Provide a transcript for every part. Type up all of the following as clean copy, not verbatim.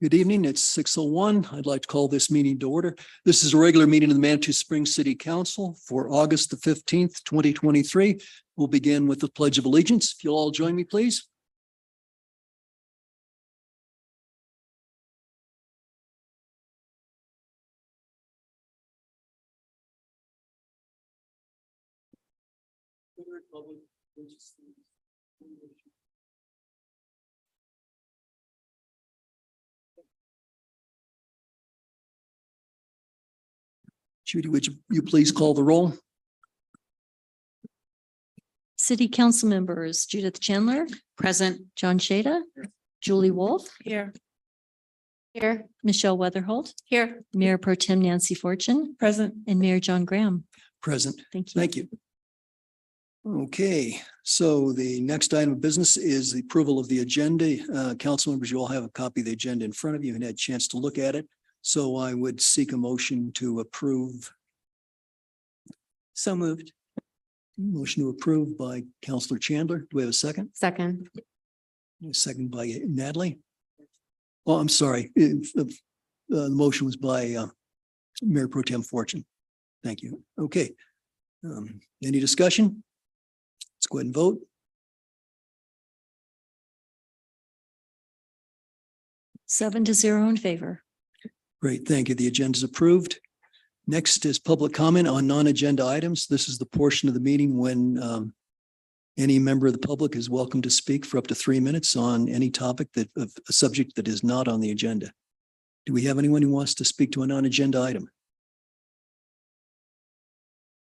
Good evening. It's 6:01. I'd like to call this meeting to order. This is a regular meeting of the Manitou Springs City Council for August the 15th, 2023. We'll begin with the Pledge of Allegiance. If you'll all join me, please. Judy, would you please call the roll? City Council members Judith Chandler, Present. John Shada, Julie Wolf, Here. Michelle Weatherholt, Here. Mayor Pro Tem Nancy Fortune, Present. and Mayor John Graham. Present. Thank you. Thank you. Okay, so the next item of business is the approval of the agenda. Council members, you all have a copy of the agenda in front of you and had a chance to look at it. So I would seek a motion to approve. So moved. Motion to approve by Councillor Chandler. Do we have a second? Second. A second by Natalie. Oh, I'm sorry. The motion was by Mayor Pro Tem Fortune. Thank you. Okay. Any discussion? Let's go ahead and vote. 7-0 in favor. Great, thank you. The agenda is approved. Next is public comment on non-agenda items. This is the portion of the meeting when any member of the public is welcome to speak for up to 3 minutes on any topic of a subject that is not on the agenda. Do we have anyone who wants to speak to a non-agenda item?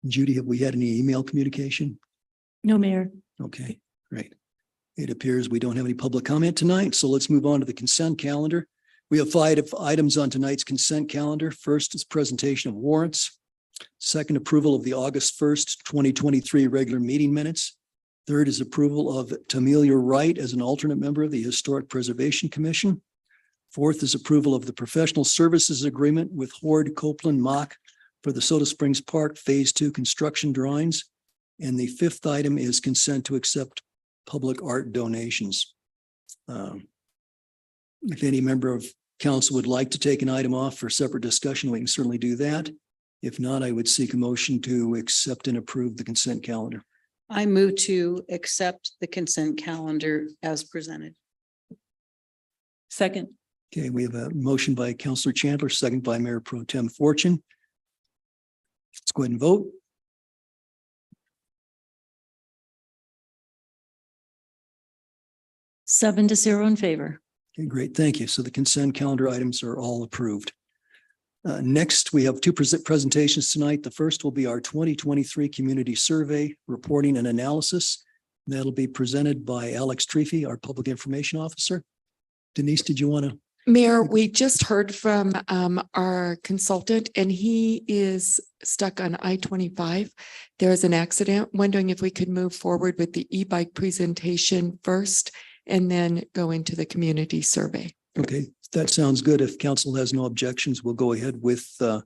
Judy, have we had any email communication? No, Mayor. Okay, great. It appears we don't have any public comment tonight, so let's move on to the consent calendar. We have 5 items on tonight's consent calendar. First is presentation of warrants. Second, approval of the August 1st, 2023 regular meeting minutes. Third is approval of Tamelia Wright as an alternate member of the Historic Preservation Commission. Fourth is approval of the professional services agreement with Horde Copeland Mock for the Soda Springs Park Phase 2 construction drawings. And the fifth item is consent to accept public art donations. If any member of council would like to take an item off for separate discussion, we can certainly do that. If not, I would seek a motion to accept and approve the consent calendar. I move to accept the consent calendar as presented. Second. Okay, we have a motion by Councillor Chandler, second by Mayor Pro Tem Fortune. Let's go ahead and vote. Seven to 0 in favor. Okay, great. Thank you. So the consent calendar items are all approved. Next, we have 2 presentations tonight. The first will be our 2023 community survey reporting and analysis. That'll be presented by Alex Treefy, our public information officer. Denise, did you want to? Mayor, we just heard from our consultant and he is stuck on I-25. There is an accident. Wondering if we could move forward with the e-bike presentation first and then go into the community survey. Okay, that sounds good. If council has no objections, we'll go ahead with the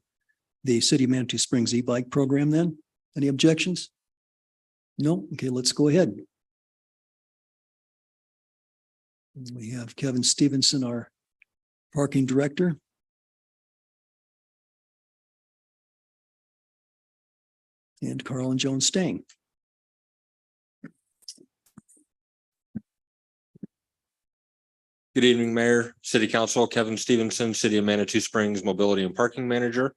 City of Manitou Springs e-bike program then. Any objections? No? Okay, let's go ahead. We have Kevin Stevenson, our parking director. And Carl and Joan Stang. Good evening, Mayor, City Council, Kevin Stevenson, City of Manitou Springs Mobility and Parking Manager.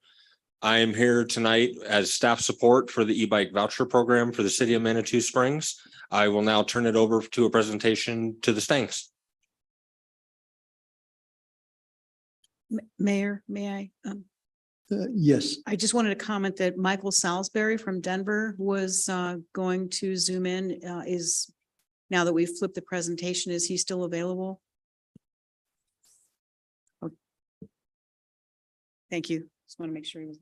I am here tonight as staff support for the e-bike voucher program for the City of Manitou Springs. I will now turn it over to a presentation to the Stangs. Mayor, may I? Yes, I just wanted to comment that Michael Salisbury from Denver was going to zoom in. Is now that we've flipped the presentation, is he still available? Oh. Thank you. Just want to make sure he was.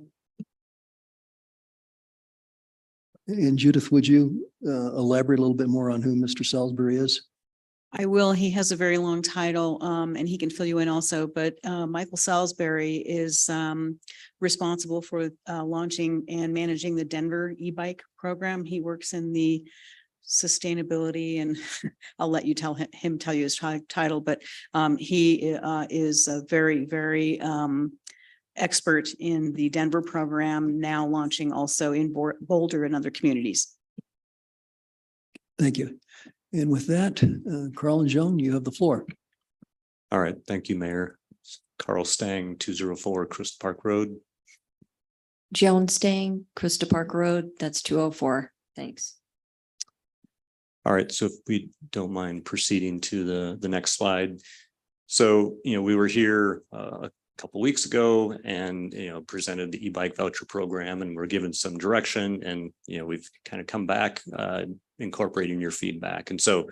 and Judith, would you elaborate a little bit more on who Mr. Salisbury is? I will. He has a very long title, and he can fill you in also, but Michael Salisbury is responsible for launching and managing the Denver e-bike program. He works in the sustainability, and I'll let you tell him tell you his title, but he is a very, very expert in the Denver program, now launching also in Boulder and other communities. Thank you. And with that, Carl and Joan, you have the floor. All right, thank you, Mayor. Carl Stang, 204 Crystal Park Road. Joan Stang, Crystal Park Road, that's 204. Thanks. All right, so if we don't mind proceeding to the next slide. So, we were here a couple weeks ago and, presented the e-bike voucher program, and we're given some direction, and, we've kind of come back incorporating your feedback. And so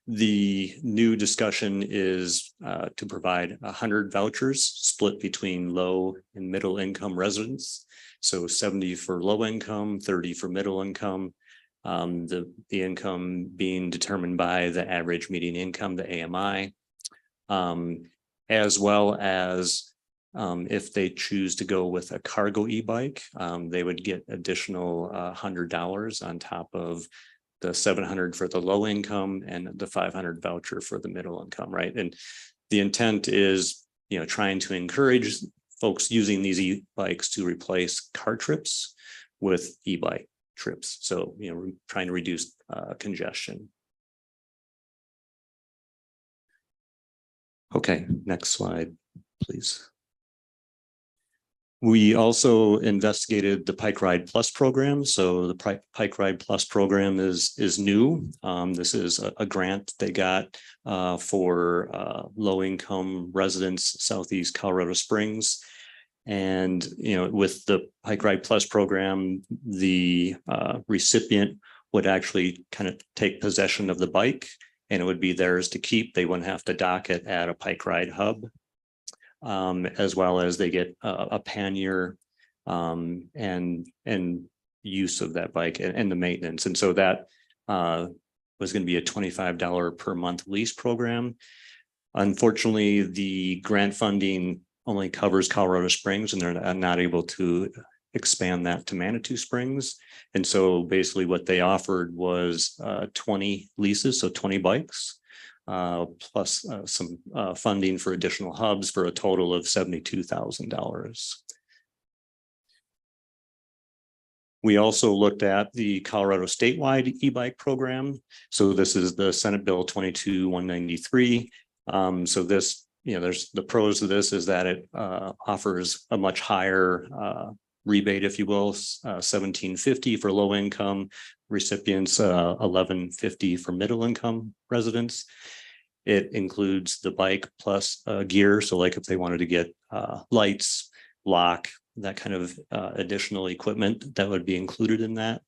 the new discussion is to provide 100 vouchers split between low and middle income residents. So 70 for low income, 30 for middle income. The income being determined by the average median income, the AMI, as well as if they choose to go with a cargo e-bike, they would get additional $100 on top of the 700 for the low income and the 500 voucher for the middle income, right? And the intent is, trying to encourage folks using these e-bikes to replace car trips with e-bike trips. So, we're trying to reduce congestion. Okay, next slide, please. We also investigated the Pike Ride Plus program. So the Pike Ride Plus program is new. This is a grant they got for low-income residents southeast Colorado Springs. And, with the Pike Ride Plus program, the recipient would actually kind of take possession of the bike, and it would be theirs to keep. They wouldn't have to dock it at a Pike Ride hub. As well as they get a pannier and use of that bike and the maintenance. And so that was going to be a $25 per month lease program. Unfortunately, the grant funding only covers Colorado Springs, and they're not able to expand that to Manitou Springs. And so basically what they offered was 20 leases, so 20 bikes. Plus some funding for additional hubs for a total of $72,000. We also looked at the Colorado statewide e-bike program. So this is the Senate Bill 22-193. So this, there's the pros of this is that it offers a much higher rebate, if you will, $1,750 for low income recipients, $1,150 for middle income residents. It includes the bike plus gear. So like if they wanted to get lights, lock, that kind of additional equipment, that would be included in that.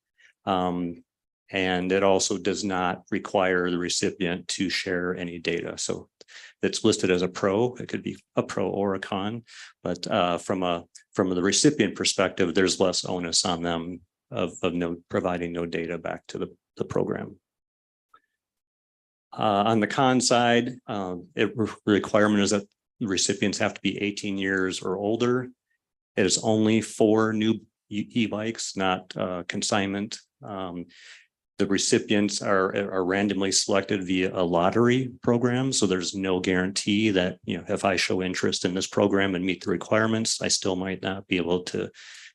And it also does not require the recipient to share any data. So it's listed as a pro. It could be a pro or a con, but from the recipient perspective, there's less onus on them of providing no data back to the program. On the con side, the requirement is that recipients have to be 18 years or older. It is only for new e-bikes, not consignment. The recipients are randomly selected via a lottery program. So there's no guarantee that, if I show interest in this program and meet the requirements, I still might not be able to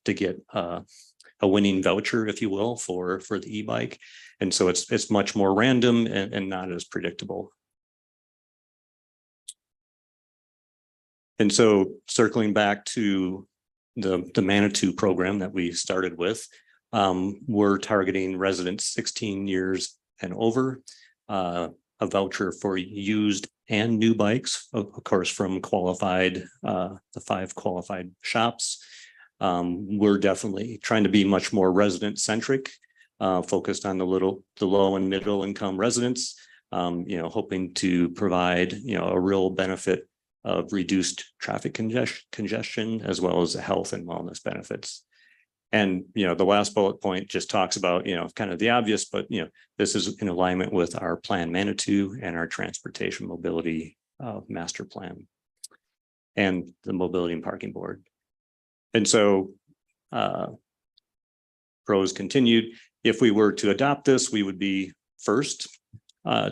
get a winning voucher, if you will, for the e-bike. And so it's much more random and not as predictable. And so circling back to the Manitou program that we started with, we're targeting residents 16 years and over, a voucher for used and new bikes, of course, from qualified, the 5 qualified shops. We're definitely trying to be much more resident centric, focused on the low and middle income residents, hoping to provide, a real benefit of reduced traffic congestion, as well as the health and wellness benefits. And, the last bullet point just talks about, kind of the obvious, but, this is in alignment with our Plan Manitou and our transportation mobility master plan and the mobility and parking board. And so pros continued. If we were to adopt this, we would be first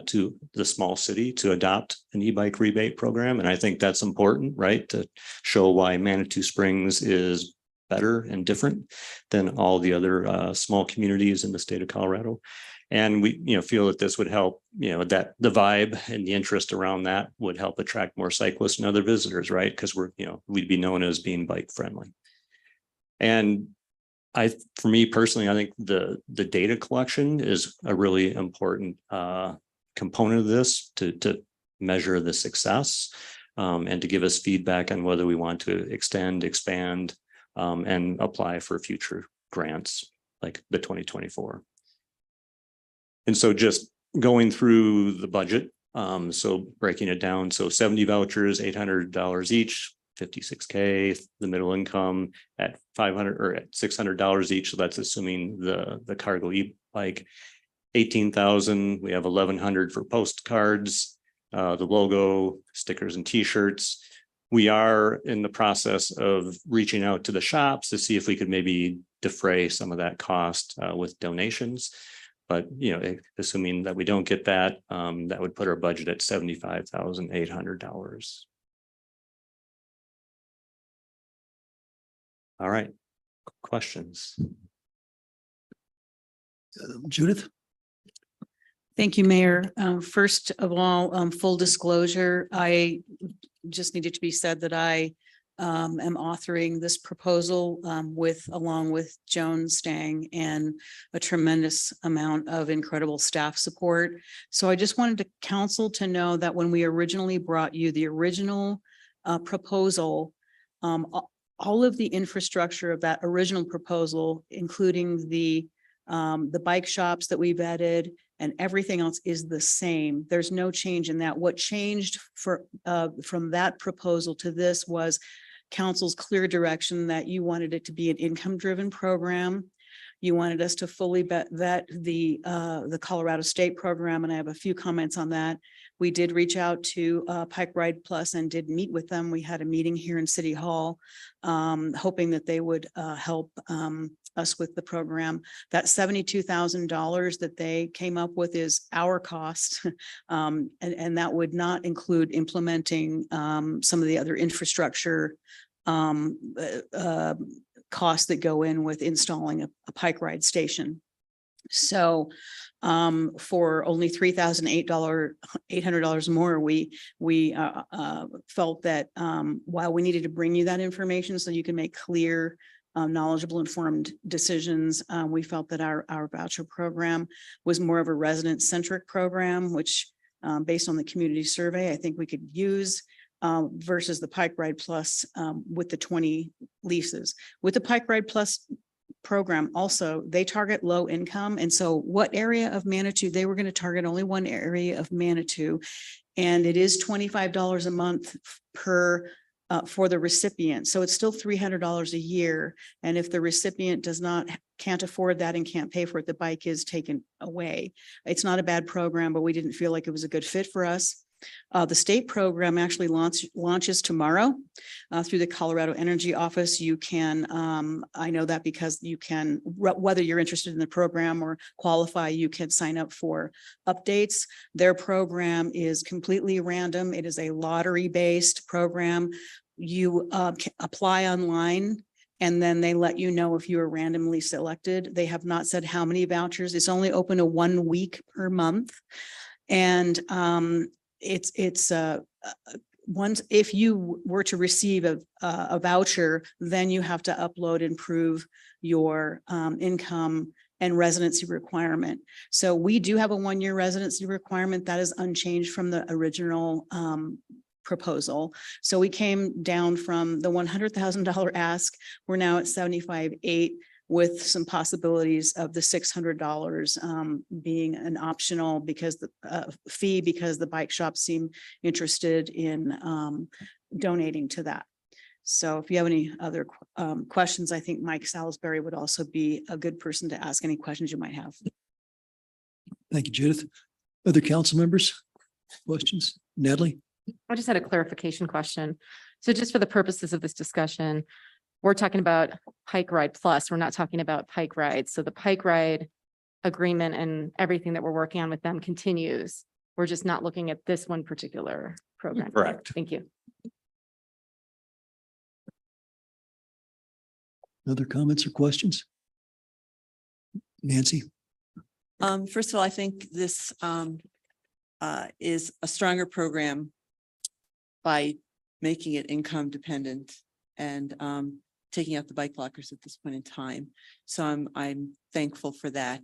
to the small city to adopt an e-bike rebate program. And I think that's important, right? To show why Manitou Springs is better and different than all the other small communities in the state of Colorado. And we, feel that this would help, that the vibe and the interest around that would help attract more cyclists and other visitors, right? Because we'd be known as being bike friendly. And for me personally, I think the data collection is a really important component of this to measure the success and to give us feedback on whether we want to extend, expand, and apply for future grants like the 2024. And so just going through the budget, so breaking it down, so 70 vouchers, $800 each, 56K, the middle income at $500 or at $600 each. So that's assuming the cargo e-bike, 18,000. We have 1,100 for postcards, the logo, stickers and t-shirts. We are in the process of reaching out to the shops to see if we could maybe defray some of that cost with donations. But, assuming that we don't get that, that would put our budget at $75,800. All right, questions? Judith? Thank you, Mayor. First of all, full disclosure, I just needed to be said that I am authoring this proposal along with Joan Stang and a tremendous amount of incredible staff support. So I just wanted the council to know that when we originally brought you the original proposal, all of the infrastructure of that original proposal, including the bike shops that we've added and everything else is the same. There's no change in that. What changed from that proposal to this was council's clear direction that you wanted it to be an income-driven program. You wanted us to fully vet the Colorado State program, and I have a few comments on that. We did reach out to Pike Ride Plus and did meet with them. We had a meeting here in City Hall, hoping that they would help us with the program. That $72,000 that they came up with is our cost, and that would not include implementing some of the other infrastructure costs that go in with installing a Pike Ride station. So for only $800 more, we felt that while we needed to bring you that information so you can make clear, knowledgeable, informed decisions, we felt that our voucher program was more of a resident-centric program, which based on the community survey, I think we could use versus the Pike Ride Plus with the 20 leases. With the Pike Ride Plus program also, they target low income. And so what area of Manitou, they were going to target only one area of Manitou. And it is $25 a month per for the recipient. So it's still $300 a year. And if the recipient can't afford that and can't pay for it, the bike is taken away. It's not a bad program, but we didn't feel like it was a good fit for us. The state program actually launches tomorrow through the Colorado Energy Office. You can, I know that because you can, whether you're interested in the program or qualify, you can sign up for updates. Their program is completely random. It is a lottery-based program. You apply online, and then they let you know if you are randomly selected. They have not said how many vouchers. It's only open to 1 week per month. And it's once if you were to receive a voucher, then you have to upload and prove your income and residency requirement. So we do have a 1-year residency requirement that is unchanged from the original proposal. So we came down from the $100,000 ask. We're now at $75,800 with some possibilities of the $600 being an optional because the fee, because the bike shops seem interested in donating to that. So if you have any other questions, I think Mike Salisbury would also be a good person to ask any questions you might have. Thank you, Judith. Other council members? Questions? Natalie? I just had a clarification question. So just for the purposes of this discussion, we're talking about Pike Ride Plus. We're not talking about Pike Ride. So the Pike Ride agreement and everything that we're working on with them continues. We're just not looking at this one particular program. Correct. Thank you. Other comments or questions? Nancy? First of all, I think this is a stronger program by making it income dependent and taking out the bike lockers at this point in time. So I'm thankful for that.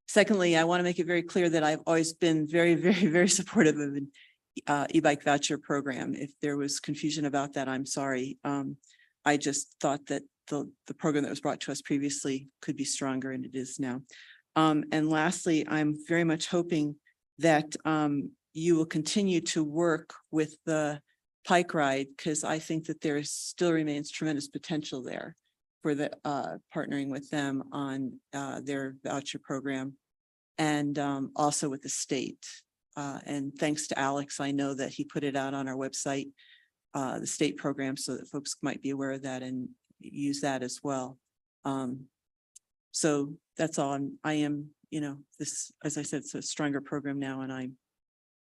Secondly, I want to make it very clear that I've always been very, very, very supportive of an e-bike voucher program. If there was confusion about that, I'm sorry. I just thought that the program that was brought to us previously could be stronger, and it is now. And lastly, I'm very much hoping that you will continue to work with the Pike Ride, because I think that there still remains tremendous potential there for the partnering with them on their voucher program, and also with the state. And thanks to Alex, I know that he put it out on our website, the state program, so that folks might be aware of that and use that as well. So that's all. I am, this, as I said, it's a stronger program now, and I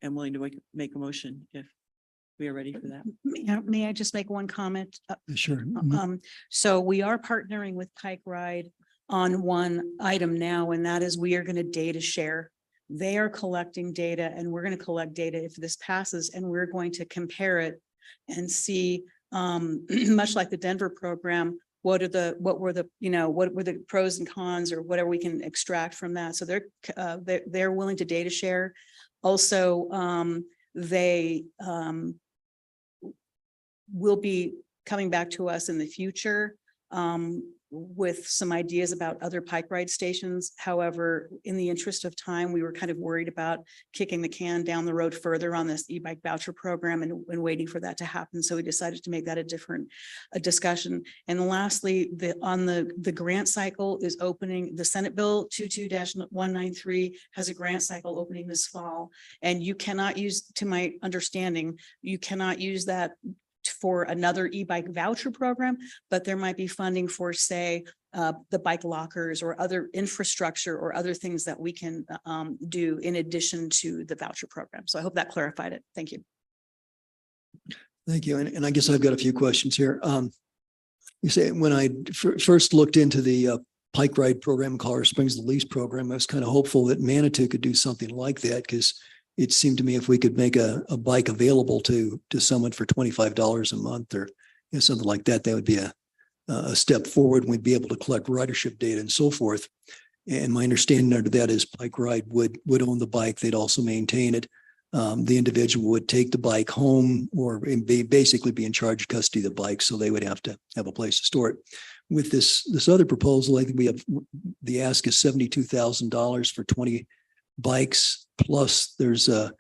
am willing to make a motion if we are ready for that. May I just make one comment? Sure. So we are partnering with Pike Ride on one item now, and that is we are going to data share. They are collecting data and we're going to collect data if this passes, and we're going to compare it and see, much like the Denver program, what were the pros and cons or whatever we can extract from that. So they're willing to data share. Also, they will be coming back to us in the future with some ideas about other Pike Ride stations. However, in the interest of time, we were kind of worried about kicking the can down the road further on this e-bike voucher program and waiting for that to happen. So we decided to make that a different discussion. And lastly, the grant cycle is opening. The Senate Bill 22-193 has a grant cycle opening this fall. And you cannot use, to my understanding, you cannot use that for another e-bike voucher program, but there might be funding for, say, the bike lockers or other infrastructure or other things that we can do in addition to the voucher program. So I hope that clarified it. Thank you. Thank you. And I guess I've got a few questions here. You say when I first looked into the Pike Ride program, Colorado Springs, the lease program, I was kind of hopeful that Manitou could do something like that, because it seemed to me if we could make a bike available to someone for $25 a month or something like that, that would be a step forward. We'd be able to collect ridership data and so forth. And my understanding under that is Pike Ride would own the bike. They'd also maintain it. The individual would take the bike home or basically be in charge of custody of the bike. So they would have to have a place to store it. With this other proposal, I think we have the ask is $72,000 for 20 bikes. Plus there's a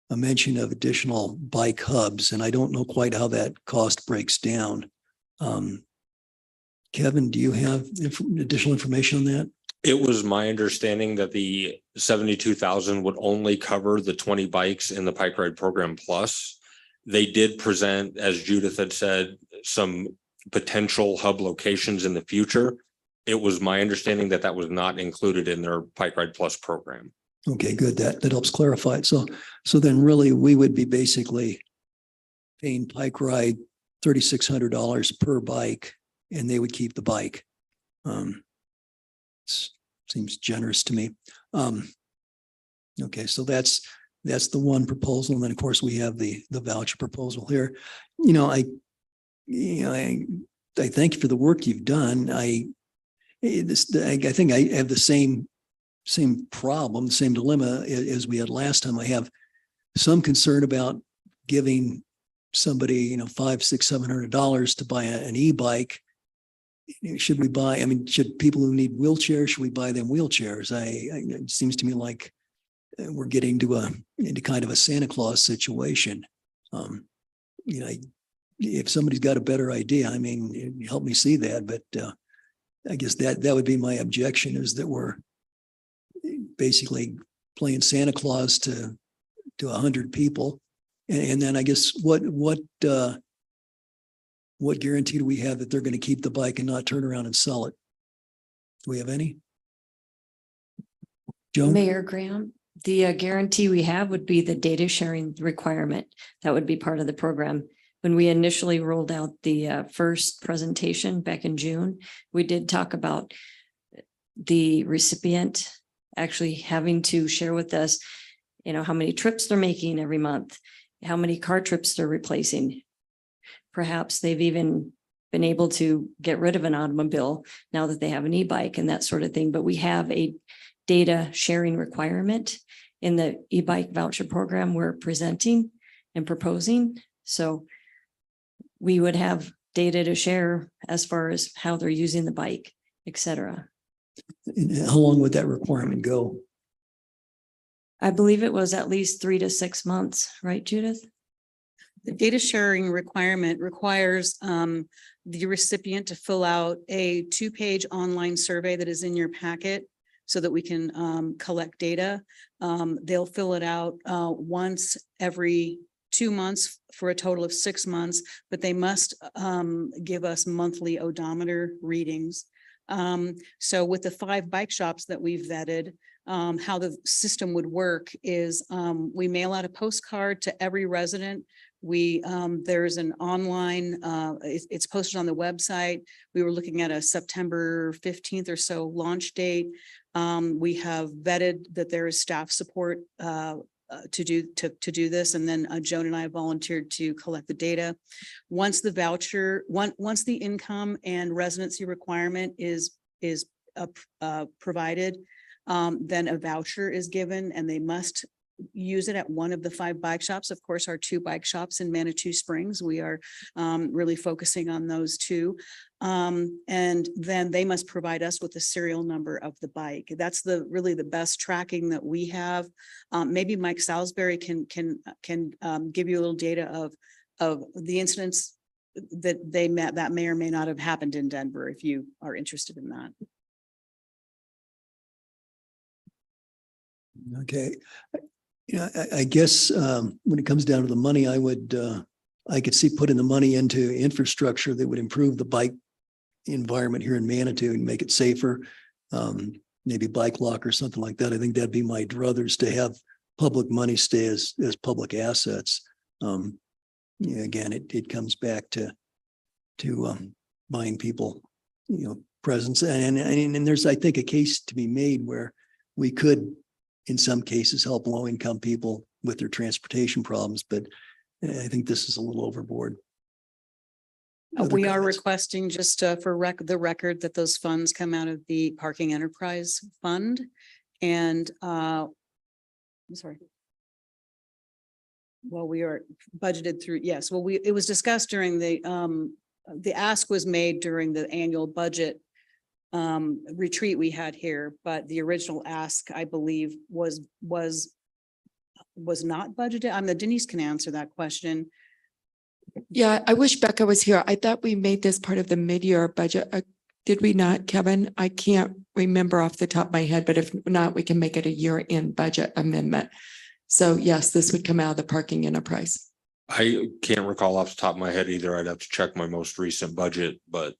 mention of additional bike hubs, and I don't know quite how that cost breaks down. Kevin, do you have additional information on that? It was my understanding that the 72,000 would only cover the 20 bikes in the Pike Ride program plus. They did present, as Judith had said, some potential hub locations in the future. It was my understanding that that was not included in their Pike Ride Plus program. Okay, good. That helps clarify it. So then really we would be basically paying Pike Ride $3,600 per bike, and they would keep the bike. Seems generous to me. Okay, so that's the one proposal. And then of course we have the voucher proposal here. I thank you for the work you've done. I think I have the same problem, same dilemma as we had last time. I have some concern about giving somebody, $500, $600, $700 to buy an e-bike. Should we buy, should people who need wheelchairs, should we buy them wheelchairs? It seems to me like we're getting into kind of a Santa Claus situation. If somebody's got a better idea, help me see that. But I guess that would be my objection, is that we're basically playing Santa Claus to 100 people. And then I guess what guarantee do we have that they're going to keep the bike and not turn around and sell it? Do we have any? Joan? Mayor Graham, the guarantee we have would be the data sharing requirement. That would be part of the program. When we initially rolled out the first presentation back in June, we did talk about the recipient actually having to share with us, how many trips they're making every month, how many car trips they're replacing. Perhaps they've even been able to get rid of an automobile now that they have an e-bike and that sort of thing. But we have a data sharing requirement in the e-bike voucher program we're presenting and proposing. So we would have data to share as far as how they're using the bike, et cetera. And how long would that requirement go? I believe it was at least 3 to 6 months, right, Judith? The data sharing requirement requires the recipient to fill out a 2-page online survey that is in your packet so that we can collect data. They'll fill it out once every 2 months for a total of 6 months, but they must give us monthly odometer readings. So with the 5 bike shops that we've vetted, how the system would work is we mail out a postcard to every resident. There's an online, it's posted on the website. We were looking at a September 15th or so launch date. We have vetted that there is staff support to do this. And then Joan and I volunteered to collect the data. Once the voucher, once the income and residency requirement is provided, then a voucher is given and they must use it at one of the 5 bike shops. Of course, our 2 bike shops in Manitou Springs, we are really focusing on those 2. And then they must provide us with the serial number of the bike. That's really the best tracking that we have. Maybe Mike Salisbury can give you a little data of the incidents that may or may not have happened in Denver, if you are interested in that. Okay. I guess when it comes down to the money, I could see putting the money into infrastructure that would improve the bike environment here in Manitou and make it safer. Maybe bike lock or something like that. I think that'd be my druthers, to have public money stay as public assets. Again, it comes back to buying people, presents, and there's, I think, a case to be made where we could, in some cases, help low-income people with their transportation problems, but I think this is a little overboard. Other We are comments? requesting just for the record that those funds come out of the Parking Enterprise Fund. And I'm sorry. Well, we are budgeted through, yes, well, it was discussed during the ask was made during the annual budget retreat we had here, but the original ask, I believe, was not budgeted. Denise can answer that question. Yeah, I wish Becca was here. I thought we made this part of the mid-year budget. Did we not, Kevin? I can't remember off the top of my head, but if not, we can make it a year-end budget amendment. So yes, this would come out of the Parking Enterprise. I can't recall off the top of my head either. I'd have to check my most recent budget, but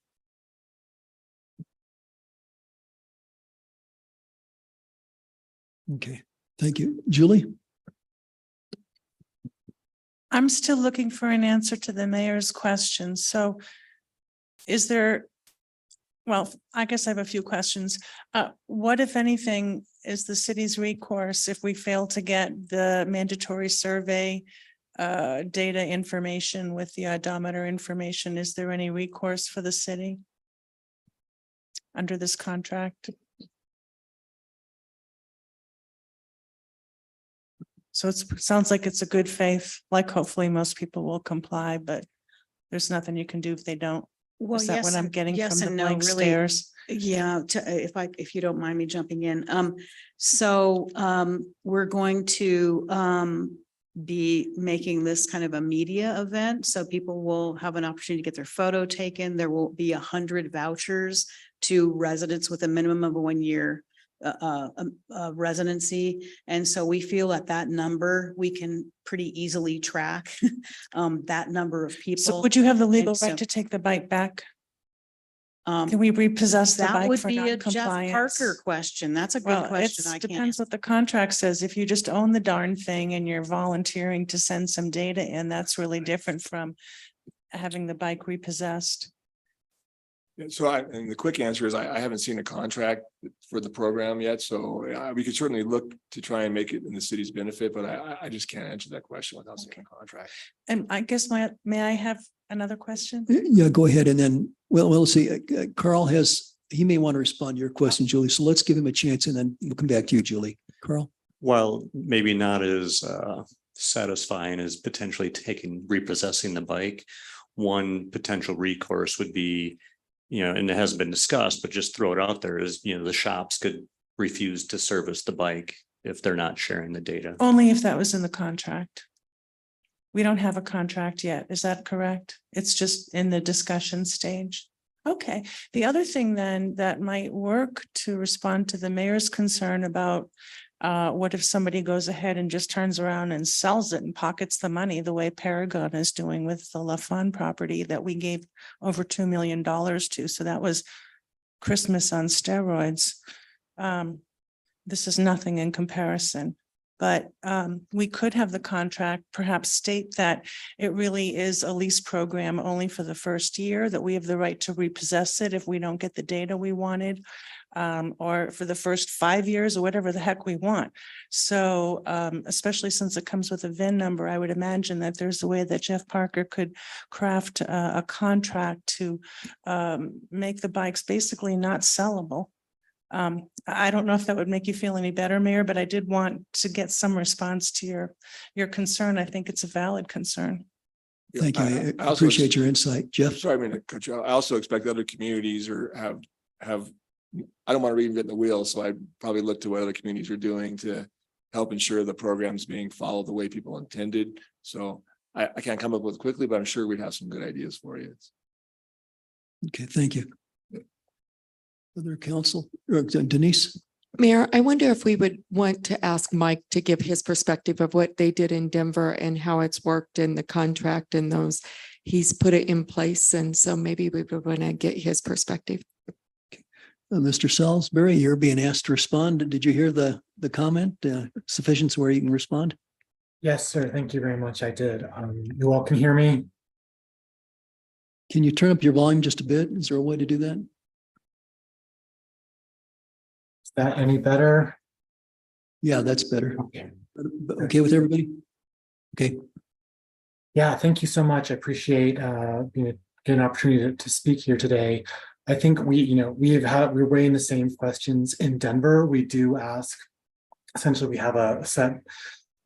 Okay, thank you. Julie? I'm still looking for an answer to the mayor's question. So is there, well, I guess I have a few questions. What, if anything, is the city's recourse if we fail to get the mandatory survey data information with the odometer information? Is there any recourse for the city under this contract? So it sounds like it's a good faith, like hopefully most people will comply, but there's nothing you can do if they don't. Well, Is that what I'm getting from the blank really. stares? Yeah, if you don't mind me jumping in. We're going to be making this kind of a media event. So people will have an opportunity to get their photo taken. There will be 100 vouchers to residents with a minimum of 1 year residency. And so we feel at that number, we can pretty easily track that number of people. So would you have the legal so- right to take the bike back? Can we repossess the That bike would for be a Jeff non-compliance? Parker question. That's a good Well, question. I it can't. depends what the contract says. If you just own the darn thing and you're volunteering to send some data in, that's really different from having the bike repossessed. Yeah, so and the quick answer is I haven't seen a contract for the program yet, so we could certainly look to try and make it in the city's benefit, but I just can't answer that question without seeing a contract. And I guess may I have another question? Yeah, go ahead. And then, well, let's see, Carl he may want to respond to your question, Julie. So let's give him a chance and then we'll come back to you, Julie. Carl? While maybe not as satisfying as potentially repossessing the bike, one potential recourse would be, and it hasn't been discussed, but just throw it out there is, the shops could refuse to service the bike if they're not sharing the data. Only if that was in the contract. We don't have a contract yet. Is that correct? It's just in the discussion stage. Okay. The other thing then that might work to respond to the mayor's concern about what if somebody goes ahead and just turns around and sells it and pockets the money the way Paragon is doing with the La Fun property that we gave over $2 million to. So that was Christmas on steroids. This is nothing in comparison. But we could have the contract perhaps state that it really is a lease program only for the first year, that we have the right to repossess it if we don't get the data we wanted, or for the first 5 years or whatever the heck we want. So especially since it comes with a VIN number, I would imagine that there's a way that Jeff Parker could craft a contract to make the bikes basically not sellable. I don't know if that would make you feel any better, Mayor, but I did want to get some response to your concern. I think it's a valid concern. Thank you. I also appreciate your insight. Jeff? Sorry, I mean to cut you off. I also expect other communities have, I don't want to reinvent the wheel, so I probably look to what other communities are doing to help ensure the program's being followed the way people intended. So I can't come up with quickly, but I'm sure we'd have some good ideas for you. Okay, thank you. Other council, Denise? Mayor, I wonder if we would want to ask Mike to give his perspective of what they did in Denver and how it's worked in the contract and those, he's put it in place. And so maybe we would want to get his perspective. Mr. Salisbury, you're being asked to respond. Did you hear the comment? Sufficient where you can respond? Yes, sir. Thank you very much. I did. You all can hear me? Can you turn up your volume just a bit? Is there a way to do that? Is that any better? Yeah, that's better. Okay. Okay with everybody? Okay. Yeah, thank you so much. I appreciate getting an opportunity to speak here today. I think we're weighing the same questions in Denver. We do ask, essentially we have a set,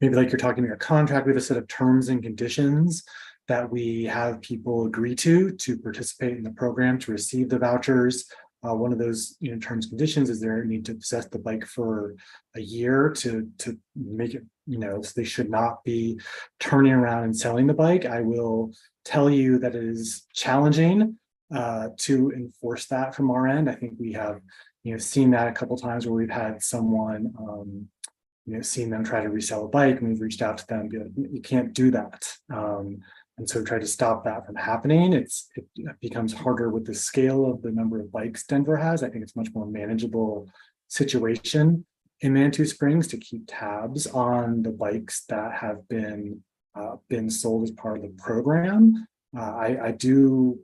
maybe like you're talking about a contract, we have a set of terms and conditions that we have people agree to participate in the program, to receive the vouchers. One of those terms and conditions is their need to possess the bike for a year to make it, so they should not be turning around and selling the bike. I will tell you that it is challenging to enforce that from our end. I think we have seen that a couple times where we've had someone seen them try to resell a bike, and we've reached out to them and be like, you can't do that. And so try to stop that from happening. It becomes harder with the scale of the number of bikes Denver has. I think it's much more manageable situation in Manitou Springs to keep tabs on the bikes that have been sold as part of the program. I do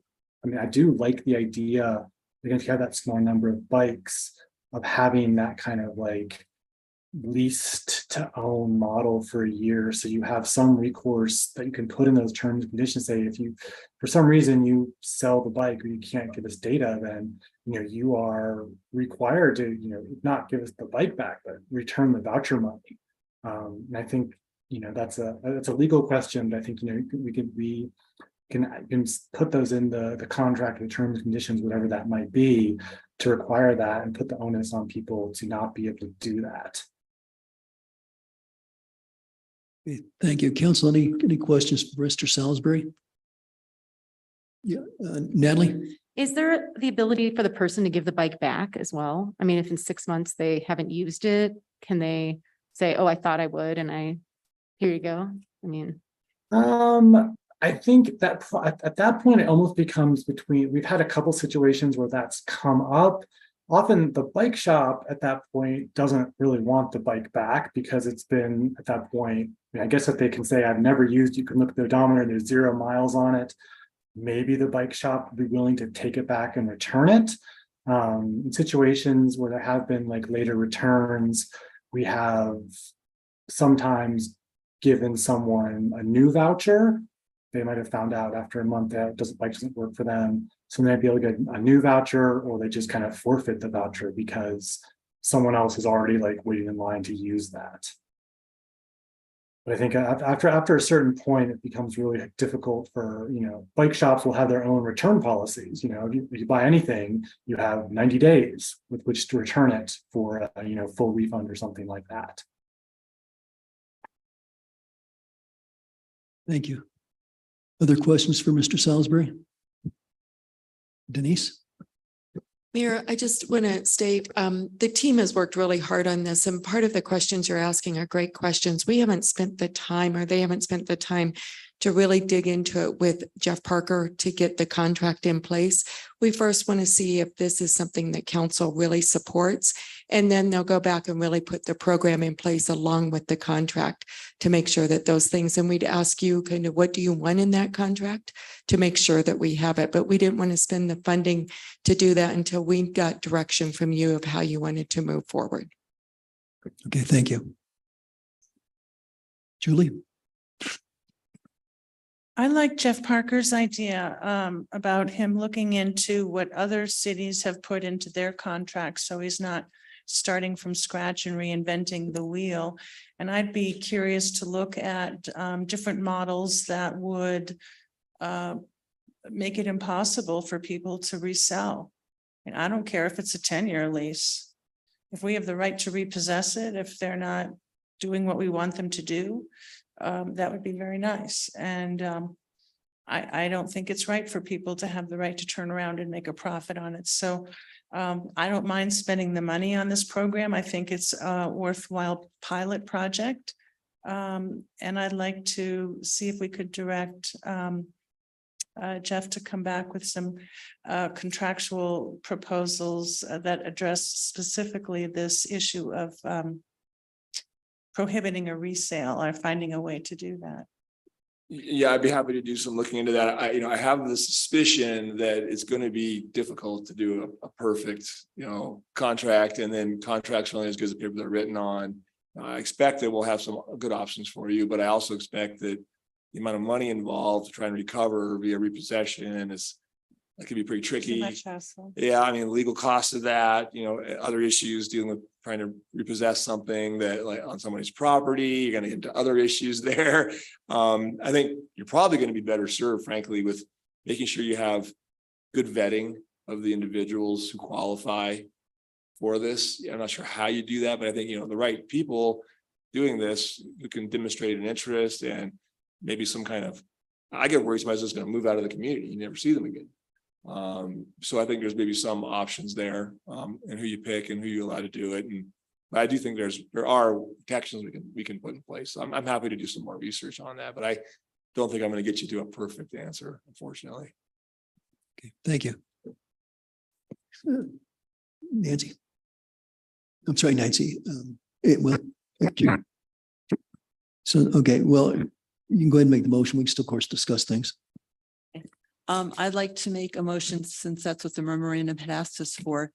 like the idea, again, if you have that small number of bikes, of having that kind of like leased to own model for a year, so you have some recourse that you can put in those terms and conditions. Say if you for some reason you sell the bike or you can't give us data, then you are required to not give us the bike back but return the voucher money. And I think that's a legal question, but I think we can put those in the contract, the terms and conditions, whatever that might be, to require that and put the onus on people to not be able to do that. Okay, thank you. Council, any questions for Mr. Salisbury? Yeah, Natalie? Is there the ability for the person to give the bike back as well? I mean, if in 6 months they haven't used it, can they say, oh, I thought I would, and here you go? I mean. I think that at that point, it almost becomes between, we've had a couple situations where that's come up. Often the bike shop at that point doesn't really want the bike back because it's been at that point, I mean, I guess if they can say, I've never used, you can look at the odometer and there's 0 miles on it. Maybe the bike shop would be willing to take it back and return it. In situations where there have been like later returns, we have sometimes given someone a new voucher. They might have found out after a month that bike doesn't work for them. So they might be able to get a new voucher, or they just kind of forfeit the voucher because someone else is already like waiting in line to use that. But I think after a certain point, it becomes really difficult for, bike shops will have their own return policies. If you buy anything, you have 90 days with which to return it for a, full refund or something like that. Thank you. Other questions for Mr. Salisbury? Denise? Mayor, I just want to state, the team has worked really hard on this, and part of the questions you're asking are great questions. We haven't spent the time, or they haven't spent the time to really dig into it with Jeff Parker to get the contract in place. We first want to see if this is something that council really supports, and then they'll go back and really put the program in place along with the contract to make sure that those things, and we'd ask you kind of, what do you want in that contract to make sure that we have it? But we didn't want to spend the funding to do that until we got direction from you of how you wanted to move forward. Okay, thank you. Julie? I like Jeff Parker's idea about him looking into what other cities have put into their contracts, so he's not starting from scratch and reinventing the wheel. And I'd be curious to look at different models that would make it impossible for people to resell. And I don't care if it's a 10-year lease. If we have the right to repossess it, if they're not doing what we want them to do, that would be very nice. And I don't think it's right for people to have the right to turn around and make a profit on it. So I don't mind spending the money on this program. I think it's a worthwhile pilot project. And I'd like to see if we could direct Jeff to come back with some contractual proposals that address specifically this issue of prohibiting a resale or finding a way to do that. Yeah, I'd be happy to do some looking into that. I have the suspicion that it's going to be difficult to do a perfect, contract, and then contracts are only as good as the paper they're written on. I expect that we'll have some good options for you, but I also expect that the amount of money involved to try and recover via repossession that could be pretty tricky. Too much hassle. Yeah, I mean, legal costs of that, other issues dealing with trying to repossess something that like on somebody's property, you're gonna get into other issues there. I think you're probably gonna be better served, frankly, with making sure you have good vetting of the individuals who qualify for this. I'm not sure how you do that, but I think, the right people doing this who can demonstrate an interest and maybe some kind of, I get worried somebody's just gonna move out of the community. You never see them again. So I think there's maybe some options there, and who you pick and who you allow to do it. And I do think there are protections we can put in place. So I'm happy to do some more research on that, but I don't think I'm going to get you to a perfect answer, unfortunately. Okay, thank you. Nancy? I'm sorry, Nancy. Thank you. So, okay, well, you can go ahead and make the motion. We can still, of course, discuss things. I'd like to make a motion, since that's what the memorandum had asked us for,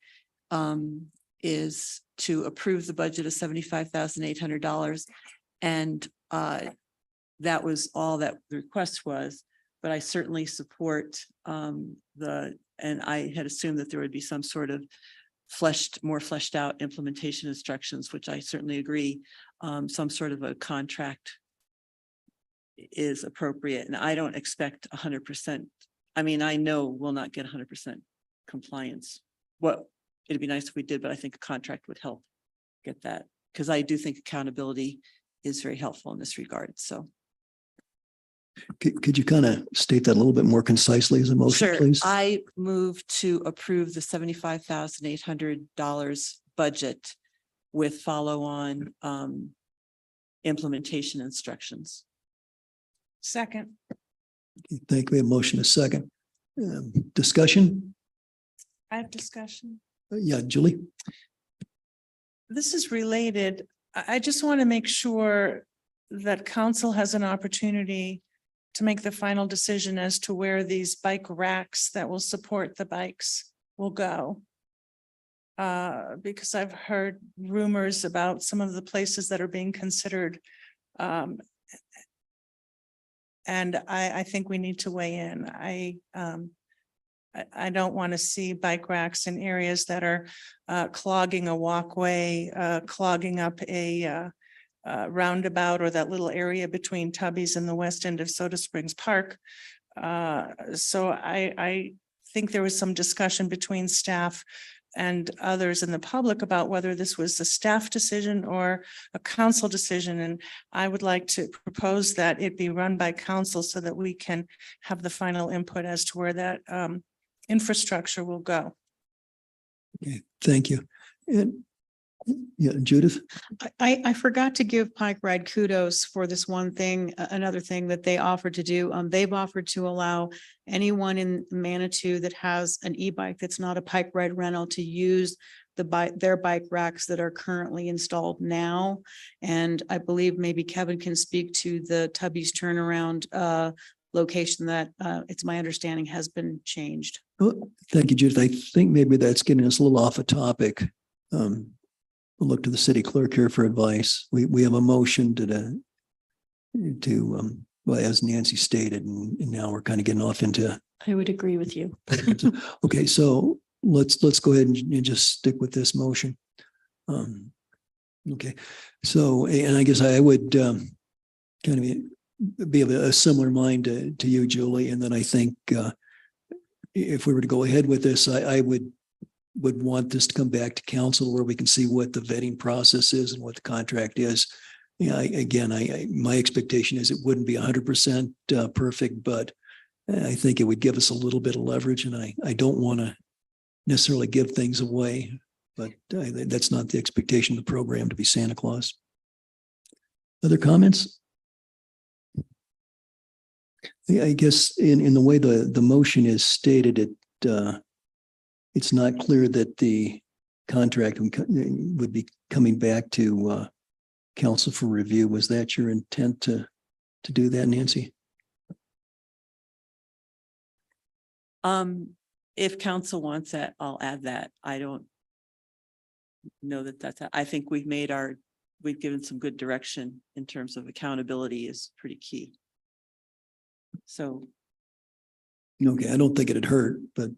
is to approve the budget of $75,800. And that was all that the request was, but I certainly support and I had assumed that there would be some sort of more fleshed out implementation instructions, which I certainly agree. Some sort of a contract is appropriate, and I don't expect 100%. I mean, I know we'll not get 100% compliance. It'd be nice if we did, but I think a contract would help get that, because I do think accountability is very helpful in this regard. So. Could you kind of state that a little bit more concisely as a motion, Sure. please? I move to approve the $75,800 budget with follow-on implementation instructions. Second. Thank you. We have motion a second. Discussion? I have discussion. Yeah, Julie? This is related. I just want to make sure that council has an opportunity to make the final decision as to where these bike racks that will support the bikes will go. Because I've heard rumors about some of the places that are being considered. And I think we need to weigh in. I don't want to see bike racks in areas that are clogging a walkway, clogging up a roundabout or that little area between Tubby's and the west end of Soda Springs Park. So I think there was some discussion between staff and others in the public about whether this was a staff decision or a council decision. And I would like to propose that it be run by council so that we can have the final input as to where that infrastructure will go. Okay, thank you. And yeah, Judith? I forgot to give Pike Ride kudos for this one thing, another thing that they offered to do. They've offered to allow anyone in Manitou that has an e-bike that's not a Pike Ride rental to use their bike racks that are currently installed now. And I believe maybe Kevin can speak to the Tubby's turnaround location that it's my understanding has been changed. Oh, thank you, Judith. I think maybe that's getting us a little off a topic. We'll look to the city clerk here for advice. We have a motion well, as Nancy stated, and now we're kind of getting off into. I would agree with you. Okay, so let's go ahead and just stick with this motion. Okay, so, and I guess I would kind of be of a similar mind to you, Julie, and then I think if we were to go ahead with this, I would want this to come back to council where we can see what the vetting process is and what the contract is. Yeah, my expectation is it wouldn't be 100% perfect, but I think it would give us a little bit of leverage, and I don't want to necessarily give things away, but that's not the expectation of the program to be Santa Claus. Other comments? I guess in the way the motion is stated, it's not clear that the contract would be coming back to council for review. Was that your intent to do that, Nancy? If council wants that, I'll add that. I don't know that's, I think we've given some good direction in terms of accountability is pretty key. So. Okay, I don't think it'd hurt, but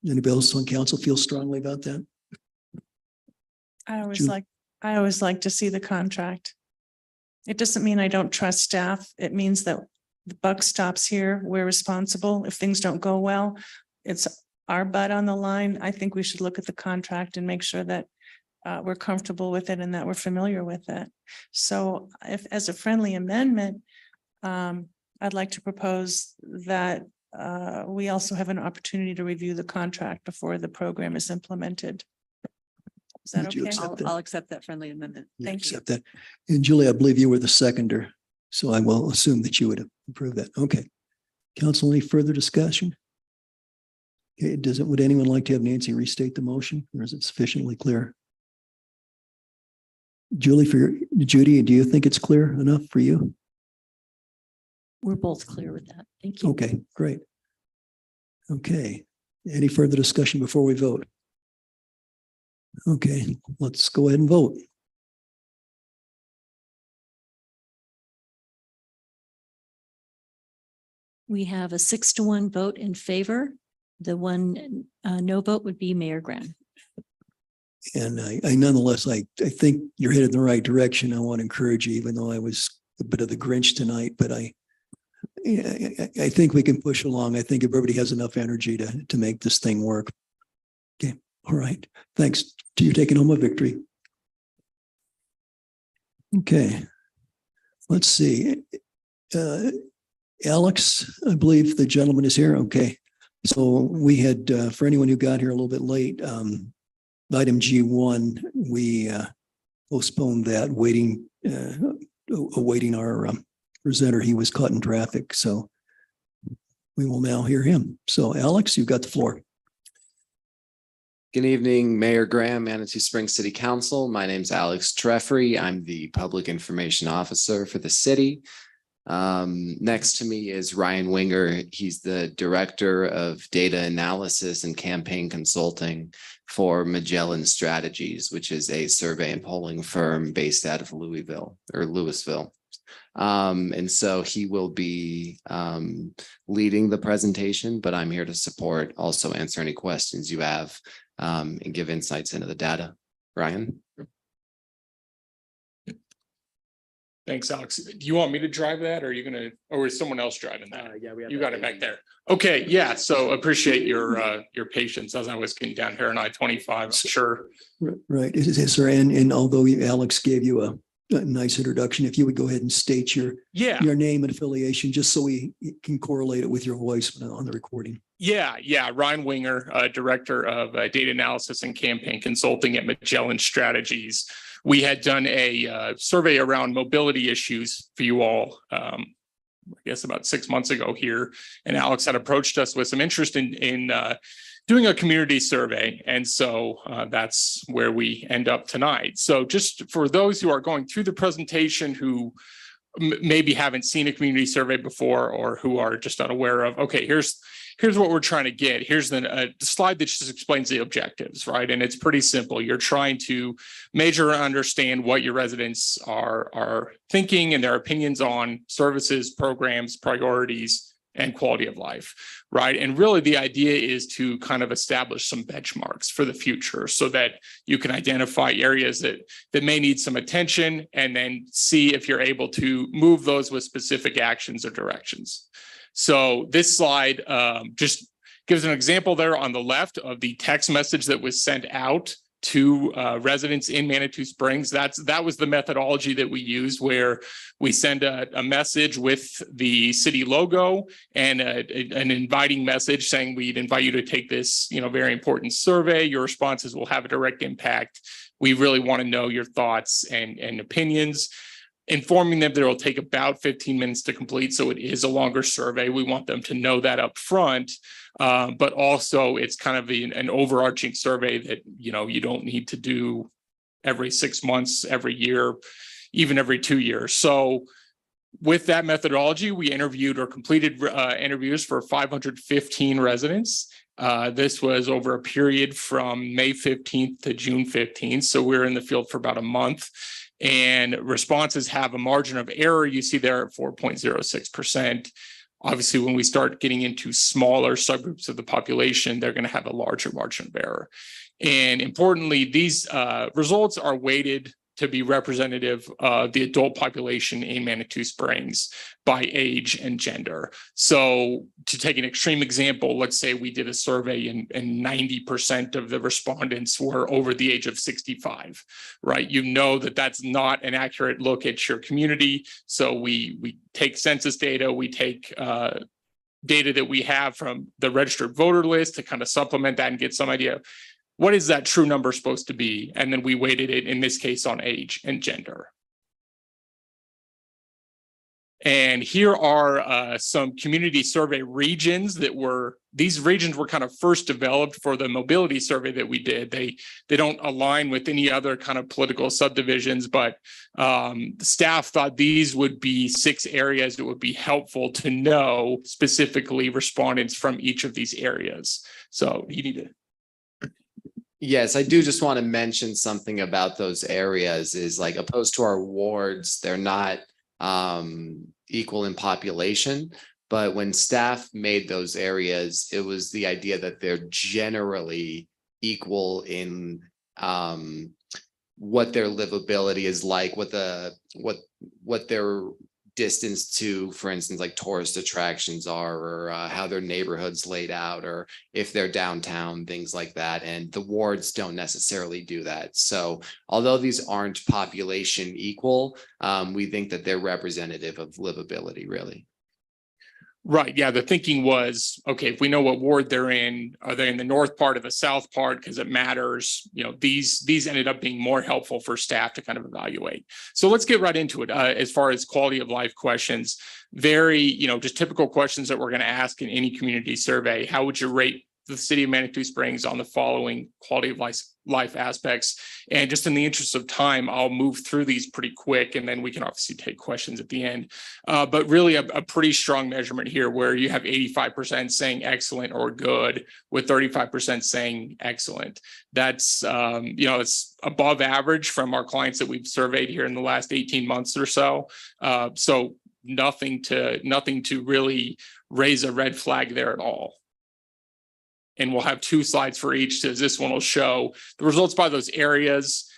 anybody else on council feel strongly about that? I always Julie? like to see the contract. It doesn't mean I don't trust staff. It means that the buck stops here. We're responsible. If things don't go well, it's our butt on the line. I think we should look at the contract and make sure that we're comfortable with it and that we're familiar with it. So if, as a friendly amendment, I'd like to propose that we also have an opportunity to review the contract before the program is implemented. Is that Would you okay? accept that? I'll accept that friendly amendment. Thank you. Accept that. And Julie, I believe you were the seconder, so I will assume that you would approve that. Okay. Council, any further discussion? Okay, would anyone like to have Nancy restate the motion, or is it sufficiently clear? Julie, Judy, do you think it's clear enough for you? We're both clear with that. Thank you. Okay, great. Okay, any further discussion before we vote? Okay, let's go ahead and vote. We have a 6-1 vote in favor. The one no vote would be Mayor Graham. And I nonetheless, I think you're headed in the right direction. I want to encourage you, even though I was a bit of the Grinch tonight, but I think we can push along. I think everybody has enough energy to make this thing work. Okay, all right. Thanks. You're taking home a victory. Okay, let's see. Alex, I believe the gentleman is here. Okay, so we had, for anyone who got here a little bit late, item G1, we postponed that, awaiting our presenter. He was caught in traffic, so we will now hear him. So Alex, you've got the floor. Good evening, Mayor Graham, Manitou Springs City Council. My name's Alex Treffery. I'm the Public Information Officer for the city. Next to me is Ryan Winger. He's the Director of Data Analysis and Campaign Consulting for Magellan Strategies, which is a survey and polling firm based out of Louisville. And so he will be leading the presentation, but I'm here to support, also answer any questions you have and give insights into the data. Ryan? Thanks, Alex. Do you want me to drive that, or are you gonna, or is someone else driving that? Yeah, You got it back there. Okay, yeah, so appreciate your patience as I was getting down here on I-25, sure. Right. Is there, and although Alex gave you a nice introduction, if you would go ahead and state your name and affiliation, just so we can correlate it with your voice on the recording. Yeah, Ryan Winger, Director of Data Analysis and Campaign Consulting at Magellan Strategies. We had done a survey around mobility issues for you all, I guess about 6 months ago here, and Alex had approached us with some interest in doing a community survey. And so that's where we end up tonight. So just for those who are going through the presentation who maybe haven't seen a community survey before, or who are just unaware of, okay, here's what we're trying to get. Here's the slide that just explains the objectives, right? And it's pretty simple. You're trying to measure and understand what your residents are thinking and their opinions on services, programs, priorities, and quality of life, right? And really the idea is to kind of establish some benchmarks for the future so that you can identify areas that may need some attention, and then see if you're able to move those with specific actions or directions. So this slide just gives an example there on the left of the text message that was sent out to residents in Manitou Springs. That was the methodology that we used, where we send a message with the city logo and an inviting message saying we'd invite you to take this, very important survey. Your responses will have a direct impact. We really want to know your thoughts and opinions. Informing them that it will take about 15 minutes to complete. So it is a longer survey. We want them to know that up front. But also it's kind of an overarching survey that, you don't need to do every 6 months, every year, even every 2 years. So with that methodology, we interviewed or completed interviews for 515 residents. This was over a period from May 15th to June 15th. So we're in the field for about a month. And responses have a margin of error. You see there at 4.06%. Obviously, when we start getting into smaller subgroups of the population, they're going to have a larger margin of error. And importantly, these results are weighted to be representative of the adult population in Manitou Springs by age and gender. So to take an extreme example, let's say we did a survey and 90% of the respondents were over the age of 65, right? You know that that's not an accurate look at your community. So we take census data, we take data that we have from the registered voter list to kind of supplement that and get some idea. What is that true number supposed to be? And then we weighted it, in this case, on age and gender. And here are some community survey regions these regions were kind of first developed for the mobility survey that we did. They don't align with any other kind of political subdivisions, but the staff thought these would be 6 areas that would be helpful to know specifically respondents from each of these areas. So you need to. Yes, I do just want to mention something about those areas is like opposed to our wards, they're not equal in population. But when staff made those areas, it was the idea that they're generally equal in what their livability is like, what their distance to, for instance, like tourist attractions are, or how their neighborhood's laid out, or if they're downtown, things like that. And the wards don't necessarily do that. So although these aren't population equal, we think that they're representative of livability, really. Right, yeah, the thinking was, okay, if we know what ward they're in, are they in the north part or the south part? Because it matters, you know, these ended up being more helpful for staff to kind of evaluate. So let's get right into it. As far as quality of life questions, very, you know, just typical questions that we're going to ask in any community survey. How would you rate the city of Manitou Springs on the following quality of life aspects? And just in the interest of time, I'll move through these pretty quick, and then we can obviously take questions at the end. But really a pretty strong measurement here where you have 85% saying excellent or good, with 35% saying excellent. That's, you know, it's above average from our clients that we've surveyed here in the last 18 months or so. So nothing to really raise a red flag there at all. And we'll have 2 slides for each, as this one will show the results by those areas.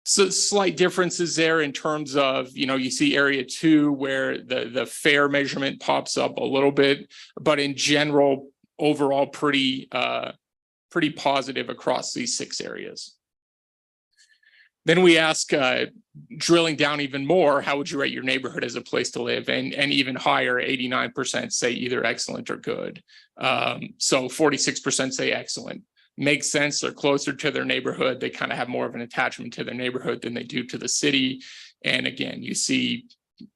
So slight differences there in terms of, you know, you see area 2 where the fair measurement pops up a little bit, but in general, overall pretty positive across these 6 areas. Then we ask, drilling down even more, how would you rate your neighborhood as a place to live? And even higher, 89% say either excellent or good. So 46% say excellent. Makes sense. They're closer to their neighborhood. They kind of have more of an attachment to their neighborhood than they do to the city. And again, you see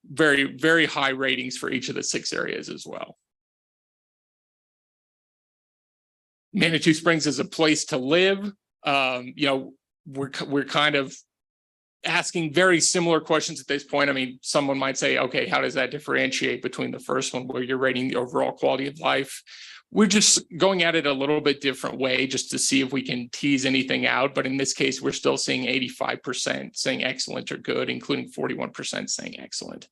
very, very high ratings for each of the 6 areas as well. Manitou Springs is a place to live. You know, we're kind of asking very similar questions at this point. I mean, someone might say, okay, how does that differentiate between the first one where you're rating the overall quality of life? We're just going at it a little bit different way just to see if we can tease anything out. But in this case, we're still seeing 85% saying excellent or good, including 41% saying excellent.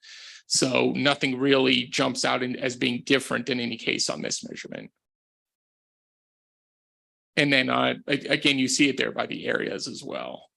So nothing really jumps out as being different in any case on this measurement. And then again, you see it there by the areas as well.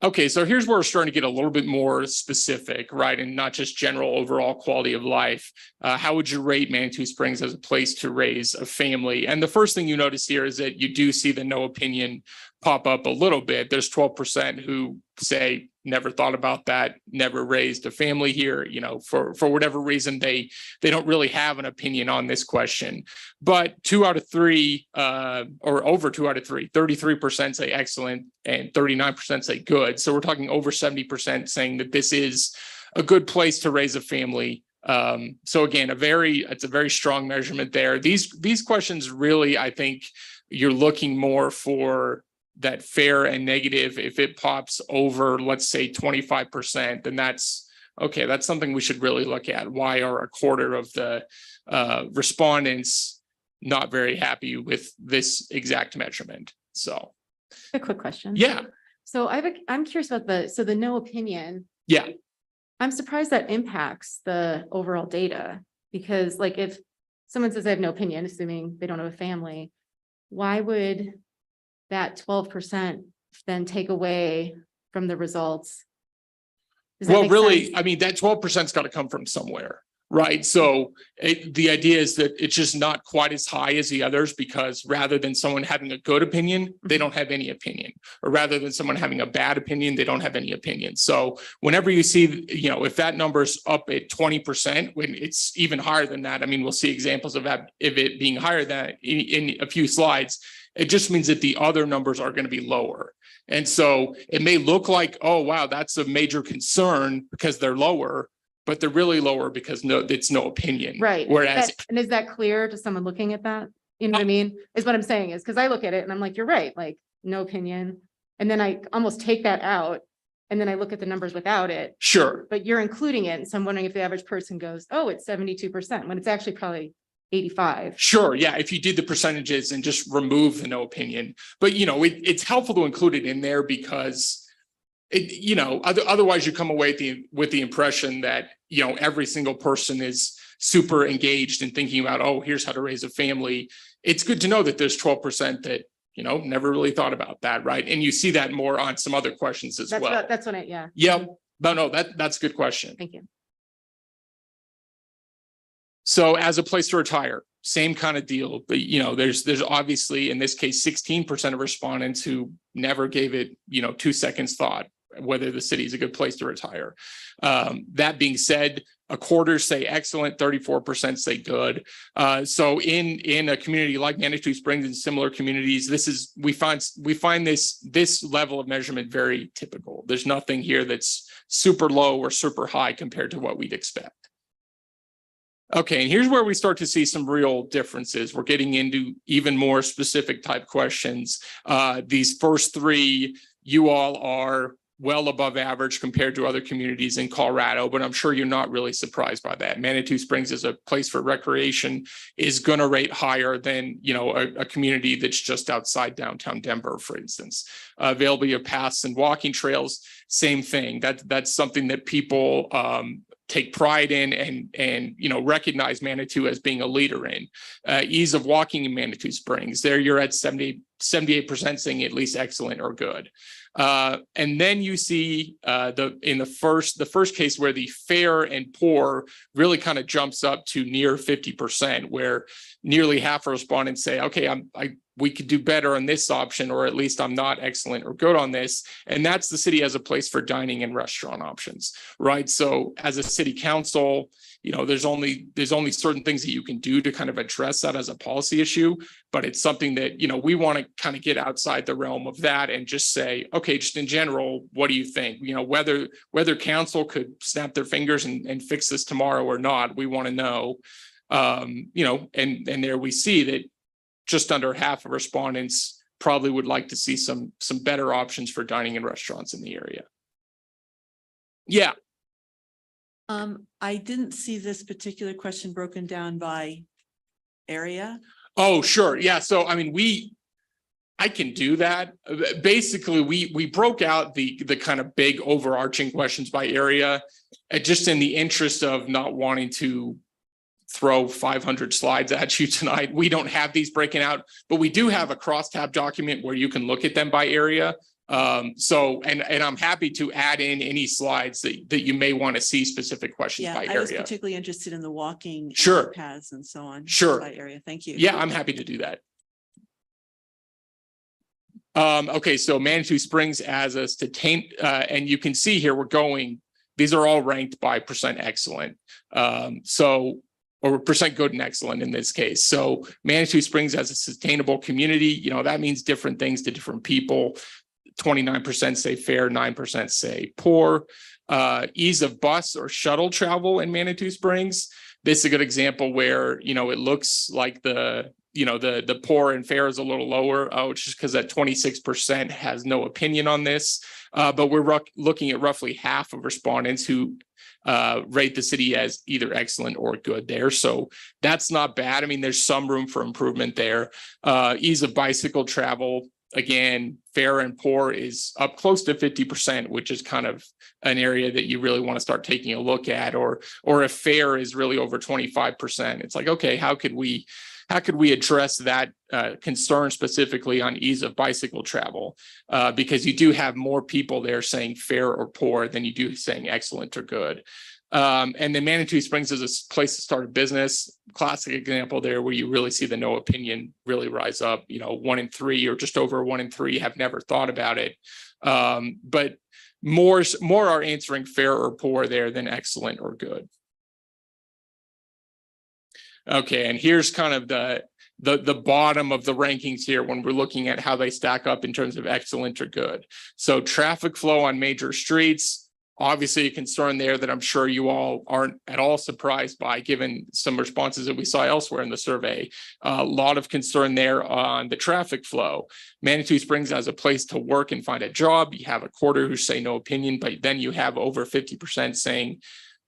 Okay, so here's where we're starting to get a little bit more specific, right? And not just general overall quality of life. How would you rate Manitou Springs as a place to raise a family? And the first thing you notice here is that you do see the no opinion pop up a little bit. There's 12% who say never thought about that, never raised a family here, you know, for whatever reason, they don't really have an opinion on this question. But 2 out of 3, or over 2 out of 3, 33% say excellent and 39% say good. So we're talking over 70% saying that this is a good place to raise a family. So again, it's a very strong measurement there. These questions really, I think you're looking more for that fair and negative. If it pops over, let's say 25%, then that's okay. That's something we should really look at. Why are a quarter of the respondents not very happy with this exact measurement? So A quick question. yeah, So I'm curious about the no opinion. yeah. I'm surprised that impacts the overall data, because like if someone says I have no opinion, assuming they don't have a family, why would that 12% then take away from the results? Does that Well, make really, sense? I mean, that 12%'s got to come from somewhere, right? So the idea is that it's just not quite as high as the others, because rather than someone having a good opinion, they don't have any opinion, or rather than someone having a bad opinion, they don't have any opinion. So whenever you see, you know, if that number's up at 20%, when it's even higher than that, I mean, we'll see examples of that, if it being higher than that in a few slides. It just means that the other numbers are going to be lower. And so it may look like, oh, wow, that's a major concern because they're lower, but they're really lower because it's no opinion. Right. Whereas, And is that clear to someone looking at that? You know what I mean? Is what I'm saying is, because I look at it and I'm like, you're right, like no opinion. And then I almost take that out and then I look at the numbers without it, sure. but you're including it. And so I'm wondering if the average person goes, oh, it's 72%, when it's actually probably 85. Sure. Yeah. If you did the percentages and just remove the no opinion, but you know, it's helpful to include it in there because you know, otherwise you come away with the impression that, you know, every single person is super engaged in thinking about, oh, here's how to raise a family. It's good to know that there's 12% that, you know, never really thought about that. Right. And you see that more on some other questions as well. That's what yeah. Yep. No, that's a good question. Thank you. So as a place to retire, same kind of deal, but you know, there's obviously in this case, 16% of respondents who never gave it, you know, 2 seconds thought whether the city is a good place to retire. That being said, a quarter say excellent, 34% say good. So in a community like Manitou Springs and similar communities, we find this level of measurement very typical. There's nothing here that's super low or super high compared to what we'd expect. Okay, and here's where we start to see some real differences. We're getting into even more specific type questions. These first three, you all are well above average compared to other communities in Colorado, but I'm sure you're not really surprised by that. Manitou Springs as a place for recreation is going to rate higher than, you know, a community that's just outside downtown Denver, for instance. Availability of paths and walking trails, same thing. That's something that people take pride in and you know, recognize Manitou as being a leader in. Ease of walking in Manitou Springs, there you're at 78% saying at least excellent or good. And then you see the first case where the fair and poor really kind of jumps up to near 50%, where nearly half of respondents say, okay, we could do better on this option, or at least I'm not excellent or good on this. And that's the city as a place for dining and restaurant options, right? So as a city council, you know, there's only certain things that you can do to kind of address that as a policy issue, but it's something that, you know, we want to kind of get outside the realm of that and just say, okay, just in general, what do you think? You know, whether council could snap their fingers and fix this tomorrow or not, we want to know. You know, and there we see that just under half of respondents probably would like to see some better options for dining and restaurants in the area. Yeah. I didn't see this particular question broken down by area. Oh, sure. Yeah. So, I mean, I can do that. Basically, we broke out the kind of big overarching questions by area, just in the interest of not wanting to throw 500 slides at you tonight. We don't have these breaking out, but we do have a crosstab document where you can look at them by area. So, and I'm happy to add in any slides that you may want to see specific questions Yeah, by I was area. particularly interested in the walking Sure. paths and so on. Sure. By area. Thank you. Yeah, I'm happy to do that. Okay, so Manitou Springs as a and you can see here these are all ranked by percent excellent. Or percent good and excellent in this case. So Manitou Springs as a sustainable community, you know, that means different things to different people. 29% say fair, 9% say poor. Ease of bus or shuttle travel in Manitou Springs. This is a good example where, you know, it looks like the poor and fair is a little lower. Oh, it's just because that 26% has no opinion on this. But we're looking at roughly half of respondents who rate the city as either excellent or good there. So that's not bad. I mean, there's some room for improvement there. Ease of bicycle travel, again, fair and poor is up close to 50%, which is kind of an area that you really want to start taking a look at, or if fair is really over 25%, it's like, okay, how could we address that concern specifically on ease of bicycle travel? Because you do have more people there saying fair or poor than you do saying excellent or good. And then Manitou Springs is a place to start a business. Classic example there where you really see the no opinion really rise up. You know, 1 in 3 or just over 1 in 3 have never thought about it. But more are answering fair or poor there than excellent or good. Okay, and here's kind of the bottom of the rankings here when we're looking at how they stack up in terms of excellent or good. So traffic flow on major streets, obviously a concern there that I'm sure you all aren't at all surprised by, given some responses that we saw elsewhere in the survey. A lot of concern there on the traffic flow. Manitou Springs as a place to work and find a job, you have a quarter who say no opinion, but then you have over 50% saying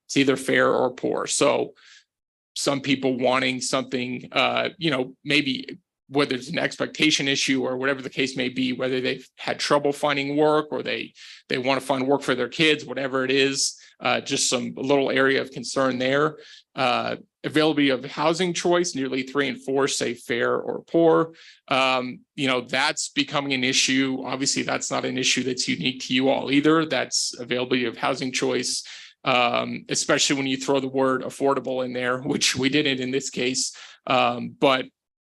it's either fair or poor. So some people wanting something, you know, maybe whether it's an expectation issue or whatever the case may be, whether they've had trouble finding work or they want to find work for their kids, whatever it is, just a little area of concern there. Availability of housing choice, nearly 3 in 4 say fair or poor. You know, that's becoming an issue. Obviously, that's not an issue that's unique to you all either. That's availability of housing choice. Especially when you throw the word affordable in there, which we didn't in this case. But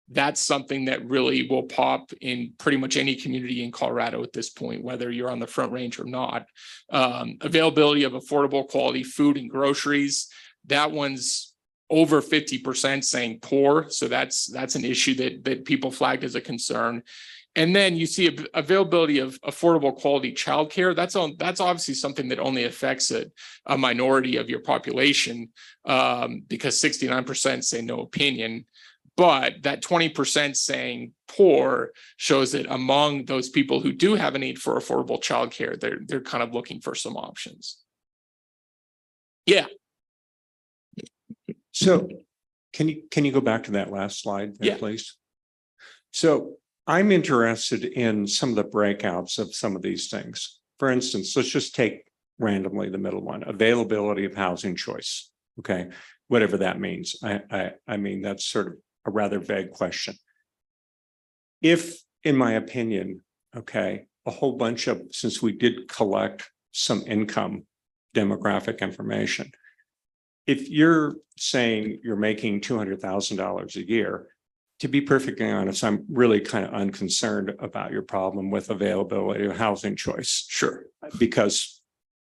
that's something that really will pop in pretty much any community in Colorado at this point, whether you're on the Front Range or not. Availability of affordable quality food and groceries. that one's over 50% saying poor. So that's an issue that people flagged as a concern. And then you see availability of affordable quality childcare. That's obviously something that only affects a minority of your population, because 69% say no opinion. But that 20% saying poor shows that among those people who do have a need for affordable childcare, they're kind of looking for some options. Yeah. So can you go back to that last slide, there, Yeah. please? So I'm interested in some of the breakouts of some of these things. For instance, let's just take randomly the middle one, availability of housing choice. Okay, whatever that means. I mean, that's sort of a rather vague question. If, in my opinion, okay, a whole bunch of, since we did collect some income demographic information, if you're saying you're making $200,000 a year, to be perfectly honest, I'm really kind of unconcerned about your problem with availability of housing choice. Sure. Because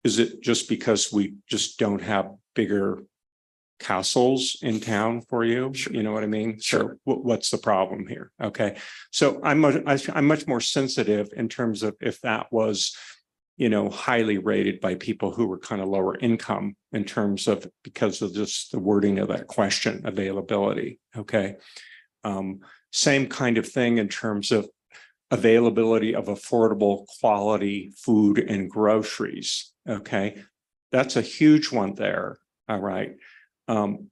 is it just because we just don't have bigger castles in town for you? Sure. You know what I mean? Sure. So what's the problem here? Okay. So I'm much more sensitive in terms of if that was, you know, highly rated by people who were kind of lower income in terms of, because of just the wording of that question, availability. Okay. Same kind of thing in terms of availability of affordable quality food and groceries. Okay. That's a huge one there. All right.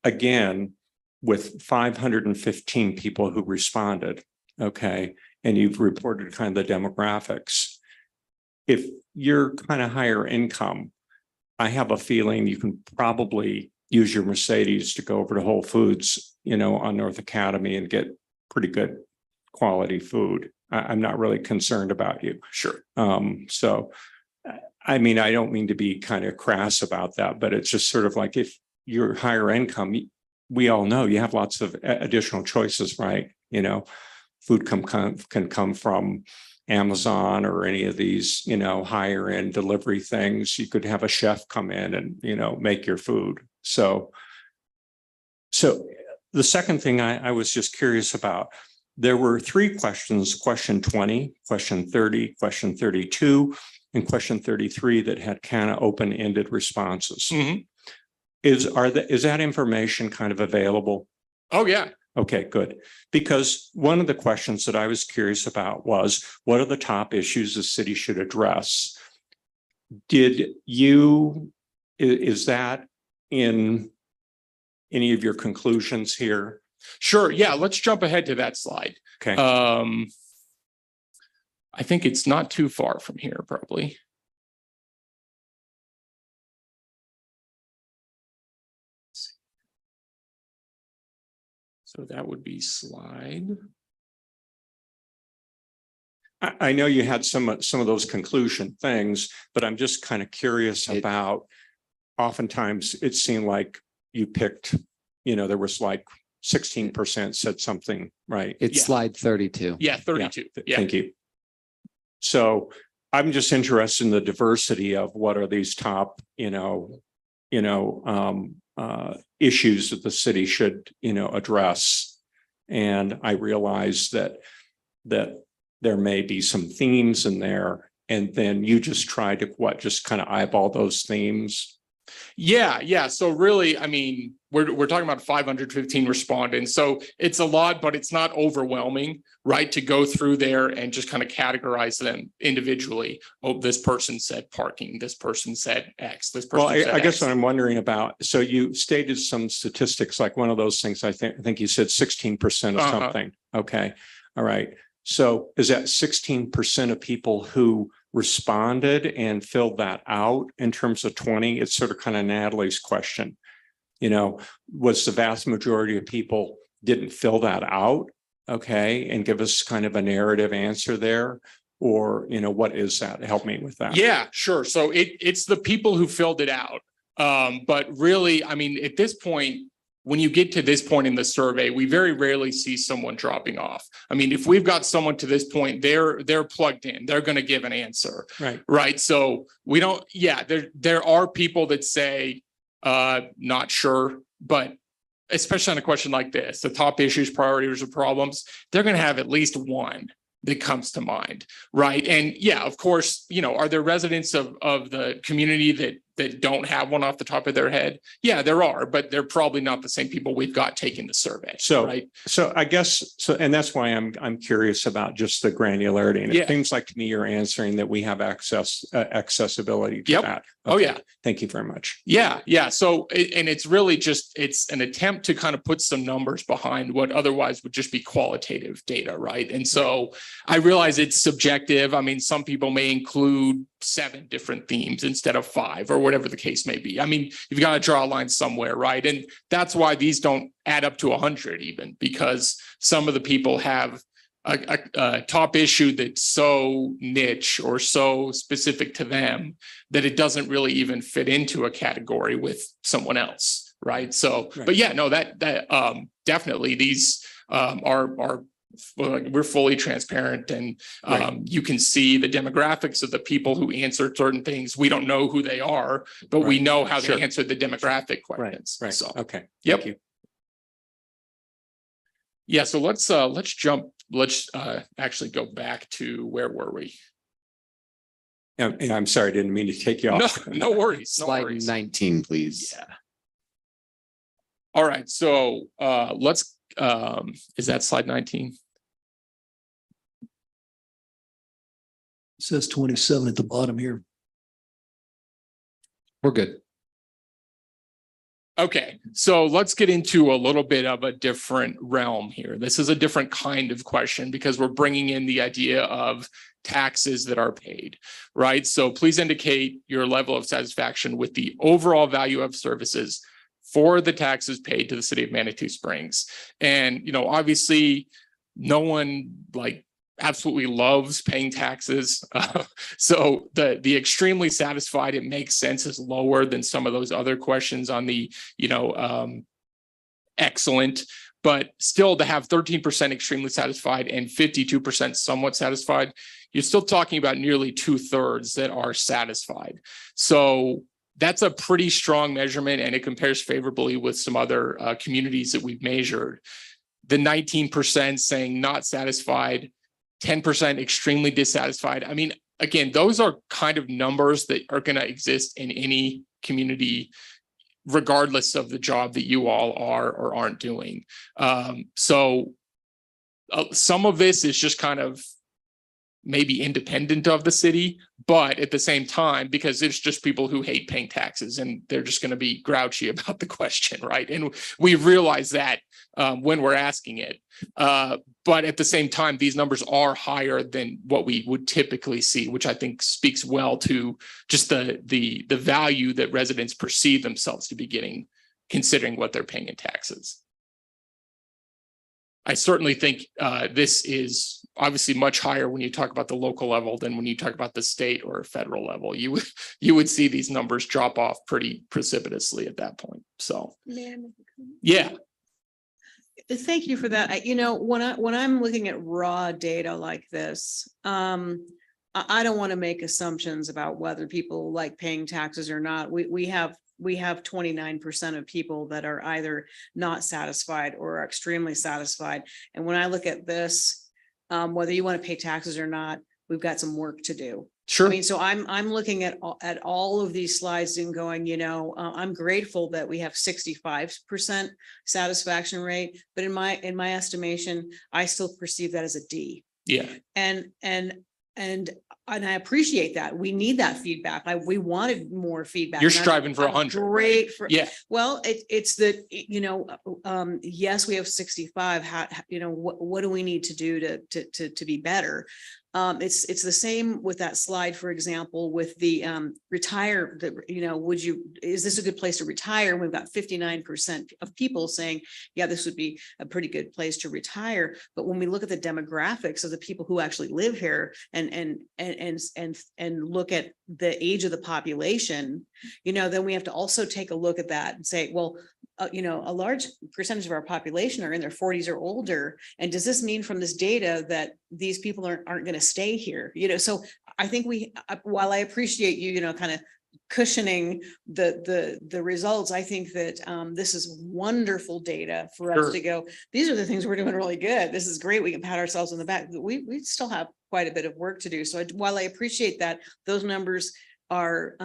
Again, with 515 people who responded. Okay. And you've reported kind of the demographics. If you're kind of higher income, I have a feeling you can probably use your Mercedes to go over to Whole Foods, you know, on North Academy and get pretty good quality food. I'm not really concerned about you. Sure. So, I mean, I don't mean to be kind of crass about that, but it's just sort of like if you're higher income, we all know you have lots of additional choices, right? You know, food can come from Amazon or any of these, you know, higher end delivery things. You could have a chef come in and, you know, make your food. So the second thing I was just curious about, there were 3 questions, question 20, question 30, question 32, and question 33 that had kind of open-ended responses. Mm-hmm. Is that information kind of available? Oh, yeah. Okay, good. Because one of the questions that I was curious about was, what are the top issues the city should address? Is that in any of your conclusions here? Sure. Yeah. Let's jump ahead to that slide. Okay. I think it's not too far from here, probably. So that would be slide. I know you had some of those conclusion things, but I'm just kind of curious about, oftentimes it seemed like you picked, you know, there was like 16% said something, right? It's Yeah. slide 32. Yeah, 32. Yeah. Thank you. So I'm just interested in the diversity of what are these top, issues that the city should, address. And I realize that there may be some themes in there, and then you just try to just kind of eyeball those themes. Yeah. So really, I mean, we're talking about 515 respondents. So it's a lot, but it's not overwhelming, right? To go through there and just kind of categorize them individually. Oh, this person said parking. This person said X. This person said I guess X. what I'm wondering about, so you stated some statistics, like one of those things, I think you said 16% of something. Okay. All right. So is that 16% of people who responded and filled that out in terms of 20? It's sort of kind of Natalie's question. Was the vast majority of people didn't fill that out? Okay. And give us kind of a narrative answer there, or, what is that? Help me with that. Yeah, sure. So it's the people who filled it out. But really, I mean, at this point, when you get to this point in the survey, we very rarely see someone dropping off. I mean, if we've got someone to this point, they're plugged in, they're going to give an answer. Right. Right. So we don't, there are people that say, Not sure, but especially on a question like this, the top issues, priorities, or problems, they're going to have at least one that comes to mind, right? And yeah, of course, are there residents of the community that don't have one off the top of their head? Yeah, there are, but they're probably not the same people we've got taking the survey. So, right? so I guess, so, and that's why I'm curious about just the granularity. And Yeah. it seems like to me you're answering that we have accessibility to Yep. that. Oh, Okay. yeah. Thank you very much. Yeah, yeah. So, and it's really just, it's an attempt to kind of put some numbers behind what otherwise would just be qualitative data, right? And so I realize it's subjective. I mean, some people may include 7 different themes instead of 5 or whatever the case may be. I mean, you've got to draw a line somewhere, right? And that's why these don't add up to 100 even, because some of the people have a top issue that's so niche or so specific to them that it doesn't really even fit into a category with someone else, right? So, Right. but yeah, no, that definitely these we're fully transparent, and you can see the demographics of the people who answered certain things. We don't know who they are, but we Right. know how Sure. they answered the demographic Right, questions. right. So, Okay. Yep. Thank you. yeah, so let's jump. Let's actually go back to, where were we? And I'm sorry, I didn't mean to take you No, off. no worries. No Slide worries. 19, please. Yeah. All right, so let's is that slide 19? It says 27 at the bottom here. We're good. Okay, so let's get into a little bit of a different realm here. This is a different kind of question because we're bringing in the idea of taxes that are paid, right? So please indicate your level of satisfaction with the overall value of services for the taxes paid to the city of Manitou Springs. And, obviously no one absolutely loves paying taxes. So the extremely satisfied, it makes sense, is lower than some of those other questions on the, excellent, but still to have 13% extremely satisfied and 52% somewhat satisfied, you're still talking about nearly 2/3 that are satisfied. So that's a pretty strong measurement, and it compares favorably with some other communities that we've measured. The 19% saying not satisfied, 10% extremely dissatisfied. I mean, again, those are kind of numbers that are going to exist in any community, regardless of the job that you all are or aren't doing. So some of this is just kind of maybe independent of the city, but at the same time, because it's just people who hate paying taxes and they're just going to be grouchy about the question, right? And we realize that when we're asking it. But at the same time, these numbers are higher than what we would typically see, which I think speaks well to just the value that residents perceive themselves to be getting, considering what they're paying in taxes. I certainly think this is obviously much higher when you talk about the local level than when you talk about the state or federal level. You would see these numbers drop off pretty precipitously at that point. So, yeah. Thank you for that. When I'm looking at raw data like this, I don't want to make assumptions about whether people like paying taxes or not. We have 29% of people that are either not satisfied or are extremely satisfied. And when I look at this, whether you want to pay taxes or not, we've got some work to do. Sure. I mean, so I'm looking at all of these slides and going, I'm grateful that we have 65% satisfaction rate, but in my estimation, I still perceive that as a D. Yeah. And I appreciate that. We need that feedback. We wanted more feedback. You're And I'm- striving for I'm 100. Great for, Yeah. well, it's that, yes, we have 65. What do we need to do to be better? It's the same with that slide, for example, with the retire, is this a good place to retire? We've got 59% of people saying, yeah, this would be a pretty good place to retire. But when we look at the demographics of the people who actually live here and look at the age of the population, then we have to also take a look at that and say, well, a large percentage of our population are in their 40s or older. And does this mean from this data that these people aren't going to stay here? So I think while I appreciate you, kind of cushioning the results. I think that this is wonderful data for us Sure. to go, these are the things we're doing really good. This is great. We can pat ourselves on the back. But we still have quite a bit of work to do. So while I appreciate that, those numbers are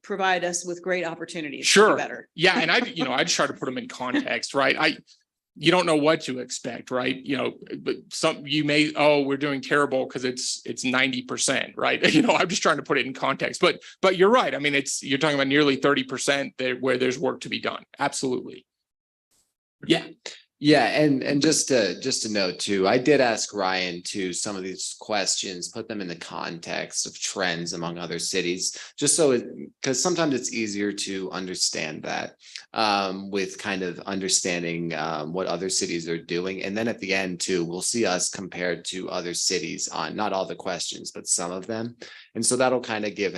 provide us with great opportunities. to do Sure. Better. Yeah, and I just try to put them in context, right? You don't know what to expect, right? But you may, oh, we're doing terrible because it's 90%, right? I'm just trying to put it in context, but you're right. I mean, you're talking about nearly 30% there where there's work to be done. Absolutely. Yeah. Yeah, and just to note too, I did ask Ryan to some of these questions, put them in the context of trends among other cities, just so because sometimes it's easier to understand that with kind of understanding what other cities are doing. And then at the end too, we'll see us compared to other cities on not all the questions, but some of them. And so that'll kind of give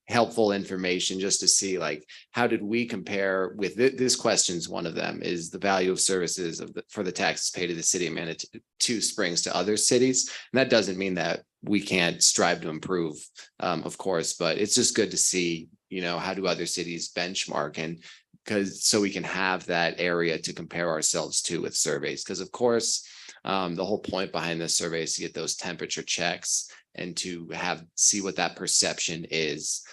helpful information just to see like how did we compare with this question's one of them is the value of services for the taxes paid to the city of Manitou Springs to other cities. And that doesn't mean that we can't strive to improve, of course, but it's just good to see, how do other cities benchmark, and so we can have that area to compare ourselves to with surveys. Because of course, the whole point behind this survey is to get those temperature checks and to see what that perception is.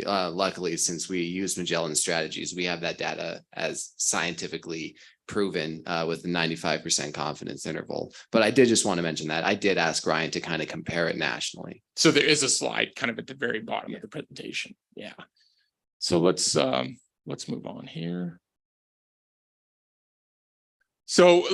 Luckily, since we use Magellan Strategies, we have that data as scientifically proven with a 95% confidence interval. But I did just want to mention that I did ask Ryan to kind of compare it nationally. So there is a slide kind of at the very bottom of the presentation. Yeah. So let's move on here. So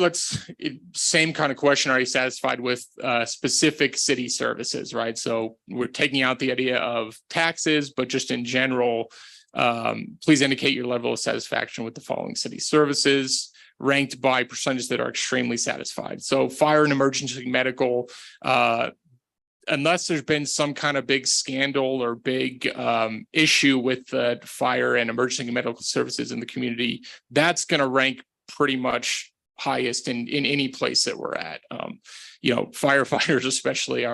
same kind of question. Are you satisfied with specific city services, right? So we're taking out the idea of taxes, but just in general, please indicate your level of satisfaction with the following city services, ranked by percentages that are extremely satisfied. So fire and emergency medical, unless there's been some kind of big scandal or big issue with the fire and emergency medical services in the community, that's going to rank pretty much highest in any place that we're at. Firefighters especially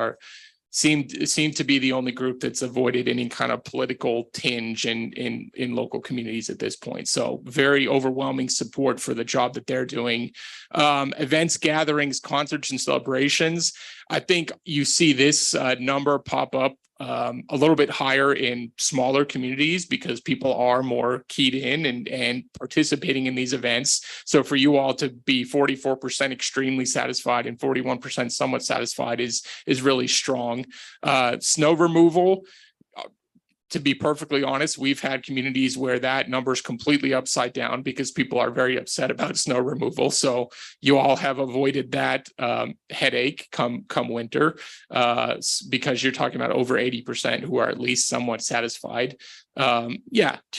seem to be the only group that's avoided any kind of political tinge in local communities at this point. So very overwhelming support for the job that they're doing. Events, gatherings, concerts, and celebrations. I think you see this number pop up a little bit higher in smaller communities because people are more keyed in and participating in these events. So for you all to be 44% extremely satisfied and 41% somewhat satisfied is really strong. Snow removal, to be perfectly honest, we've had communities where that number is completely upside down because people are very upset about snow removal. So you all have avoided that headache come winter because you're talking about over 80% who are at least somewhat satisfied. To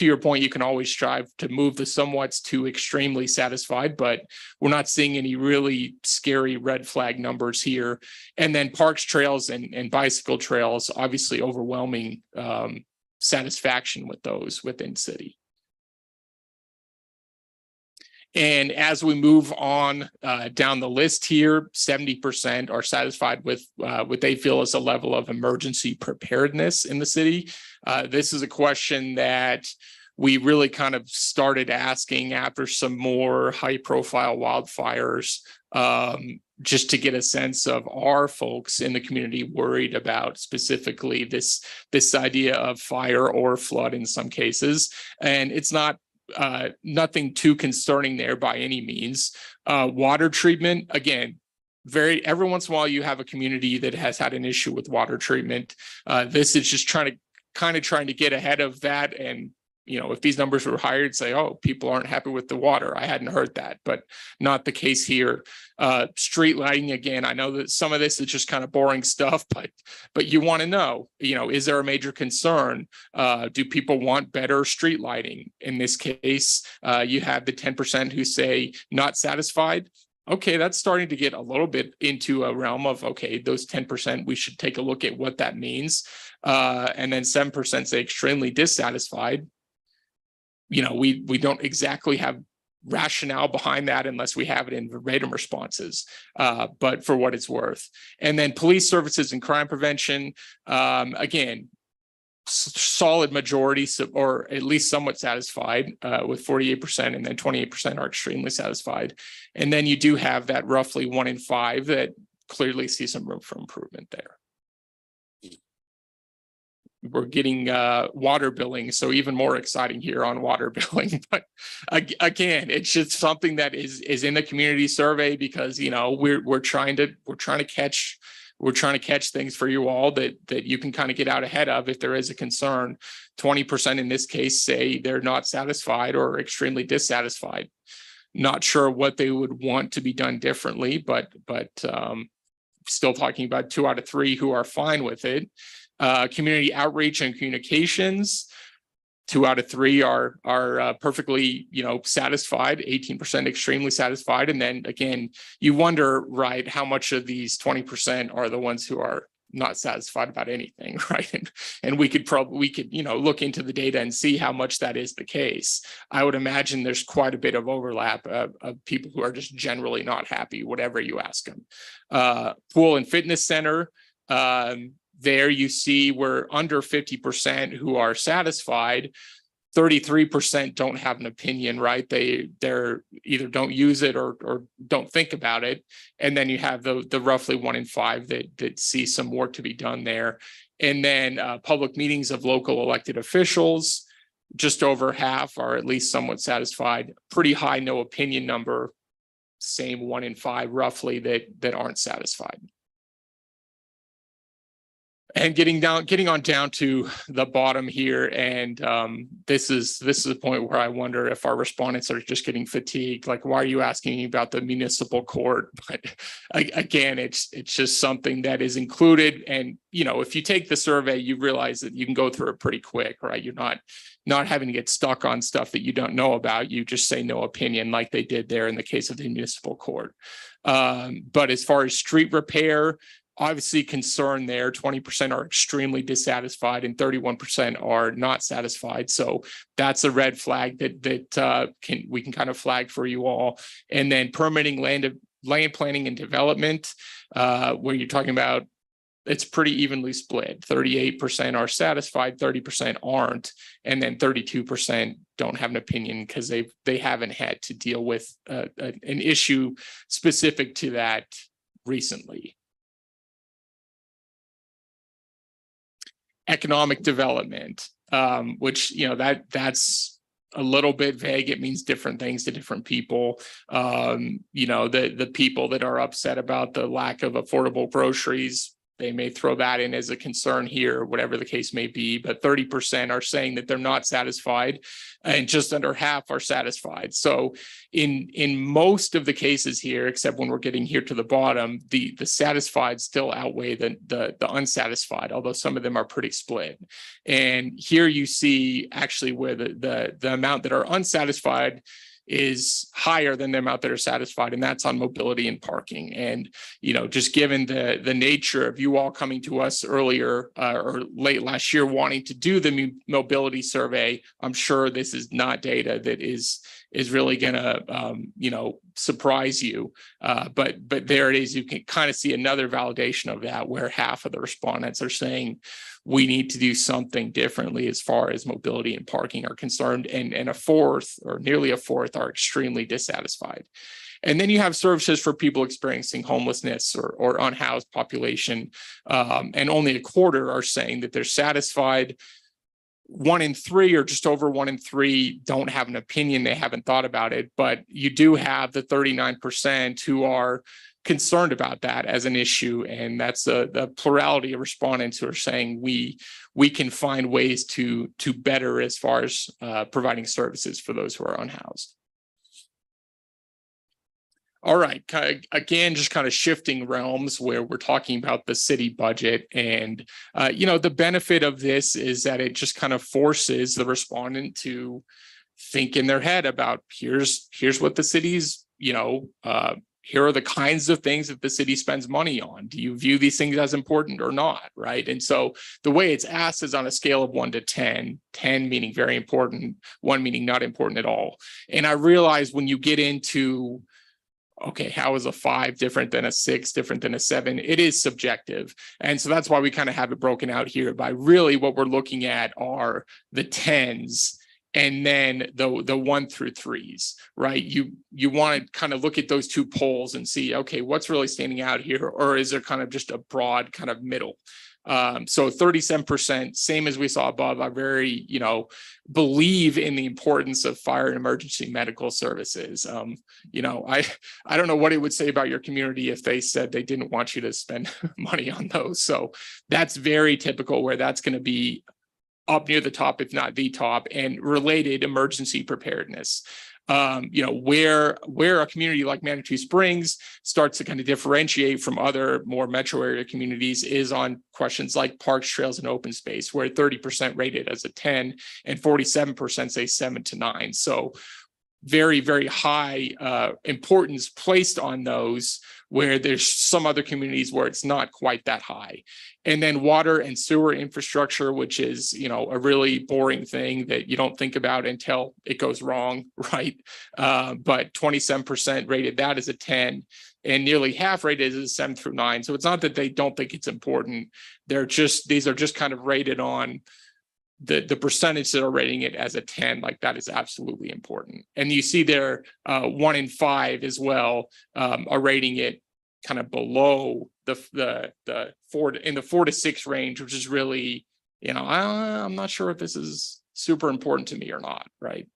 your point, you can always strive to move the somewhats to extremely satisfied, but we're not seeing any really scary red flag numbers here. And then parks, trails, and bicycle trails, obviously overwhelming satisfaction with those within city. And as we move on down the list here, 70% are satisfied with what they feel is a level of emergency preparedness in the city. This is a question that we really kind of started asking after some more high profile wildfires, just to get a sense of, are folks in the community worried about specifically this idea of fire or flood in some cases? And it's not nothing too concerning there by any means. Water treatment, again, every once in a while you have a community that has had an issue with water treatment. This is just trying to get ahead of that. And if these numbers were higher, it'd say, oh, people aren't happy with the water. I hadn't heard that, but not the case here. Street lighting, again, I know that some of this is just kind of boring stuff, but you want to know, is there a major concern? Do people want better street lighting? In this case, you have the 10% who say not satisfied. Okay, that's starting to get a little bit into a realm of, okay, those 10%, we should take a look at what that means. And then 7% say extremely dissatisfied. We don't exactly have rationale behind that unless we have it in verbatim responses, but for what it's worth. And then police services and crime prevention, again, solid majority, or at least somewhat satisfied with 48%, and then 28% are extremely satisfied. And then you do have that roughly 1 in 5 that clearly see some room for improvement there. We're getting water billing, so even more exciting here on water billing. But again, it's just something that is in the community survey, because we're trying to catch things for you all that you can kind of get out ahead of if there is a concern. 20% in this case say they're not satisfied or extremely dissatisfied. Not sure what they would want to be done differently, but still talking about 2 out of 3 who are fine with it. Community outreach and communications, 2 out of 3 are perfectly, satisfied, 18% extremely satisfied. And then again, you wonder, right, how much of these 20% are the ones who are not satisfied about anything, right? And we could look into the data and see how much that is the case. I would imagine there's quite a bit of overlap of people who are just generally not happy, whatever you ask them. Pool and fitness center, there you see we're under 50% who are satisfied. 33% don't have an opinion, right? They're either don't use it or don't think about it. And then you have the roughly 1 in 5 that see some work to be done there. And then public meetings of local elected officials, just over half are at least somewhat satisfied. Pretty high no opinion number, same 1 in 5 roughly that aren't satisfied. And getting on down to the bottom here, and this is the point where I wonder if our respondents are just getting fatigued. Like, why are you asking me about the municipal court? But again, it's just something that is included. And if you take the survey, you realize that you can go through it pretty quick, right? You're not having to get stuck on stuff that you don't know about. You just say no opinion, like they did there in the case of the municipal court. But as far as street repair, obviously concern there, 20% are extremely dissatisfied and 31% are not satisfied. So that's a red flag that we can kind of flag for you all. And then permitting, land planning and development, where you're talking about, it's pretty evenly split. 38% are satisfied, 30% aren't, and then 32% don't have an opinion because they haven't had to deal with an issue specific to that recently. Economic development, which that's a little bit vague. It means different things to different people. The people that are upset about the lack of affordable groceries, they may throw that in as a concern here, whatever the case may be. But 30% are saying that they're not satisfied, and just under half are satisfied. So in most of the cases here, except when we're getting here to the bottom, the satisfied still outweigh the unsatisfied, although some of them are pretty split. And here you see actually where the amount that are unsatisfied is higher than the amount that are satisfied, and that's on mobility and parking. And just given the nature of you all coming to us earlier or late last year wanting to do the mobility survey, I'm sure this is not data that is really gonna surprise you. But there it is. You can kind of see another validation of that, where half of the respondents are saying we need to do something differently as far as mobility and parking are concerned, and a fourth, or nearly a fourth, are extremely dissatisfied. And then you have services for people experiencing homelessness or unhoused population, and only a quarter are saying that they're satisfied. 1 in 3, or just over 1 in 3, don't have an opinion. They haven't thought about it. But you do have the 39% who are concerned about that as an issue, and that's the plurality of respondents who are saying we can find ways to better as far as providing services for those who are unhoused. All right, again, just kind of shifting realms where we're talking about the city budget. And, the benefit of this is that it just kind of forces the respondent to think in their head about here's what the city's, here are the kinds of things that the city spends money on. Do you view these things as important or not? Right. And so the way it's asked is on a scale of 1 to 10, 10 meaning very important, 1 meaning not important at all. And I realize when you get into, okay, how is a 5 different than a 6, different than a 7? It is subjective. And so that's why we kind of have it broken out here by really what we're looking at are the 10s. And then the 1 through 3s, right? You want to kind of look at those two poles and see, okay, what's really standing out here? Or is there kind of just a broad kind of middle? So 37%, same as we saw above, I very, believe in the importance of fire and emergency medical services. I don't know what it would say about your community if they said they didn't want you to spend money on those. So that's very typical where that's going to be up near the top, if not the top, and related emergency preparedness. Where a community like Manitou Springs starts to kind of differentiate from other more metro area communities is on questions like parks, trails, and open space, where 30% rated as a 10 and 47% say 7 to 9. So very, very high importance placed on those, where there's some other communities where it's not quite that high. And then water and sewer infrastructure, which is, a really boring thing that you don't think about until it goes wrong, right? But 27% rated that as a 10, and nearly half rated as a 7 through 9. So it's not that they don't think it's important. These are just kind of rated on the percentage that are rating it as a 10, like that is absolutely important. And you see there 1 in 5 as well are rating it kind of below the 4 in the 4 to 6 range, which is really, I'm not sure if this is super important to me or not, right?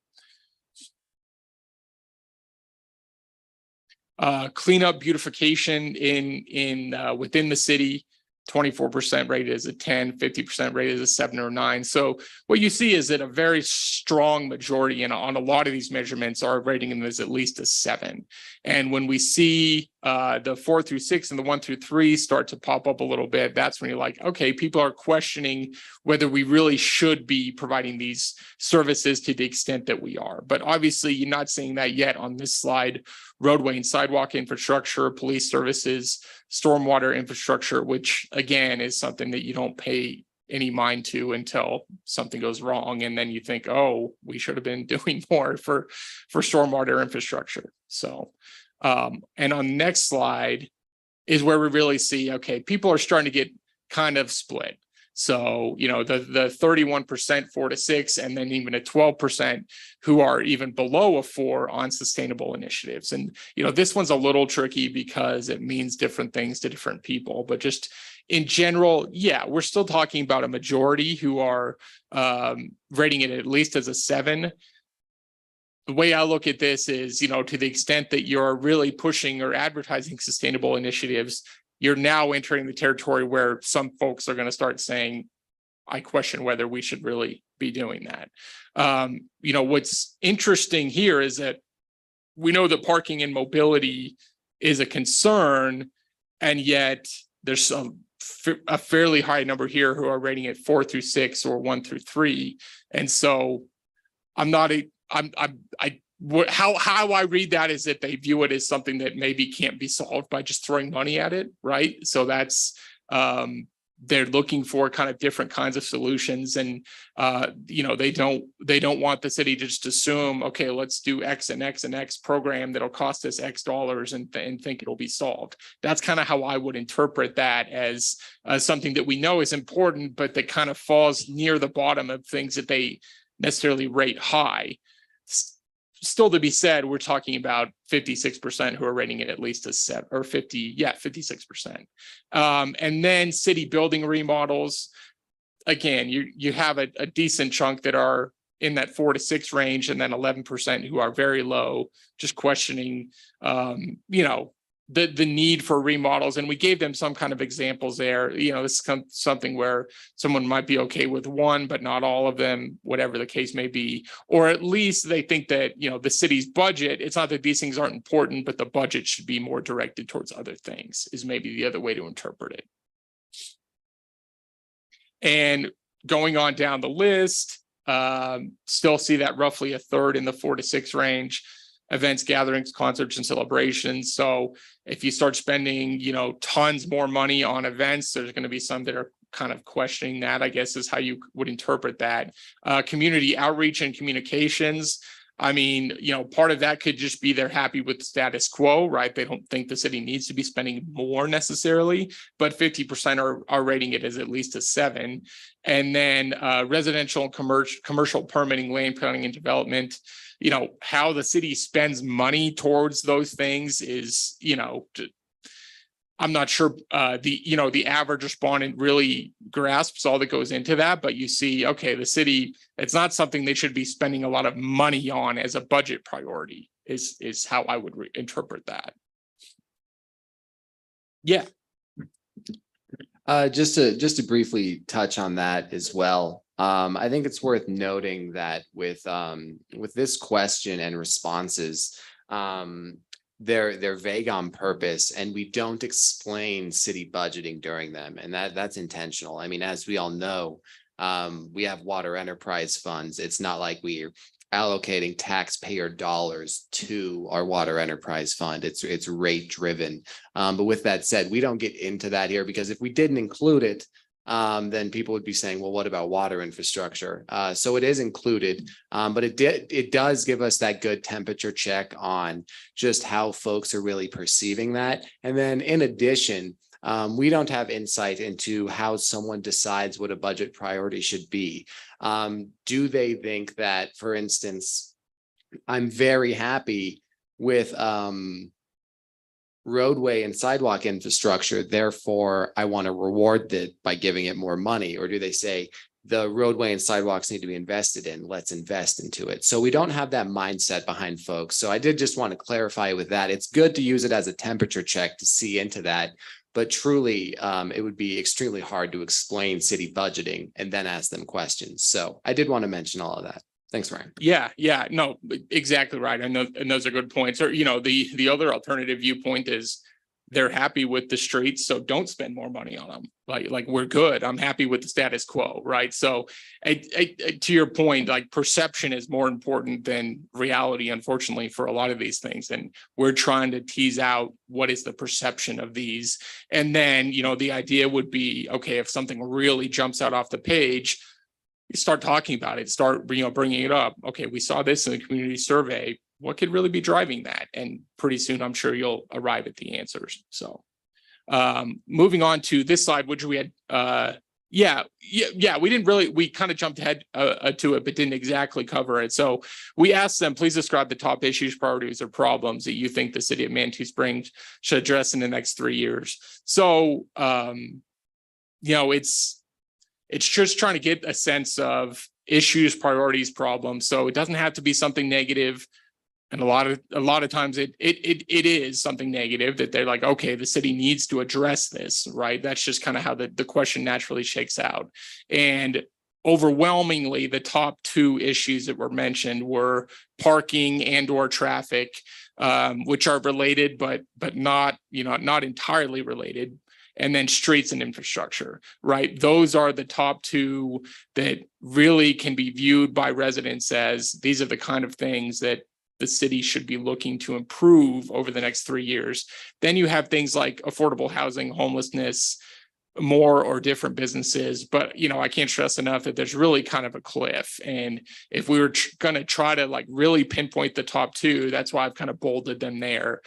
Cleanup beautification in within the city. 24% rated as a 10, 50% rated as a 7 or 9. So what you see is that a very strong majority on a lot of these measurements are rating them as at least a 7. And when we see the 4 through 6 and the 1 through 3 start to pop up a little bit, that's when you're like, okay, people are questioning whether we really should be providing these services to the extent that we are. But obviously you're not seeing that yet on this slide. Roadway and sidewalk infrastructure, police services, stormwater infrastructure, which again is something that you don't pay any mind to until something goes wrong. And then you think, oh, we should have been doing more for stormwater infrastructure. So, and on the next slide is where we really see, okay, people are starting to get kind of split. So, the 31% 4 to 6, and then even a 12% who are even below a 4 on sustainable initiatives. And, this one's a little tricky because it means different things to different people, but just in general, yeah, we're still talking about a majority who are rating it at least as a 7. The way I look at this is, to the extent that you're really pushing or advertising sustainable initiatives, you're now entering the territory where some folks are going to start saying, I question whether we should really be doing that. What's interesting here is that we know that parking and mobility is a concern, and yet there's a fairly high number here who are rating it 4 through 6 or 1 through 3. And so how I read that is that they view it as something that maybe can't be solved by just throwing money at it, right? So that's they're looking for kind of different kinds of solutions, and they don't want the city to just assume, okay, let's do X and X and X program that'll cost us X dollars and think it'll be solved. That's kind of how I would interpret that, as something that we know is important, but that kind of falls near the bottom of things that they necessarily rate high. Still to be said, we're talking about 56% who are rating it at least a 7 or 56%. And then city building remodels. Again, you have a decent chunk that are in that 4 to 6 range, and then 11% who are very low, just questioning, the need for remodels. And we gave them some kind of examples there. This is something where someone might be okay with 1, but not all of them, whatever the case may be. Or at least they think that, the city's budget, it's not that these things aren't important, but the budget should be more directed towards other things, is maybe the other way to interpret it. And going on down the list, still see that roughly a third in the 4 to 6 range. events, gatherings, concerts, and celebrations. So if you start spending, tons more money on events, there's going to be some that are kind of questioning that, I guess, is how you would interpret that. Community outreach and communications. I mean, part of that could just be they're happy with the status quo, right? They don't think the city needs to be spending more necessarily, but 50% are rating it as at least a 7. And then residential and commercial permitting, land planning and development, how the city spends money towards those things is, I'm not sure the average respondent really grasps all that goes into that, but you see, okay, the city, it's not something they should be spending a lot of money on as a budget priority is how I would interpret that. Yeah. Just to briefly touch on that as well. I think it's worth noting that with this question and responses, they're vague on purpose, and we don't explain city budgeting during them, and that's intentional. I mean, as we all know, we have water enterprise funds. It's not like we're allocating taxpayer dollars to our water enterprise fund. It's rate driven. But with that said, we don't get into that here, because if we didn't include it, then people would be saying, well, what about water infrastructure? So it is included, but it does give us that good temperature check on just how folks are really perceiving that. And then in addition, we don't have insight into how someone decides what a budget priority should be. Do they think that, for instance, I'm very happy with roadway and sidewalk infrastructure, therefore I want to reward that by giving it more money? Or do they say the roadway and sidewalks need to be invested in, let's invest into it? So we don't have that mindset behind folks. So I did just want to clarify with that. It's good to use it as a temperature check to see into that, but truly it would be extremely hard to explain city budgeting and then ask them questions. So I did want to mention all of that. Thanks, Ryan. Yeah, no, exactly right. I know, and those are good points. Or, the other alternative viewpoint is they're happy with the streets, so don't spend more money on them. Like we're good. I'm happy with the status quo, right? So to your point, like perception is more important than reality, unfortunately, for a lot of these things. And we're trying to tease out what is the perception of these. And then, the idea would be, okay, if something really jumps out off the page, you start talking about it, start, bringing it up. Okay, we saw this in the community survey. What could really be driving that? And pretty soon, I'm sure you'll arrive at the answers. So moving on to this slide, which we had, we kind of jumped ahead to it, but didn't exactly cover it. So we asked them, please describe the top issues, priorities, or problems that you think the city of Manitou Springs should address in the next 3 years. So, it's just trying to get a sense of issues, priorities, problems. So it doesn't have to be something negative. And a lot of times it is something negative that they're like, okay, the city needs to address this, right? That's just kind of how the question naturally shakes out. And overwhelmingly, the top 2 issues that were mentioned were parking and or traffic, which are related, but not entirely related. And then streets and infrastructure, right? Those are the top 2 that really can be viewed by residents as these are the kind of things that the city should be looking to improve over the next 3 years. Then you have things like affordable housing, homelessness, more or different businesses. But, I can't stress enough that there's really kind of a cliff. And if we were going to try to really pinpoint the top 2, that's why I've kind of bolded them there.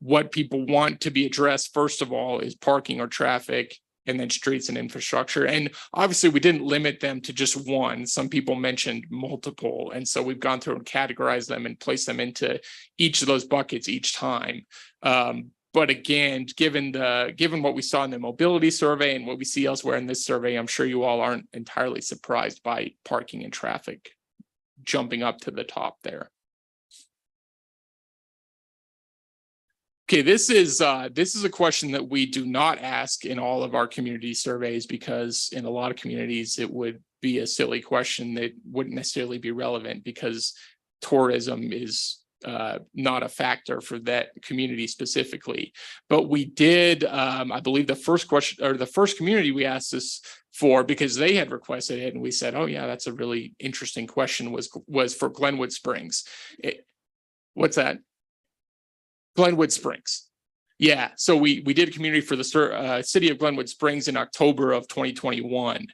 What people want to be addressed, first of all, is parking or traffic, and then streets and infrastructure. And obviously, we didn't limit them to just one. Some people mentioned multiple. And so we've gone through and categorized them and placed them into each of those buckets each time. But again, given what we saw in the mobility survey and what we see elsewhere in this survey, I'm sure you all aren't entirely surprised by parking and traffic jumping up to the top there. Okay, this is a question that we do not ask in all of our community surveys, because in a lot of communities it would be a silly question that wouldn't necessarily be relevant, because tourism is not a factor for that community specifically. But we did, I believe the first question, or the first community we asked this for, because they had requested it, and we said, oh yeah, that's a really interesting question, was for Glenwood Springs. What's that? Glenwood Springs. Yeah, so we did a community for the city of Glenwood Springs in October of 2021.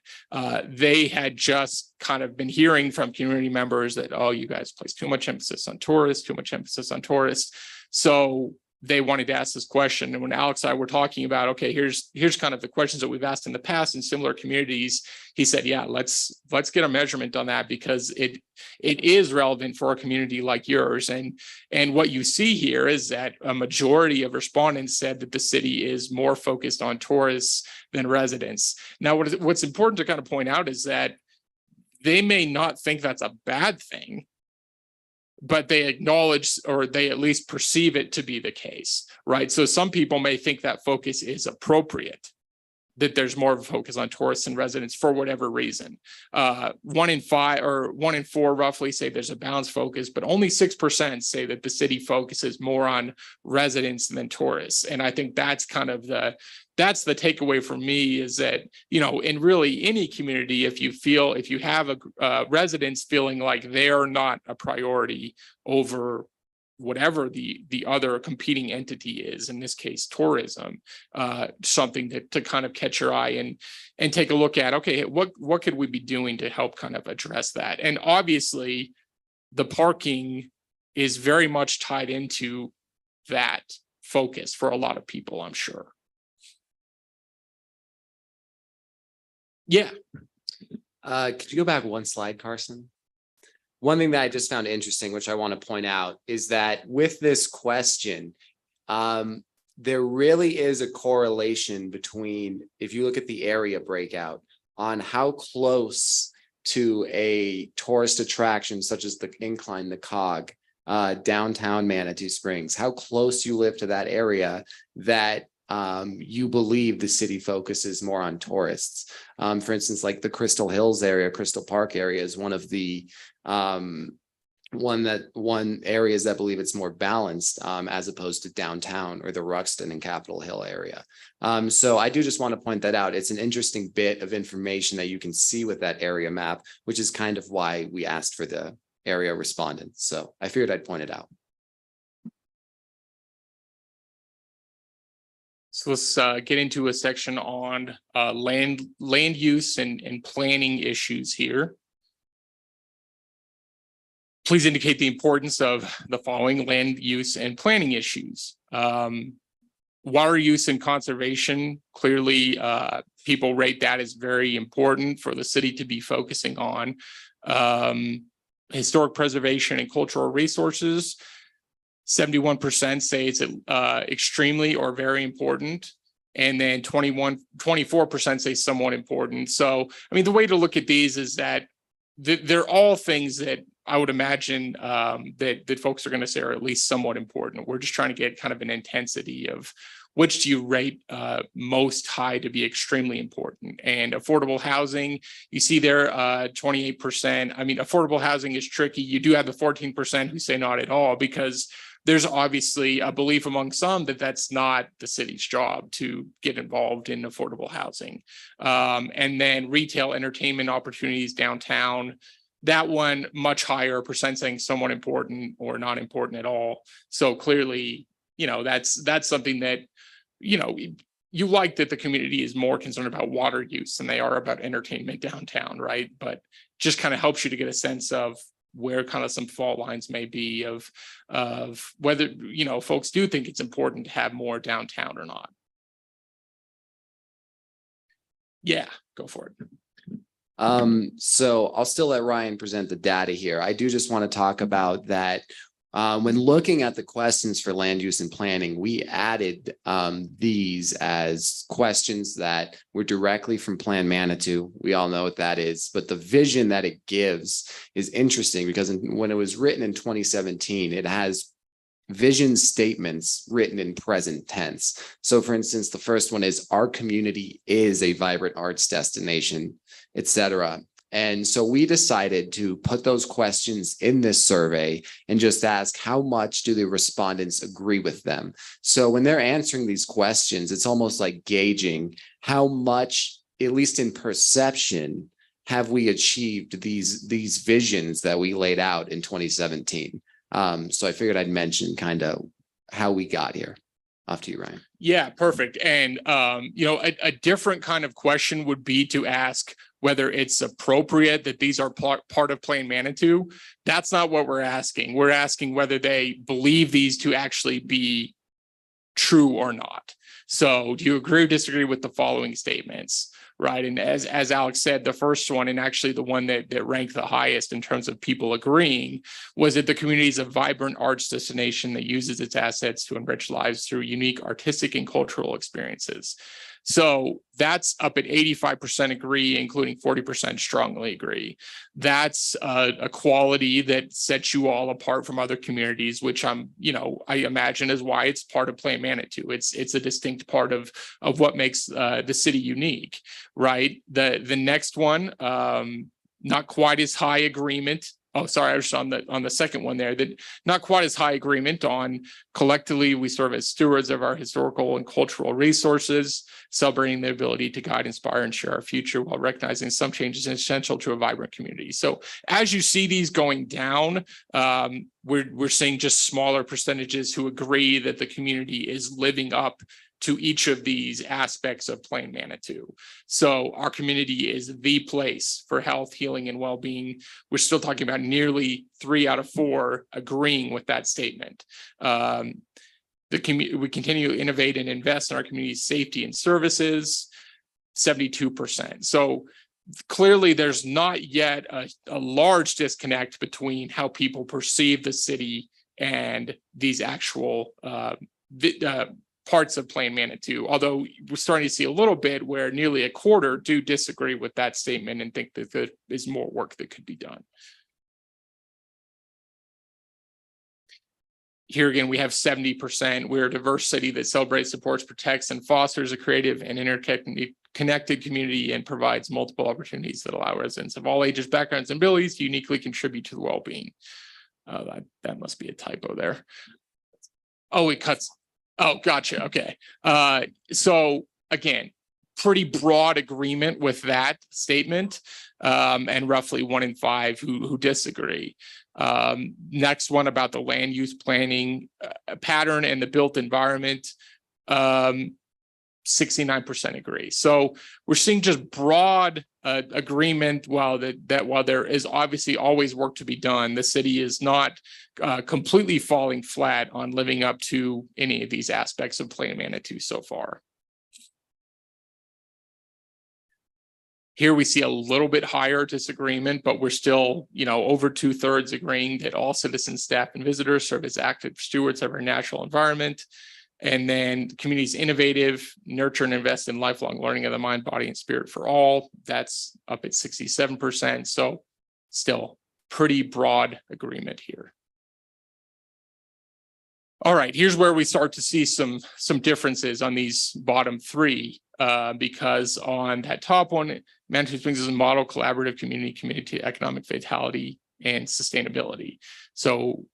They had just kind of been hearing from community members that, oh, you guys place too much emphasis on tourists, too much emphasis on tourists. So they wanted to ask this question. And when Alex and I were talking about, okay, here's kind of the questions that we've asked in the past in similar communities, he said, yeah, let's get a measurement on that, because it is relevant for a community like yours. And what you see here is that a majority of respondents said that the city is more focused on tourists than residents. Now, what's important to kind of point out is that they may not think that's a bad thing, but they acknowledge, or they at least perceive it to be the case, right? So some people may think that focus is appropriate, that there's more of a focus on tourists and residents for whatever reason. 1 in 5 or 1 in 4 roughly say there's a balanced focus, but only 6% say that the city focuses more on residents than tourists. And I think that's kind of the takeaway for me, is that, you know, in really any community, if you have residents feeling like they're not a priority over whatever the other competing entity is, in this case, tourism, something to kind of catch your eye and take a look at, okay, what could we be doing to help kind of address that? And obviously the parking is very much tied into that focus for a lot of people, I'm sure. Yeah. Could you go back one slide, Carson? One thing that I just found interesting, which I want to point out, is that with this question, there really is a correlation between, if you look at the area breakout, on how close to a tourist attraction such as the Incline, the COG, downtown Manitou Springs, how close you live to that area, that you believe the city focuses more on tourists. For instance, like the Crystal Hills area, Crystal Park area is one of the areas that believe it's more balanced, as opposed to downtown or the Ruxton and Capitol Hill area. So I do just want to point that out. It's an interesting bit of information that you can see with that area map, which is kind of why we asked for the area respondents. So I figured I'd point it out. So let's get into a section on land use and planning issues here. Please indicate the importance of the following land use and planning issues. Water use and conservation, clearly people rate that as very important for the city to be focusing on. Historic preservation and cultural resources, 71% say it's extremely or very important. And then 24% say somewhat important. So, I mean, the way to look at these is that they're all things that I would imagine that folks are going to say are at least somewhat important. We're just trying to get kind of an intensity of which do you rate most high to be extremely important. And affordable housing, you see there 28%. I mean, affordable housing is tricky. You do have the 14% who say not at all, because there's obviously a belief among some that that's not the city's job to get involved in affordable housing. And then retail entertainment opportunities downtown, that one much higher percent saying somewhat important or not important at all. So clearly, you know, that's something that, you know, you like that the community is more concerned about water use than they are about entertainment downtown, right? But just kind of helps you to get a sense of where kind of some fault lines may be of whether, you know, folks do think it's important to have more downtown or not. Yeah, go for it. So I'll still let Ryan present the data here. I do just want to talk about that. When looking at the questions for land use and planning, we added these as questions that were directly from Plan Manitou. We all know what that is, but the vision that it gives is interesting because when it was written in 2017, it has vision statements written in present tense. So for instance, the first one is our community is a vibrant arts destination, etc. And so we decided to put those questions in this survey and just ask how much do the respondents agree with them. So when they're answering these questions, it's almost like gauging how much, at least in perception, have we achieved these visions that we laid out in 2017. So I figured I'd mention kind of how we got here. Off to you, Ryan. Yeah, perfect. And, a different kind of question would be to ask whether it's appropriate that these are part of Plan Manitou. That's not what we're asking. We're asking whether they believe these to actually be true or not. So do you agree or disagree with the following statements? Right. And as Alex said, the first one, and actually the one that ranked the highest in terms of people agreeing, was that the community is a vibrant arts destination that uses its assets to enrich lives through unique artistic and cultural experiences. So that's up at 85% agree, including 40% strongly agree. That's a quality that sets you all apart from other communities, which I imagine is why it's part of Plan Manitou. It's a distinct part of what makes the city unique, right? The next one, not quite as high agreement. Oh, sorry, I was on the second one there, that not quite as high agreement on. Collectively, we serve as stewards of our historical and cultural resources, celebrating the ability to guide, inspire, and share our future while recognizing some changes essential to a vibrant community. So as you see these going down, we're seeing just smaller percentages who agree that the community is living up to each of these aspects of Plan Manitou. So our community is the place for health, healing, and well-being. We're still talking about nearly 3 out of 4 agreeing with that statement. We continue to innovate and invest in our community's safety and services, 72%. So clearly there's not yet a large disconnect between how people perceive the city and these actual parts of Plan Manitou, although we're starting to see a little bit where nearly a quarter do disagree with that statement and think that there is more work that could be done. Here again, we have 70%. We're a diverse city that celebrates, supports, protects, and fosters a creative and interconnected community and provides multiple opportunities that allow residents of all ages, backgrounds, and abilities to uniquely contribute to the well-being. That must be a typo there. Oh, it cuts. Oh, gotcha. Okay. So again, pretty broad agreement with that statement, and roughly 1 in 5 who disagree. Next one about the land use planning pattern and the built environment, 69% agree. So we're seeing just broad agreement. While there is obviously always work to be done, the city is not completely falling flat on living up to any of these aspects of Plan Manitou so far. Here we see a little bit higher disagreement, but we're still, over 2/3 agreeing that all citizens, staff, and visitors serve as active stewards of our natural environment. And then the community is innovative, nurture and invest in lifelong learning of the mind, body, and spirit for all. That's up at 67%. So still pretty broad agreement here. All right, here's where we start to see some differences on these bottom 3, because on that top one, Manitou Springs is a model collaborative community committed to economic vitality and sustainability. So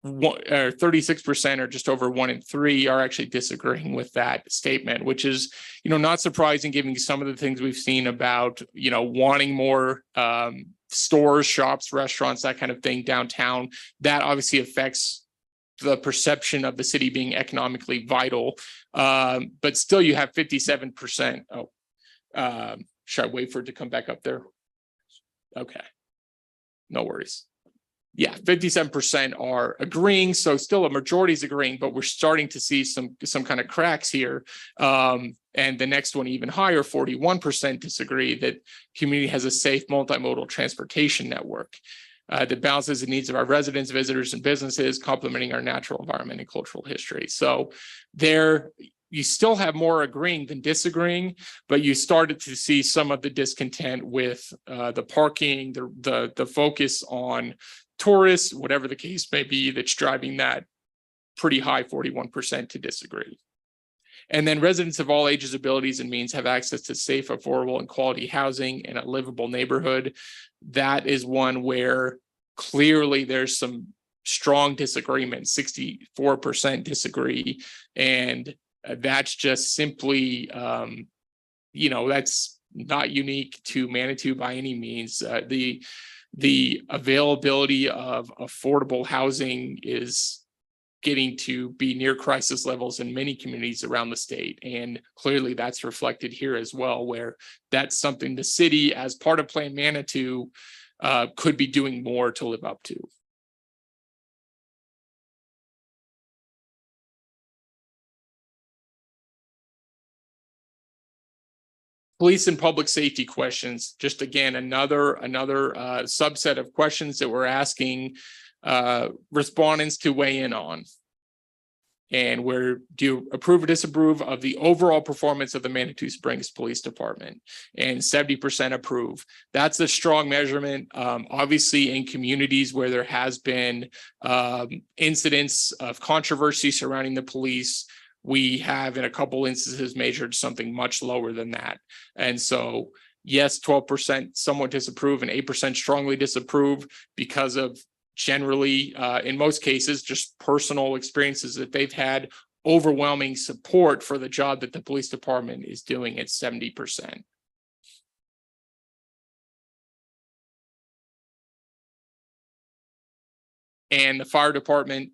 36%, or just over 1 in 3, are actually disagreeing with that statement, which is, not surprising given some of the things we've seen about, wanting more stores, shops, restaurants, that kind of thing downtown. That obviously affects the perception of the city being economically vital. But still you have 57%. Should I wait for it to come back up there? Okay, no worries. Yeah, 57% are agreeing. So still a majority is agreeing, but we're starting to see some kind of cracks here. And the next one even higher, 41% disagree that community has a safe multimodal transportation network that balances the needs of our residents, visitors, and businesses, complementing our natural environment and cultural history. So there, you still have more agreeing than disagreeing, but you started to see some of the discontent with the parking, the focus on tourists, whatever the case may be, that's driving that pretty high 41% to disagree. And then residents of all ages, abilities, and means have access to safe, affordable, and quality housing in a livable neighborhood. That is one where clearly there's some strong disagreement. 64% disagree. And that's just simply, that's not unique to Manitou by any means. the availability of affordable housing is getting to be near crisis levels in many communities around the state. And clearly that's reflected here as well, where that's something the city, as part of Plan Manitou, could be doing more to live up to. Police and public safety questions, just again, another subset of questions that we're asking respondents to weigh in on. And where do you approve or disapprove of the overall performance of the Manitou Springs Police Department? And 70% approve. That's a strong measurement. Obviously, in communities where there has been incidents of controversy surrounding the police, we have in a couple instances measured something much lower than that. And so, yes, 12% somewhat disapprove and 8% strongly disapprove because of generally, in most cases, just personal experiences that they've had. Overwhelming support for the job that the police department is doing at 70%. And the fire department,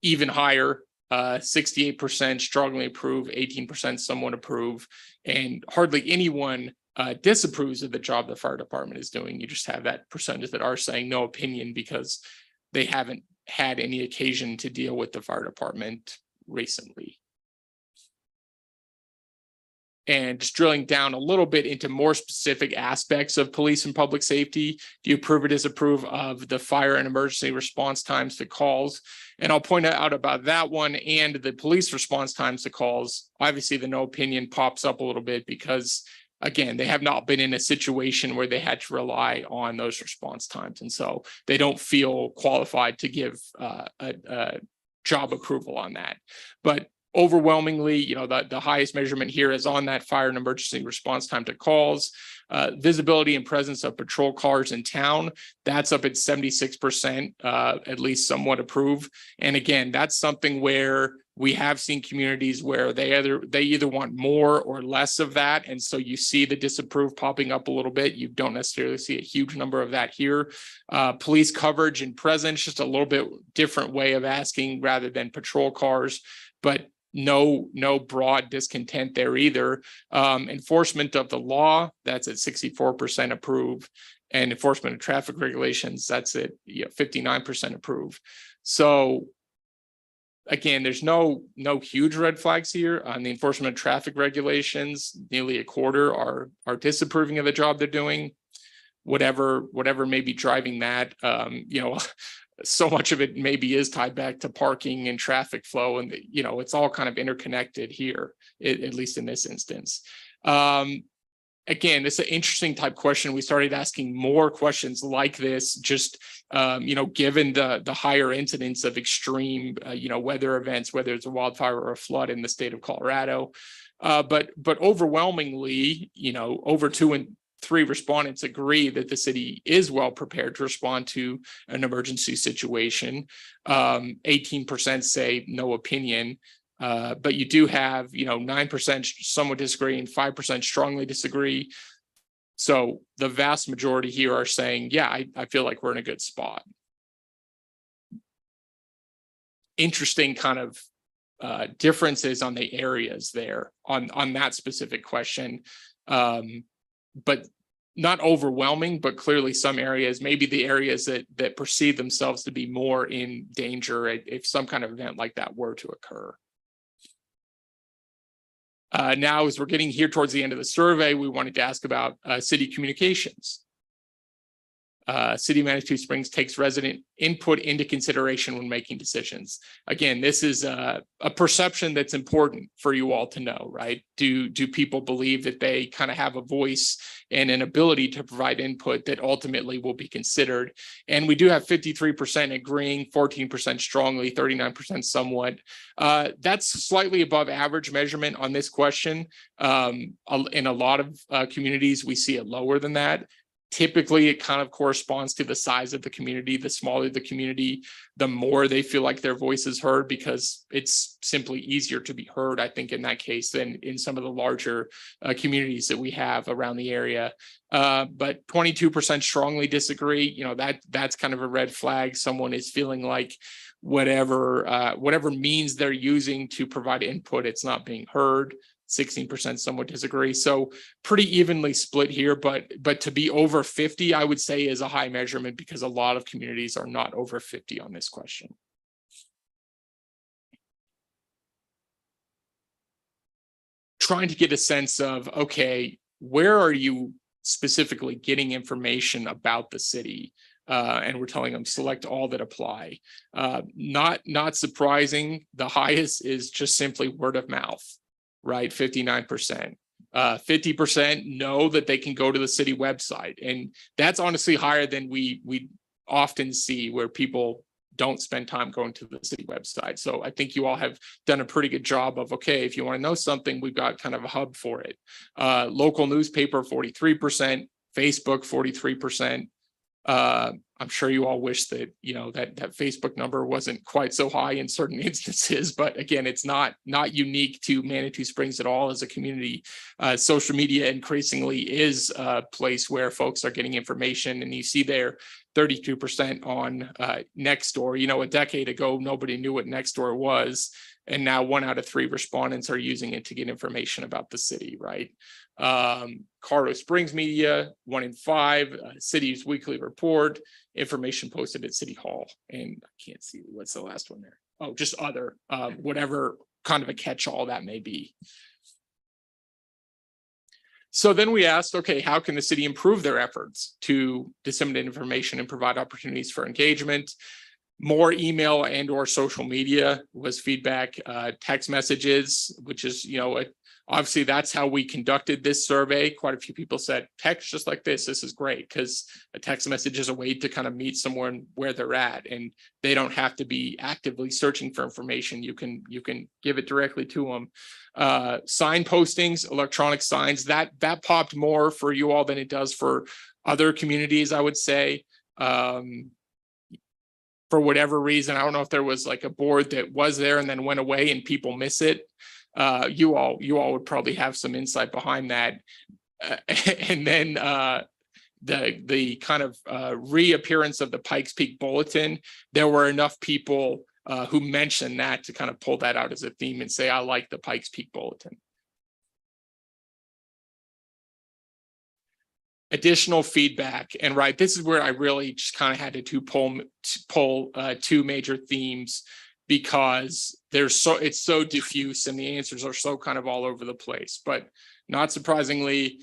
even higher, 68% strongly approve, 18% somewhat approve, and hardly anyone disapproves of the job the fire department is doing. You just have that percentage that are saying no opinion because they haven't had any occasion to deal with the fire department recently. And just drilling down a little bit into more specific aspects of police and public safety, do you approve or disapprove of the fire and emergency response times to calls? And I'll point out about that one and the police response times to calls. Obviously, the no opinion pops up a little bit because, again, they have not been in a situation where they had to rely on those response times. And so they don't feel qualified to give a job approval on that. But overwhelmingly, the highest measurement here is on that fire and emergency response time to calls. Visibility and presence of patrol cars in town, that's up at 76%, at least somewhat approve. And again, that's something where we have seen communities where they either want more or less of that. And so you see the disapprove popping up a little bit. You don't necessarily see a huge number of that here. Police coverage and presence, just a little bit different way of asking rather than patrol cars, but no broad discontent there either. Enforcement of the law, that's at 64% approve. And enforcement of traffic regulations, that's at 59% approve. So again, there's no huge red flags here on the enforcement of traffic regulations. Nearly a quarter are disapproving of the job they're doing. Whatever may be driving that, so much of it maybe is tied back to parking and traffic flow, and it's all kind of interconnected here, at least in this instance. Again, it's an interesting type question. We started asking more questions like this, just given the higher incidence of extreme weather events, whether it's a wildfire or a flood in the state of Colorado. But overwhelmingly, over 2 and 3 respondents agree that the city is well prepared to respond to an emergency situation. 18% say no opinion. But you do have, 9% somewhat disagree and 5% strongly disagree. So the vast majority here are saying, yeah, I feel like we're in a good spot. Interesting kind of differences on the areas there on that specific question. But not overwhelming, but clearly some areas, maybe the areas that perceive themselves to be more in danger if some kind of event like that were to occur. Now, as we're getting here towards the end of the survey, we wanted to ask about city communications. City of Manitou Springs takes resident input into consideration when making decisions. Again, this is a perception that's important for you all to know, right? Do people believe that they kind of have a voice and an ability to provide input that ultimately will be considered? And we do have 53% agreeing, 14% strongly, 39% somewhat. That's slightly above average measurement on this question. In a lot of communities, we see it lower than that. Typically, it kind of corresponds to the size of the community. The smaller the community, the more they feel like their voice is heard, because it's simply easier to be heard, I think, in that case than in some of the larger communities that we have around the area. But 22% strongly disagree. You know, that's kind of a red flag. Someone is feeling like whatever means they're using to provide input, it's not being heard. 16% somewhat disagree. So pretty evenly split here, but to be over 50, I would say, is a high measurement, because a lot of communities are not over 50 on this question. Trying to get a sense of, okay, where are you specifically getting information about the city? And we're telling them select all that apply. Not surprising, the highest is just simply word of mouth. Right, 59%. 50% know that they can go to the city website, and that's honestly higher than we often see, where people don't spend time going to the city website. So I think you all have done a pretty good job of, okay, if you want to know something, we've got kind of a hub for it. Local newspaper, 43%, Facebook, 43%. I'm sure you all wish that, you know, that Facebook number wasn't quite so high in certain instances, but again, it's not unique to Manitou Springs at all as a community. Social media increasingly is a place where folks are getting information, and you see there 32% on Nextdoor. You know, a decade ago, nobody knew what Nextdoor was, and now 1 out of 3 respondents are using it to get information about the city, right? Colorado Springs Media, 1 in 5, City's weekly report, information posted at City Hall. And I can't see what's the last one there. Oh, just other, whatever kind of a catch-all that may be. So then we asked, okay, how can the city improve their efforts to disseminate information and provide opportunities for engagement? More email and or social media was feedback, text messages, which is, you know, obviously that's how we conducted this survey. Quite a few people said text just like this is great, because a text message is a way to kind of meet someone where they're at, and they don't have to be actively searching for information. You can give it directly to them. Sign postings, electronic signs, that popped more for you all than it does for other communities, I would say. For whatever reason, I don't know if there was like a board that was there and then went away and people miss it. You all would probably have some insight behind that. And then the kind of reappearance of the Pikes Peak Bulletin, there were enough people who mentioned that to kind of pull that out as a theme and say, I like the Pikes Peak Bulletin. Additional feedback, and right, this is where I really just kind of had to pull 2 major themes, because it's so diffuse and the answers are so kind of all over the place. But not surprisingly,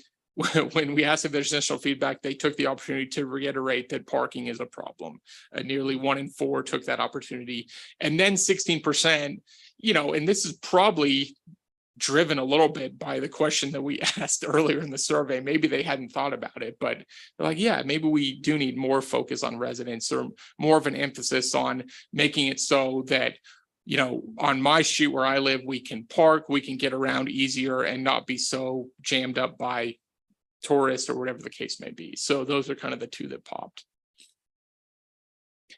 when we asked if there's additional feedback, they took the opportunity to reiterate that parking is a problem. Nearly 1 in 4 took that opportunity, and then 16%, you know, and this is probably driven a little bit by the question that we asked earlier in the survey. Maybe they hadn't thought about it, but they're like, yeah, maybe we do need more focus on residents, or more of an emphasis on making it so that, you know, on my street where I live, we can park, we can get around easier and not be so jammed up by tourists or whatever the case may be. So those are kind of the 2 that popped.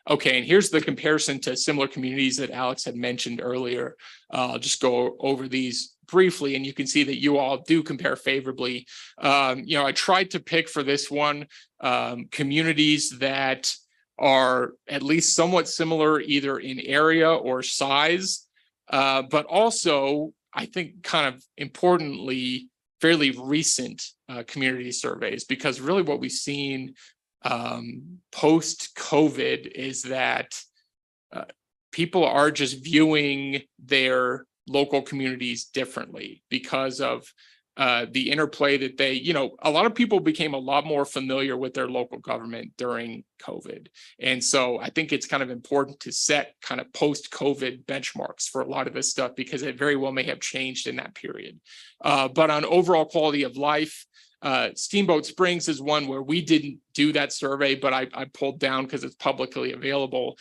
Okay, and here's the comparison to similar communities that Alex had mentioned earlier. I'll just go over these briefly, and you can see that you all do compare favorably. You know, I tried to pick for this one communities that are at least somewhat similar, either in area or size, but also, I think, kind of importantly, fairly recent community surveys, because really what we've seen post-COVID is that people are just viewing their local communities differently because of the interplay that they, you know, a lot of people became a lot more familiar with their local government during COVID. And so I think it's kind of important to set kind of post-COVID benchmarks for a lot of this stuff, because it very well may have changed in that period. But on overall quality of life, Steamboat Springs is one where we didn't do that survey, but I pulled down because it's publicly available.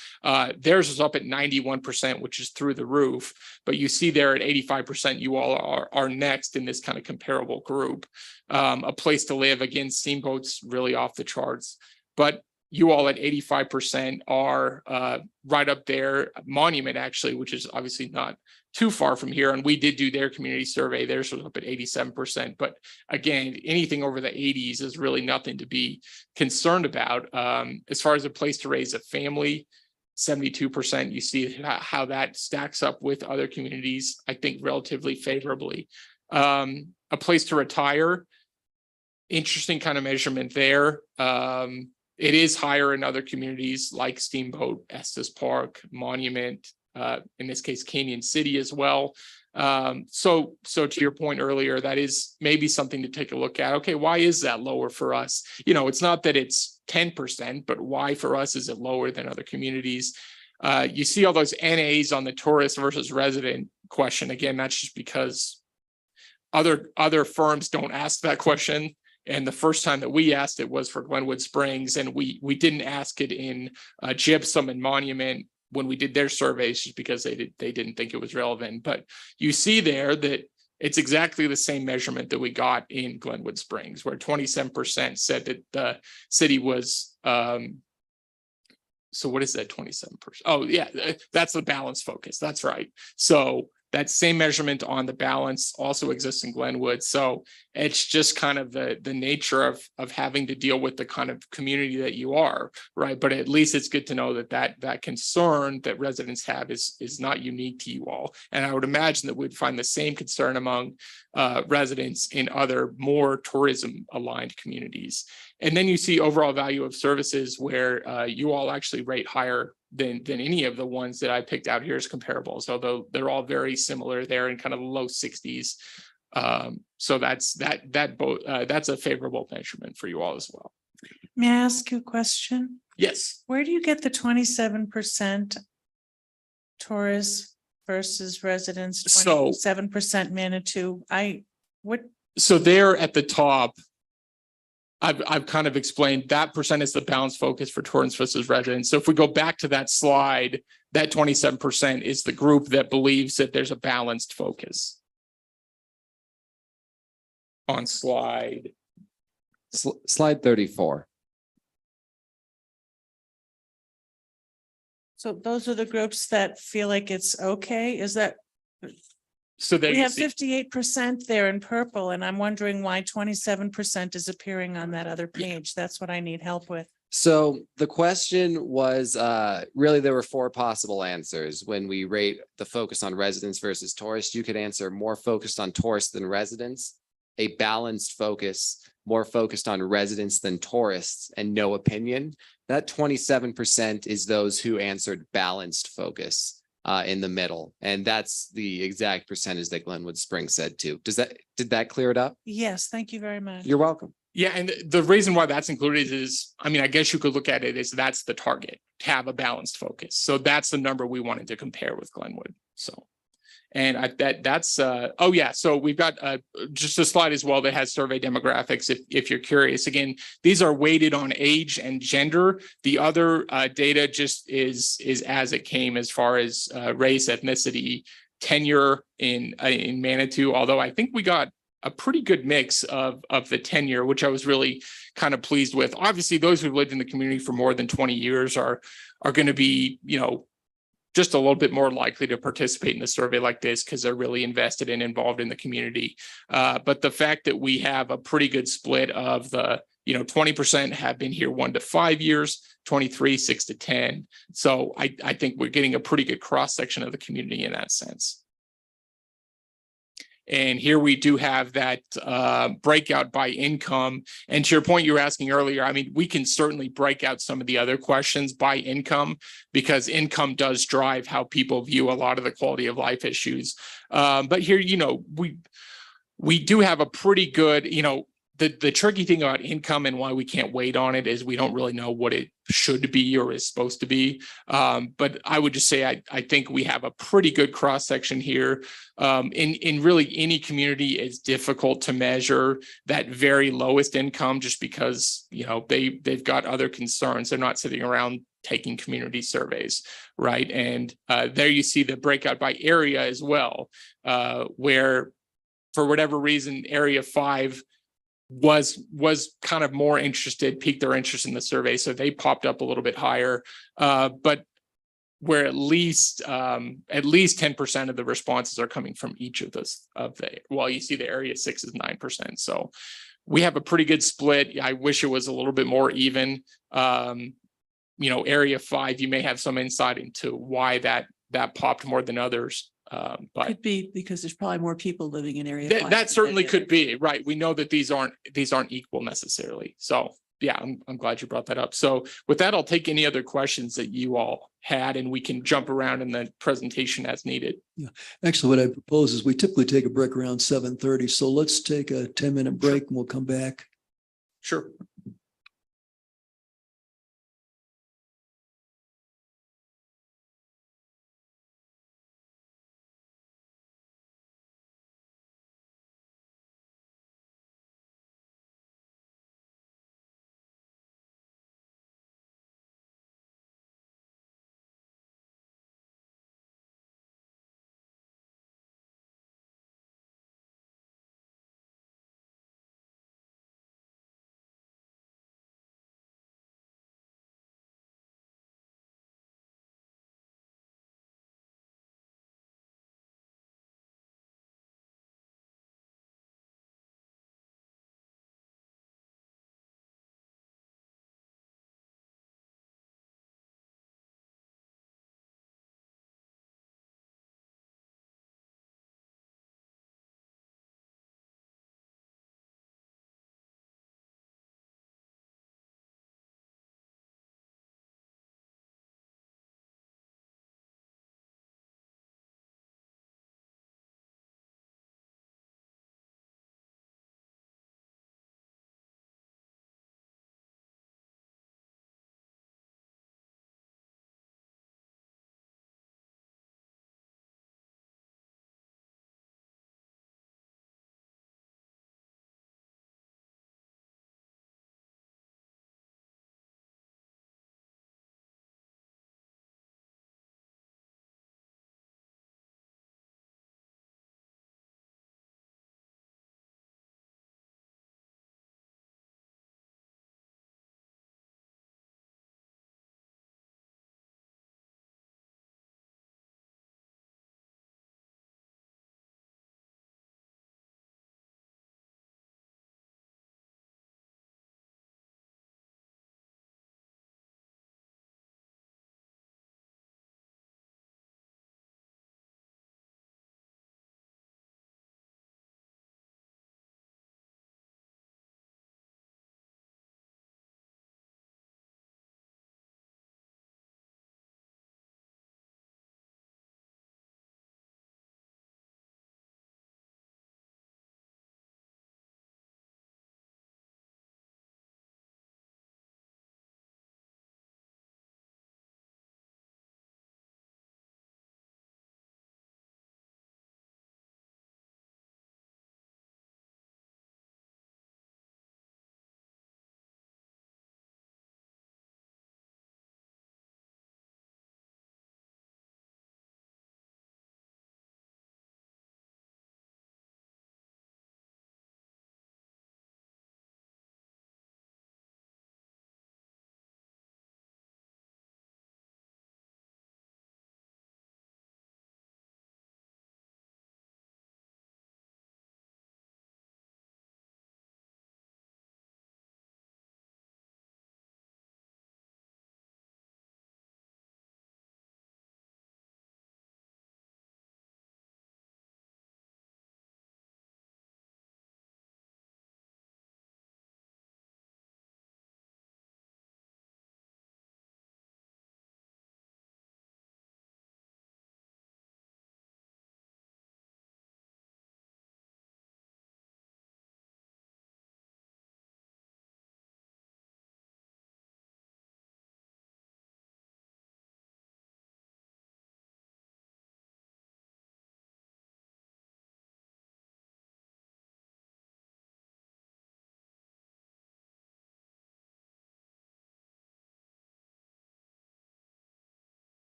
Theirs is up at 91%, which is through the roof. But you see there at 85%, you all are next in this kind of comparable group. A Place to Live, again, Steamboat's really off the charts. But you all at 85% are right up there. Monument, actually, which is obviously not too far from here. And we did do their community survey. Theirs was up at 87%. But again, anything over the 80s is really nothing to be concerned about. As far as a place to raise a family, 72%, you see how that stacks up with other communities, I think relatively favorably. A place to retire, interesting kind of measurement there. It is higher in other communities like Steamboat, Estes Park, Monument, in this case, Canyon City as well. So to your point earlier, that is maybe something to take a look at. Okay, why is that lower for us? You know, it's not that it's 10%, but why for us is it lower than other communities? You see all those NAs on the tourist versus resident question. Again, that's just because other firms don't ask that question. And the first time that we asked it was for Glenwood Springs, and we didn't ask it in Gypsum and Monument when we did their surveys, just because they didn't think it was relevant. But you see there that it's exactly the same measurement that we got in Glenwood Springs, where 27% said that the city was. So what is that 27%? Oh yeah, that's the balance focus. That's right. So that same measurement on the balance also exists in Glenwood. So it's just kind of the nature of having to deal with the kind of community that you are, right? But at least it's good to know that concern that residents have is not unique to you all. And I would imagine that we'd find the same concern among residents in other more tourism aligned communities. And then you see overall value of services where you all actually rate higher than any of the ones that I picked out here as comparables, although they're all very similar. They're in kind of the low 60s. So that's a favorable measurement for you all as well. May I ask you a question? Yes. Where do you get the 27% tourists versus residents, So- 27% Manitou? So there at the top, I've kind of explained that percent is the balance focus for tourists versus residents. So if we go back to that slide, that 27% is the group that believes that there's a balanced focus. On slide. Slide 34. So those are the groups that feel like it's okay? Is that? So there We you have see. 58% there in purple, and I'm wondering why 27% is appearing on that other page. That's what I need help with. So the question was, really, there were four possible answers. When we rate the focus on residents versus tourists, you could answer more focused on tourists than residents, a balanced focus, more focused on residents than tourists, and no opinion. That 27% is those who answered balanced focus in the middle. And that's the exact percentage that Glenwood Springs said too. Did that clear it up? Yes, thank you very much. You're welcome. Yeah, and the reason why that's included is, I mean, I guess you could look at it as that's the target, to have a balanced focus. So that's the number we wanted to compare with Glenwood. So, and that's oh yeah, so we've got just a slide as well that has survey demographics. If you're curious, again, these are weighted on age and gender. The other data just is as it came as far as race, ethnicity, tenure in Manitou. Although I think we got a pretty good mix of the tenure, which I was really kind of pleased with. Obviously, those who've lived in the community for more than 20 years are going to be, you know, just a little bit more likely to participate in a survey like this because they're really invested and involved in the community. But the fact that we have a pretty good split of the, 20% have been here 1 to 5 years, 23, 6 to 10. So I think we're getting a pretty good cross section of the community in that sense. And here we do have that breakout by income. And to your point you were asking earlier, I mean, we can certainly break out some of the other questions by income because income does drive how people view a lot of the quality of life issues. But here, we do have a pretty good, the tricky thing about income and why we can't wait on it is we don't really know what it should be or is supposed to be. But I would just say I think we have a pretty good cross section here. In really any community, it's difficult to measure that very lowest income just because, you know, they've got other concerns. They're not sitting around taking community surveys, right? And there you see the breakout by area as well, where for whatever reason, area 5 was kind of more interested, piqued their interest in the survey. So they popped up a little bit higher. But where at least 10% of the responses are coming from each of those well, you see the area 6 is 9%. So we have a pretty good split. I wish it was a little bit more even. You know, area 5, you may have some insight into why that popped more than others. But Could be because there's probably more people living in area. 5 that than certainly any could other. be, right? We know that these aren't equal necessarily. So yeah, I'm glad you brought that up. So with that, I'll take any other questions that you all had and we can jump around in the presentation as needed. Actually, what I propose is we typically take a break around 7:30. So let's take a 10-minute break and we'll come back. Sure.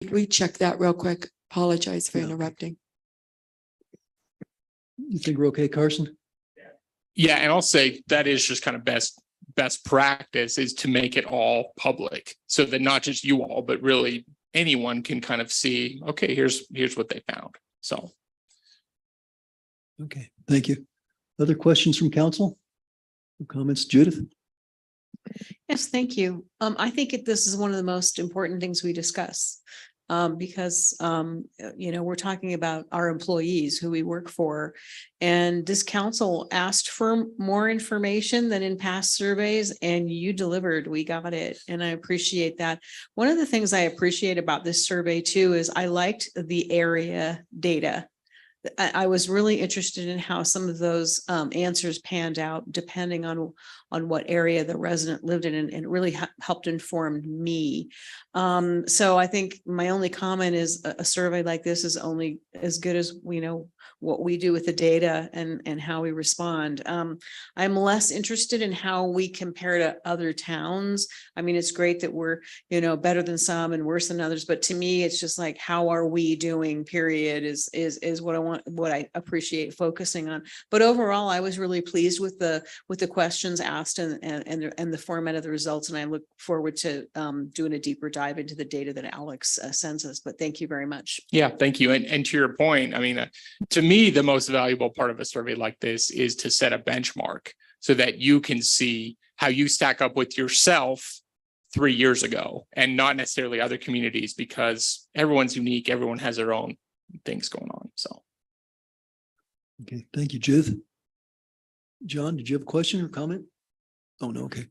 Could we check that real quick? Apologize for Yeah. interrupting. You think we're okay, Carson? Yeah, and I'll say that is just kind of best practice is to make it all public so that not just you all, but really anyone can kind of see, okay, here's what they found. So. Okay, thank you. Other questions from council? Comments, Judith? Yes, thank you. I think this is one of the most important things we discuss. Because, we're talking about our employees who we work for. And this council asked for more information than in past surveys, and you delivered. We got it. And I appreciate that. One of the things I appreciate about this survey too is I liked the area data. I was really interested in how some of those answers panned out depending on what area the resident lived in, and it really helped inform me. So I think my only comment is a survey like this is only as good as what we do with the data and how we respond. I'm less interested in how we compare to other towns. I mean, it's great that we're, better than some and worse than others, but to me, it's just like, how are we doing, period, is what I appreciate focusing on. But overall, I was really pleased with the questions asked and the format of the results. And I look forward to doing a deeper dive into the data that Alex sends us. But thank you very much. Yeah, thank you. And to your point, I mean, to me, the most valuable part of a survey like this is to set a benchmark so that you can see how you stack up with yourself 3 years ago and not necessarily other communities, because everyone's unique. Everyone has their own things going on. So. Okay, thank you, Judith. John, did you have a question or comment? Oh, no, okay.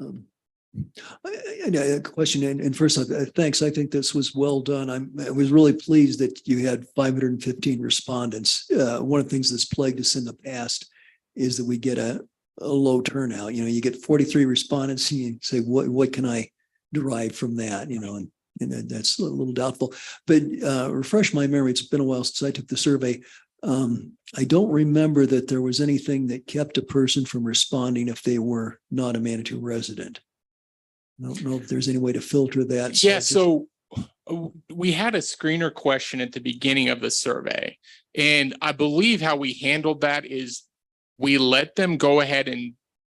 A question, and first, thanks. I think this was well done. I was really pleased that you had 515 respondents. One of the things that's plagued us in the past is that we get a low turnout. You get 43 respondents, and you say, what can I derive from that? And that's a little doubtful. But refresh my memory. It's been a while since I took the survey. I don't remember that there was anything that kept a person from responding if they were not a Manitou resident. I don't know if there's any way to filter that. Yeah, so we had a screener question at the beginning of the survey, and I believe how we handled that is we let them go ahead and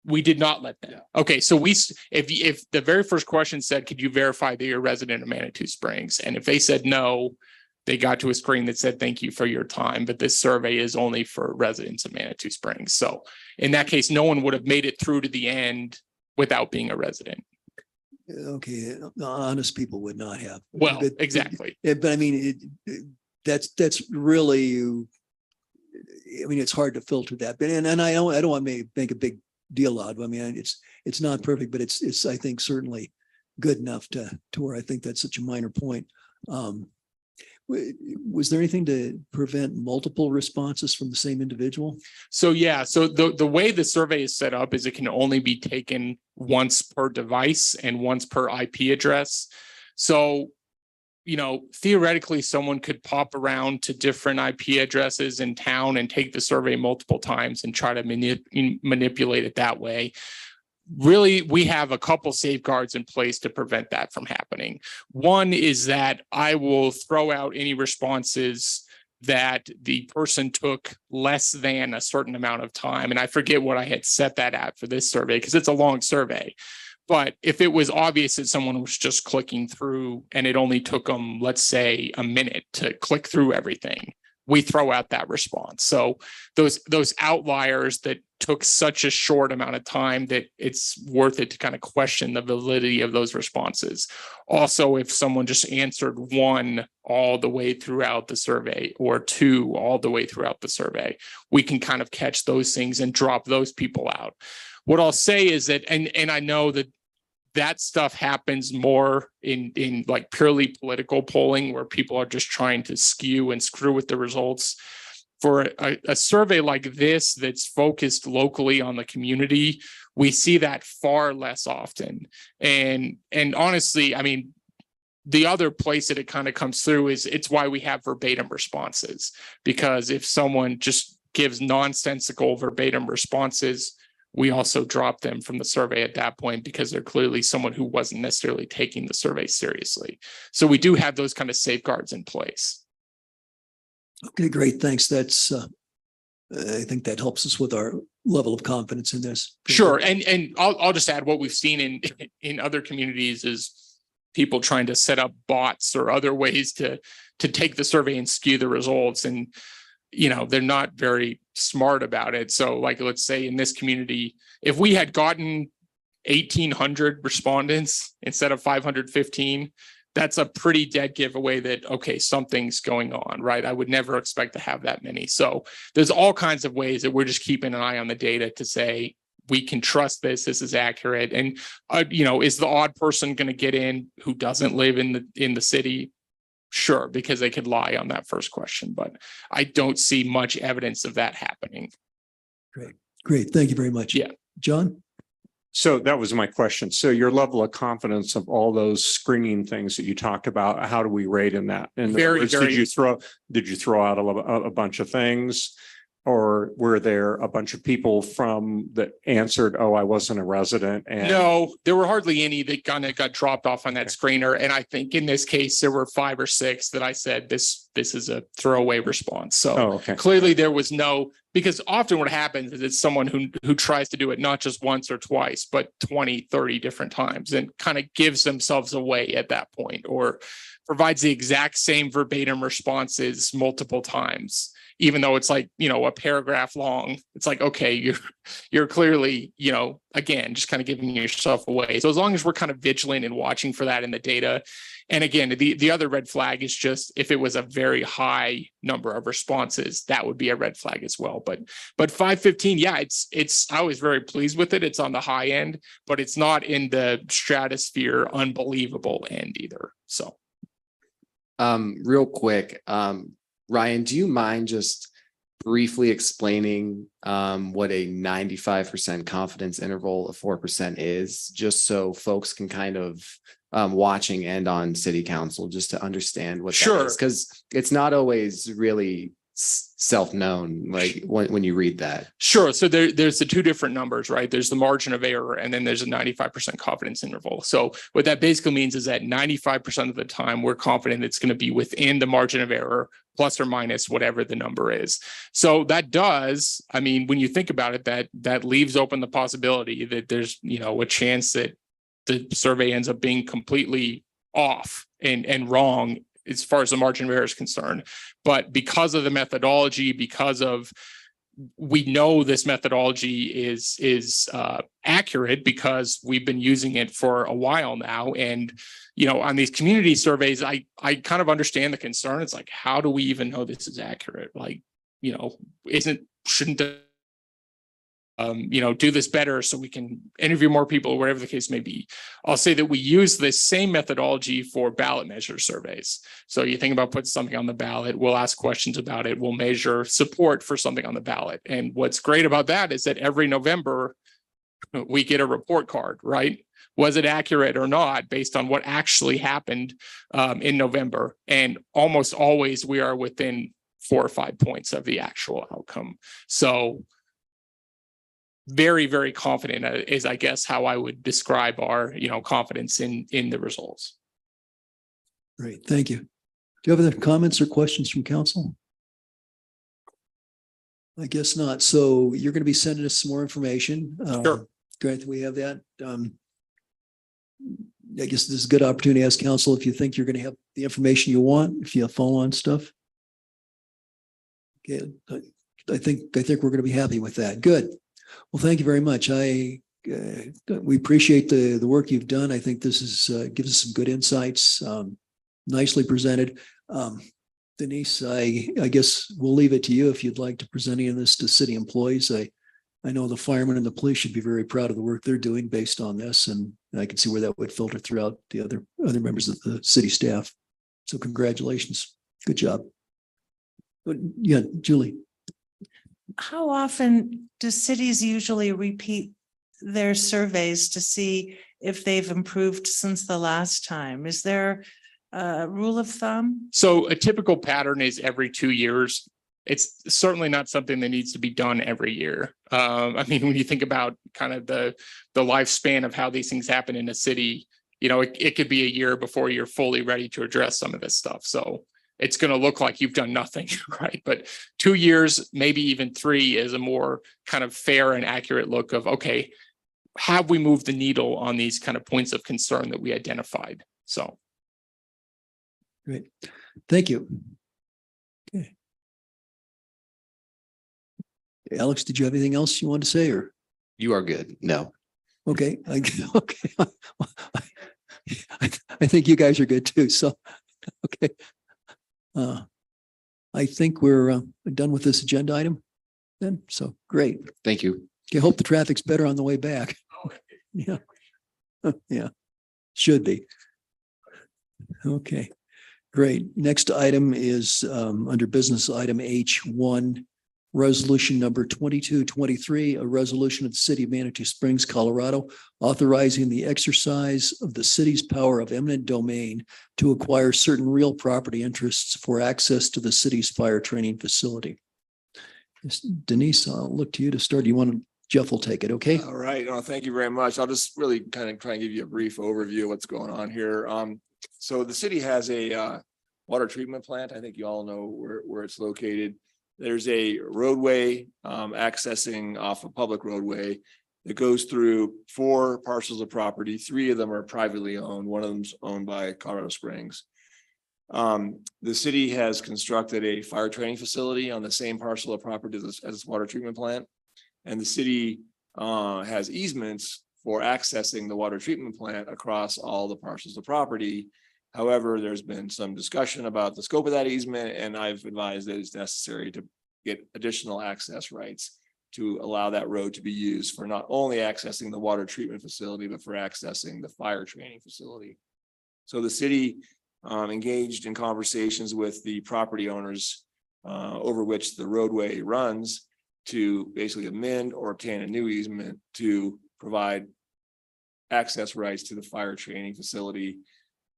we did not let them. Okay, so if the very first question said, could you verify that you're a resident of Manitou Springs? And if they said no, they got to a screen that said, thank you for your time, but this survey is only for residents of Manitou Springs. So in that case, no one would have made it through to the end without being a resident. Okay, honest people would not have. Well, But- exactly. But I mean, that's really, I mean, it's hard to filter that. But and I don't want to make a big deal out of it. I mean, it's not perfect, but it's I think certainly good enough to where I think that's such a minor point. Was there anything to prevent multiple responses from the same individual? So yeah, so the way the survey is set up is it can only be taken once per device and once per IP address. So, theoretically, someone could pop around to different IP addresses in town and take the survey multiple times and try to manipulate it that way. Really, we have a couple safeguards in place to prevent that from happening. One is that I will throw out any responses that the person took less than a certain amount of time. And I forget what I had set that at for this survey because it's a long survey. But if it was obvious that someone was just clicking through and it only took them, let's say, a minute to click through everything, we throw out that response. So those outliers that took such a short amount of time that it's worth it to kind of question the validity of those responses. Also, if someone just answered 1 all the way throughout the survey or 2 all the way throughout the survey, we can kind of catch those things and drop those people out. What I'll say is that, and I know that stuff happens more in like purely political polling where people are just trying to skew and screw with the results. For a survey like this that's focused locally on the community, we see that far less often. And honestly, I mean, the other place that it kind of comes through is it's why we have verbatim responses, because if someone just gives nonsensical verbatim responses, we also dropped them from the survey at that point because they're clearly someone who wasn't necessarily taking the survey seriously. So we do have those kind of safeguards in place. Okay, great. Thanks. That's, I think that helps us with our level of confidence in this. Sure. And I'll just add what we've seen in other communities is people trying to set up bots or other ways to take the survey and skew the results. And, you know, they're not very smart about it. So like, let's say in this community, if we had gotten 1,800 respondents instead of 515, that's a pretty dead giveaway that, okay, something's going on, right? I would never expect to have that many. So there's all kinds of ways that we're just keeping an eye on the data to say, we can trust this is accurate. And, you know, is the odd person going to get in who doesn't live in the city? Sure, because they could lie on that first question, but I don't see much evidence of that happening. Great. Thank you very much. Yeah. John? So that was my question. So your level of confidence of all those screening things that you talked about, how do we rate in that? In other Very, words, very- did you throw out a bunch of things? Or were there a bunch of people that answered, oh, I wasn't a resident? And No, there were hardly any that kind of got dropped off on that screener. And I think in this case, there were 5 or 6 that I said, this is a throwaway response. So Oh, okay. clearly there was no, because often what happens is it's someone who tries to do it not just once or twice, but 20, 30 different times and kind of gives themselves away at that point or provides the exact same verbatim responses multiple times. Even though it's like, you know, a paragraph long, it's like, okay, you're clearly, you know, again, just kind of giving yourself away. So as long as we're kind of vigilant and watching for that in the data. And again, the other red flag is just if it was a very high number of responses, that would be a red flag as well. But 515, yeah, it's I was very pleased with it. It's on the high end, but it's not in the stratosphere unbelievable end either. So Real quick, Ryan, do you mind just briefly explaining what a 95% confidence interval of 4% is, just so folks can kind of watching and on city council, just to understand what that Sure. is? Because it's not always really self-known, like when you read that. Sure. So there's the 2 different numbers, right? There's the margin of error, and then there's a 95% confidence interval. So what that basically means is that 95% of the time we're confident it's going to be within the margin of error, plus or minus whatever the number is. So that does, I mean, when you think about it, that leaves open the possibility that there's, you know, a chance that the survey ends up being completely off and wrong as far as the margin of error is concerned. But because of the methodology, because of we know this methodology is accurate because we've been using it for a while now. And, you know, on these community surveys, I kind of understand the concern. It's like, how do we even know this is accurate? Like, you know, shouldn't the you know, do this better so we can interview more people or whatever the case may be. I'll say that we use this same methodology for ballot measure surveys. So you think about putting something on the ballot, we'll ask questions about it, we'll measure support for something on the ballot. And what's great about that is that every November we get a report card, right? Was it accurate or not based on what actually happened in November? And almost always we are within 4 or 5 points of the actual outcome. So very, very confident is, I guess, how I would describe our, you know, confidence in the results. Great. Thank you. Do you have other comments or questions from council? I guess not. So you're going to be sending us some more information. Sure. Great that we have that. I guess this is a good opportunity to ask council if you think you're going to have the information you want, if you have follow-on stuff. Okay. I think we're going to be happy with that. Good. Well, thank you very much. We appreciate the work you've done. I think this is gives us some good insights, nicely presented. Denise, I guess we'll leave it to you if you'd like to present any of this to city employees. I know the firemen and the police should be very proud of the work they're doing based on this, and I can see where that would filter throughout the other members of the city staff. So congratulations. Good job. Yeah, Julie. How often do cities usually repeat their surveys to see if they've improved since the last time? Is there a rule of thumb? So a typical pattern is every 2 years. it's certainly not something that needs to be done every year. I mean, when you think about kind of the lifespan of how these things happen in a city, you know, it could be a year before you're fully ready to address some of this stuff. So it's going to look like you've done nothing, right? But 2 years, maybe even 3 is a more kind of fair and accurate look of, okay, have we moved the needle on these kind of points of concern that we identified? So. Great. Thank you. Okay. Alex, did you have anything else you want to say, or? You are good. No. Okay, okay. I think you guys are good too, so, okay. I think we're done with this agenda item then, so great. Thank you. Okay, hope the traffic's better on the way back. Yeah. Yeah, should be. Okay, great. Next item is under business item H1, resolution number 2223, a resolution of the city of Manitou Springs, Colorado, authorizing the exercise of the city's power of eminent domain to acquire certain real property interests for access to the city's fire training facility. Denise, I'll look to you to start. Jeff will take it, okay? All right. Thank you very much. I'll just really kind of try and give you a brief overview of what's going on here. So the city has a water treatment plant. I think you all know where it's located. There's a roadway accessing off a public roadway that goes through 4 parcels of property. 3 of them are privately owned. One of them's owned by Colorado Springs. The city has constructed a fire training facility on the same parcel of property as this water treatment plant. And the city has easements for accessing the water treatment plant across all the parcels of property. However, there's been some discussion about the scope of that easement, and I've advised that it's necessary to get additional access rights to allow that road to be used for not only accessing the water treatment facility, but for accessing the fire training facility. So the city engaged in conversations with the property owners over which the roadway runs to basically amend or obtain a new easement to provide access rights to the fire training facility.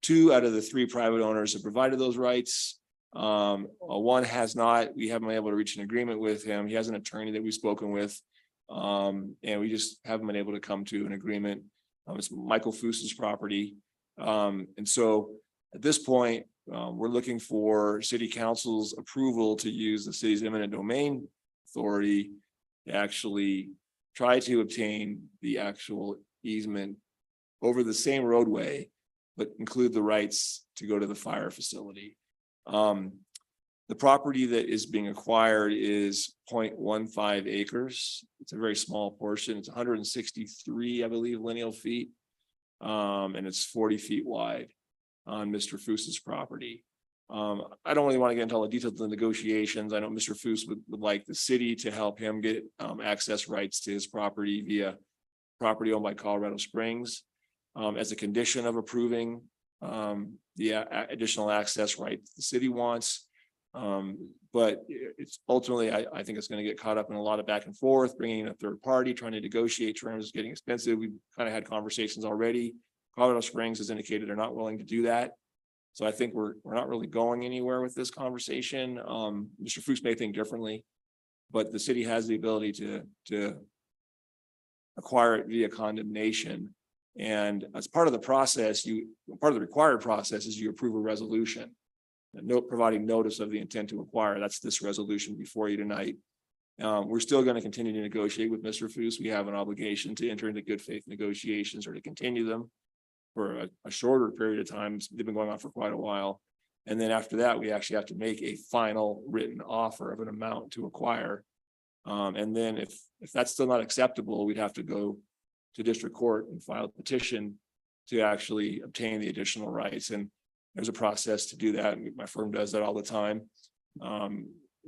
2 out of the 3 private owners have provided those rights. One has not. We haven't been able to reach an agreement with him. He has an attorney that we've spoken with, and we just haven't been able to come to an agreement. It's Michael Foos's property. And so at this point, we're looking for city council's approval to use the city's eminent domain authority to actually try to obtain the actual easement over the same roadway, but include the rights to go to the fire facility. The property that is being acquired is 0.15 acres. It's a very small portion. It's 163, I believe, lineal feet. And it's 40 feet wide on Mr. Foos's property. I don't really want to get into all the details of the negotiations. I know Mr. Foos would like the city to help him get access rights to his property via property owned by Colorado Springs as a condition of approving the additional access right the city wants. But it's ultimately, I think it's going to get caught up in a lot of back and forth, bringing in a third party, trying to negotiate terms is getting expensive. We've kind of had conversations already. Colorado Springs has indicated they're not willing to do that. So I think we're not really going anywhere with this conversation. Mr. Foos may think differently, but the city has the ability to acquire it via condemnation. And as part of the process, part of the required process is you approve a resolution. Providing notice of the intent to acquire. That's this resolution before you tonight. We're still going to continue to negotiate with Mr. Foos. We have an obligation to enter into good faith negotiations or to continue them for a shorter period of time. They've been going on for quite a while. And then after that, we actually have to make a final written offer of an amount to acquire. And then if that's still not acceptable, we'd have to go to district court and file a petition to actually obtain the additional rights. And there's a process to do that. My firm does that all the time.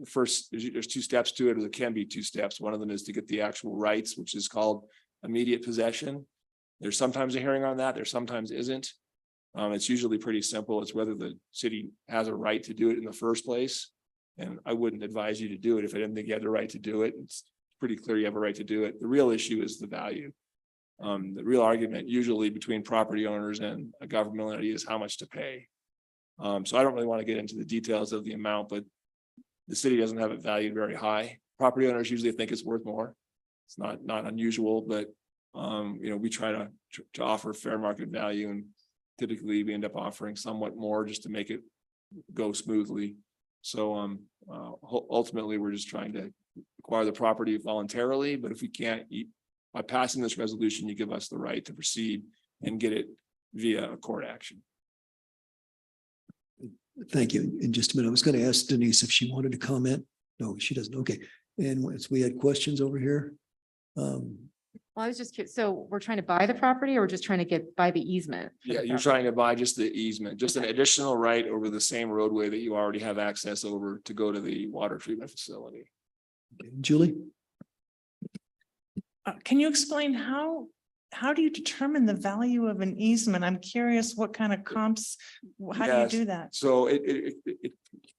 First, there's 2 steps to it, or there can be 2 steps. One of them is to get the actual rights, which is called immediate possession. There's sometimes a hearing on that. There sometimes isn't. It's usually pretty simple. It's whether the city has a right to do it in the first place. And I wouldn't advise you to do it if I didn't think you had the right to do it. It's pretty clear you have a right to do it. The real issue is the value. The real argument usually between property owners and a governmental entity is how much to pay. So I don't really want to get into the details of the amount, but the city doesn't have it valued very high. Property owners usually think it's worth more. It's not unusual, but we try to offer fair market value, and typically we end up offering somewhat more just to make it go smoothly. So ultimately, we're just trying to acquire the property voluntarily, but if we can't, by passing this resolution, you give us the right to proceed and get it via a court action. Thank you. In just a minute, I was going to ask Denise if she wanted to comment. No, she doesn't. Okay. And once we had questions over here. Well, I was just curious. So we're trying to buy the property or we're just trying to buy the easement? for the Yeah, you're property? trying to buy just the easement, just an additional right over the same roadway that you already have access over to go to the water treatment facility. Julie? Can you explain how do you determine the value of an easement? I'm curious what kind of comps, how do you Yes. do that? So it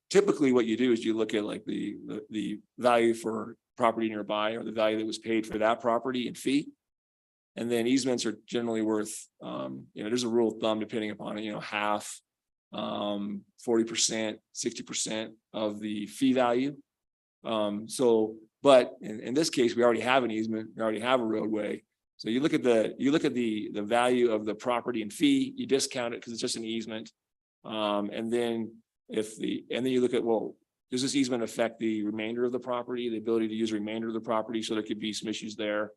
typically what you do is you look at like the value for property nearby, or the value that was paid for that property in feet. And then easements are generally worth, there's a rule of thumb depending upon it, half, 40%, 60% of the fee value. But in this case, we already have an easement, we already have a roadway. So you look at the value of the property and fee, you discount it because it's just an easement. And then you look at, well, does this easement affect the remainder of the property, the ability to use the remainder of the property? So there could be some issues there.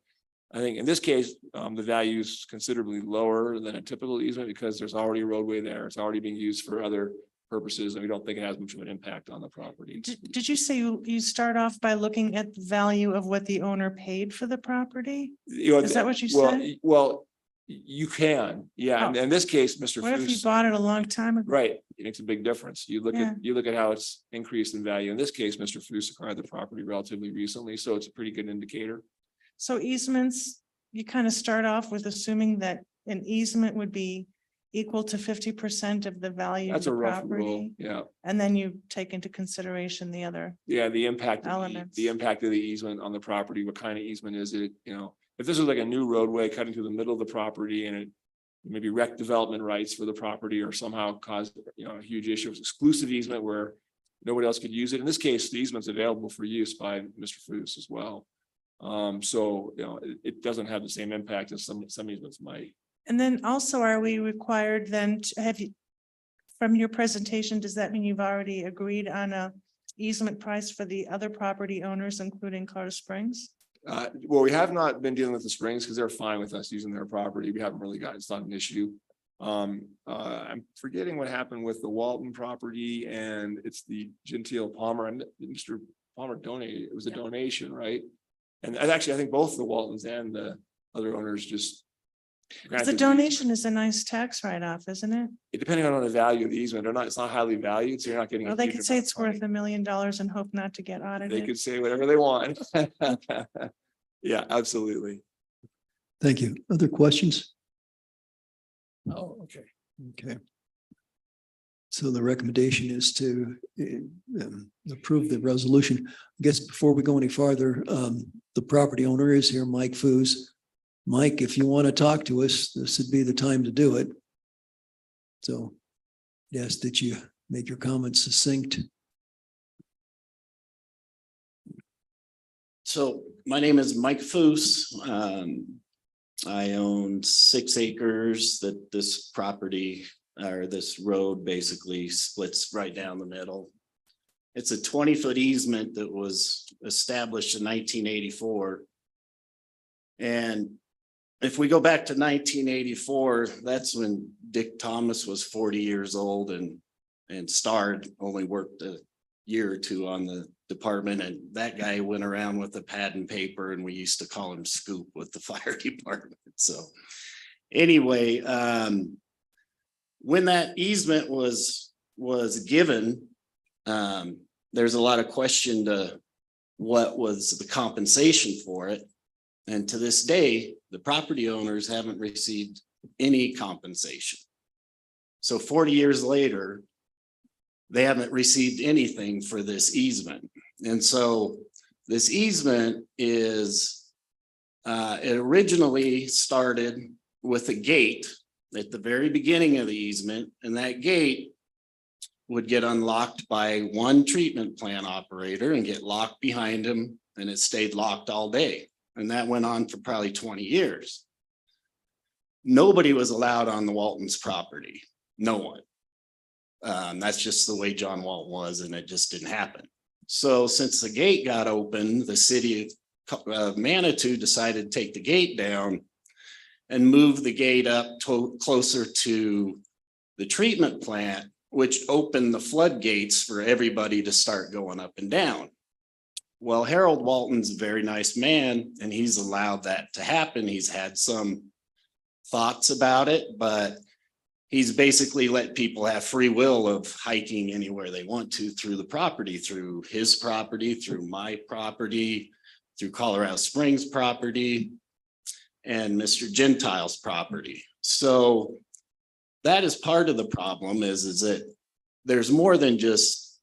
I think in this case, the value is considerably lower than a typical easement because there's already a roadway there. It's already being used for other purposes, and we don't think it has much of an impact on the property. Did you say you start off by looking at the value of what the owner paid for the property? Is that what you said? Well, you can, yeah. And Oh. in this case, Mr. What if you Foos, bought it a long time ago? right, it makes a big difference. You Yeah. look at how it's increased in value. In this case, Mr. Foos acquired the property relatively recently, so it's a pretty good indicator. So easements, you kind of start off with assuming that an easement would be equal to 50% of the value of That's a the rough rule, property. yeah. And then you take into consideration the other. Yeah, the impact, Elements. the impact of the easement on the property, what kind of easement is it, if this was like a new roadway cutting through the middle of the property and it maybe wreck development rights for the property or somehow caused, a huge issue, it's exclusive easement where nobody else could use it. In this case, the easement's available for use by Mr. Foos as well. So, it doesn't have the same impact as some easements might. And then also, are we required then to have you, from your presentation, does that mean you've already agreed on a easement price for the other property owners, including Colorado Springs? Well, we have not been dealing with the Springs because they're fine with us using their property. We haven't really it's not an issue. I'm forgetting what happened with the Walton property, and it's the Gentile Palmer, and Mr. Palmer donated, it was a donation, right? And actually, I think both the Waltons and the other owners just. 'Cause the donation is a nice tax write-off, isn't it? Depending on the value of the easement, it's not highly valued, so you're not getting. a Well, they huge could say amount it's of money. worth $1 million and hope not to get They audited. could say whatever they want. Yeah, absolutely. Thank you. Other questions? Oh, okay. Okay. So the recommendation is to approve the resolution. I guess before we go any farther, the property owner is here, Mike Foos. Mike, if you want to talk to us, this would be the time to do it. So yes, that you make your comments succinct. So my name is Mike Foos. I own 6 acres that this property or this road basically splits right down the middle. It's a 20-foot easement that was established in 1984. And if we go back to 1984, that's when Dick Thomas was 40 years old and Starr only worked a year or two on the department, and that guy went around with a pad and paper, and we used to call him Scoop with the fire department. So anyway, when that easement was given, there's a lot of question to what was the compensation for it. And to this day, the property owners haven't received any compensation. So 40 years later, they haven't received anything for this easement. And so this easement is, it originally started with a gate at the very beginning of the easement, and that gate would get unlocked by one treatment plant operator and get locked behind him, and it stayed locked all day. And that went on for probably 20 years. Nobody was allowed on the Waltons property. No one. That's just the way John Walton was, and it just didn't happen. So since the gate got open, the city of Manitou decided to take the gate down and move the gate up closer to the treatment plant, which opened the floodgates for everybody to start going up and down. Well, Harold Walton's a very nice man, and he's allowed that to happen. He's had some thoughts about it, but he's basically let people have free will of hiking anywhere they want to through the property, through his property, through my property, through Colorado Springs property, and Mr. Gentile's property. So that is part of the problem is that there's more than just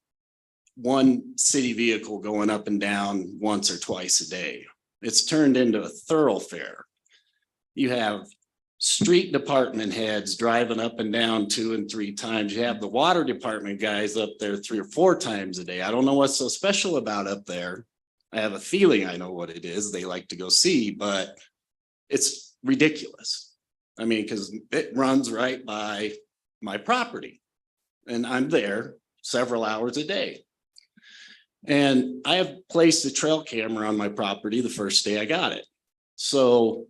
one city vehicle going up and down once or twice a day. It's turned into a thoroughfare. You have street department heads driving up and down 2 and 3 times. You have the water department guys up there 3 or 4 times a day. I don't know what's so special about up there. I have a feeling I know what it is. They like to go see, but it's ridiculous. I mean, because it runs right by my property and I'm there several hours a day. And I have placed a trail camera on my property the first day I got it. So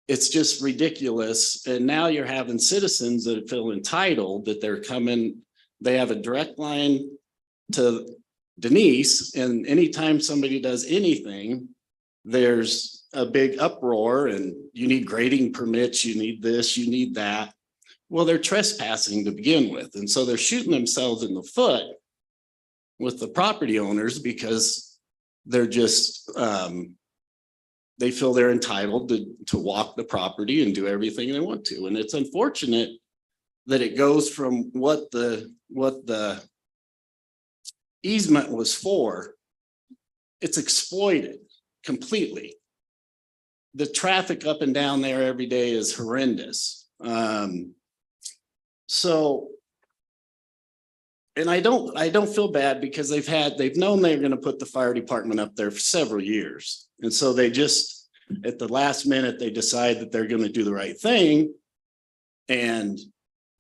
it's just ridiculous. And now you're having citizens that feel entitled that they're coming, they have a direct line to Denise, and anytime somebody does anything, there's a big uproar and you need grading permits, you need this, you need that. Well, they're trespassing to begin with. And so they're shooting themselves in the foot with the property owners because they're just, they feel they're entitled to walk the property and do everything they want to. And it's unfortunate that it goes from what the easement was for, it's exploited completely. The traffic up and down there every day is horrendous. And I don't feel bad because they've known they're going to put the fire department up there for several years. And so they just, at the last minute, they decide that they're going to do the right thing and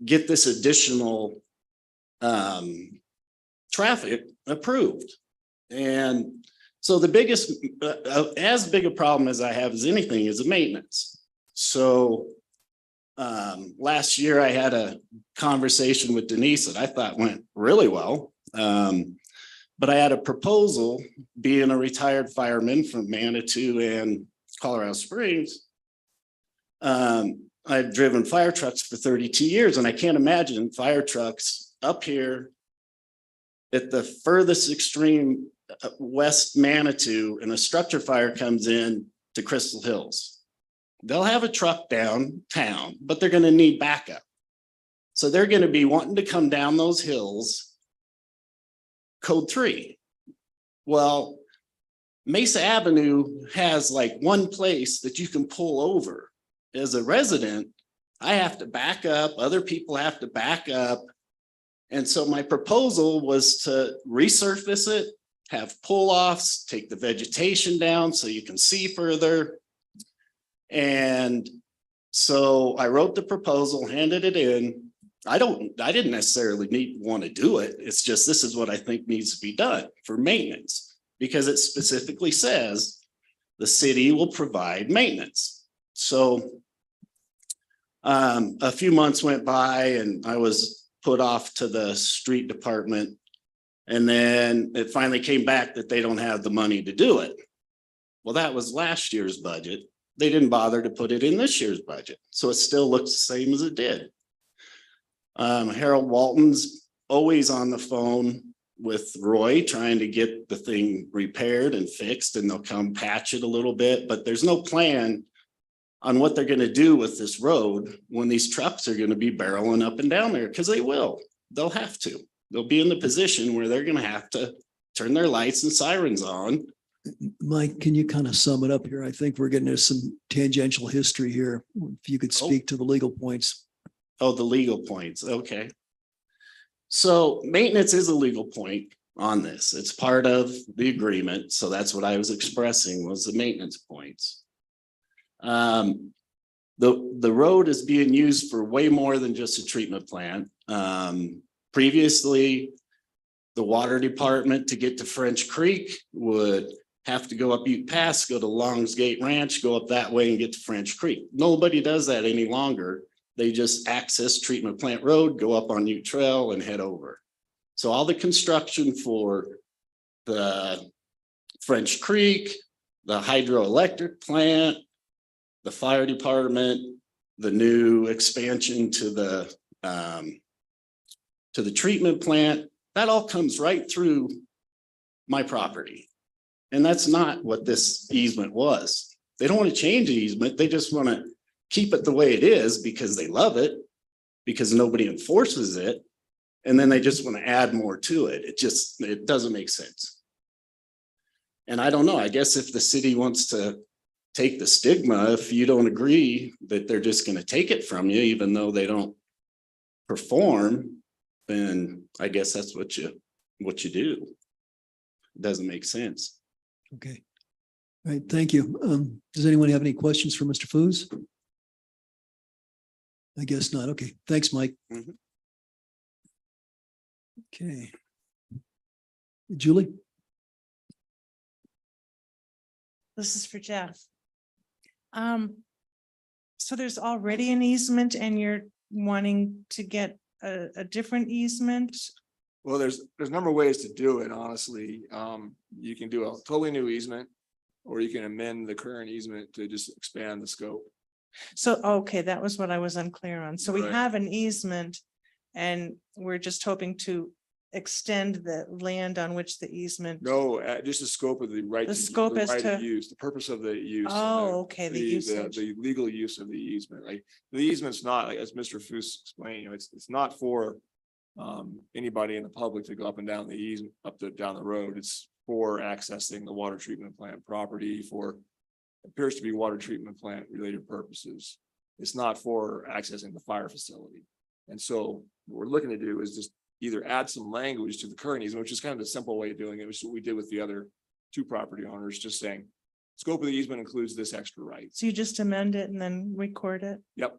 get this additional traffic approved. And so the biggest, as big a problem as I have as anything is the maintenance. So last year I had a conversation with Denise that I thought went really well. But I had a proposal, being a retired fireman from Manitou and Colorado Springs. I've driven fire trucks for 32 years, and I can't imagine fire trucks up here at the furthest extreme West Manitou, and a structure fire comes in to Crystal Hills. They'll have a truck downtown, but they're going to need backup. So they're going to be wanting to come down those hills, code 3. Well, Mesa Avenue has like one place that you can pull over. As a resident, I have to back up, other people have to back up. And so my proposal was to resurface it, have pull-offs, take the vegetation down so you can see further. And so I wrote the proposal, handed it in. I didn't necessarily want to do it. It's just, this is what I think needs to be done for maintenance, because it specifically says the city will provide maintenance. So a few months went by and I was put off to the street department. And then it finally came back that they don't have the money to do it. Well, that was last year's budget. They didn't bother to put it in this year's budget. So it still looks the same as it did. Harold Walton's always on the phone with Roy trying to get the thing repaired and fixed, and they'll come patch it a little bit, but there's no plan on what they're going to do with this road when these trucks are going to be barreling up and down there, because they will. They'll have to. They'll be in the position where they're going to have to turn their lights and sirens on. Mike, can you kind of sum it up here? I think we're getting into some tangential history here. If you could speak to the legal points. Oh, the legal points. Okay. So maintenance is a legal point on this. It's part of the agreement. So that's what I was expressing was the maintenance points. The road is being used for way more than just a treatment plant. Previously, the water department to get to French Creek would have to go up Ute Pass, go to Longs Gate Ranch, go up that way and get to French Creek. Nobody does that any longer. They just access Treatment Plant Road, go up on Ute Trail and head over. So all the construction for the French Creek, the hydroelectric plant, the fire department, the new expansion to the treatment plant, that all comes right through my property. And that's not what this easement was. They don't want to change the easement. They just want to keep it the way it is because they love it, because nobody enforces it. And then they just want to add more to it. It doesn't make sense. And I don't know, I guess if the city wants to take the stigma, if you don't agree that they're just going to take it from you, even though they don't perform, then I guess that's what you do. It doesn't make sense. Okay. All right, thank you. Does anyone have any questions for Mr. Foos? I guess not. Okay, thanks, Mike. Mhm. Okay. Julie? This is for Jeff. So there's already an easement and you're wanting to get a different easement? Well, there's a number of ways to do it, honestly. You can do a totally new easement, or you can amend the current easement to just expand the scope. So, okay, that was what I was unclear on. So we Right. have an easement and we're just hoping to extend the land on which the easement. No, just the scope of the right. The scope as right of to- use, the purpose of the use. Oh, okay, the usage. The legal use of the easement, like the easement's not, like as Mr. Foos explained, it's not for anybody in the public to go up and down the easement, down the road. It's for accessing the water treatment plant property for, appears to be water treatment plant related purposes. It's not for accessing the fire facility. And so what we're looking to do is just either add some language to the current easement, which is kind of the simple way of doing it, which is what we did with the other two property owners, just saying scope of the easement includes this extra right. So you just amend it and then record it? Yep.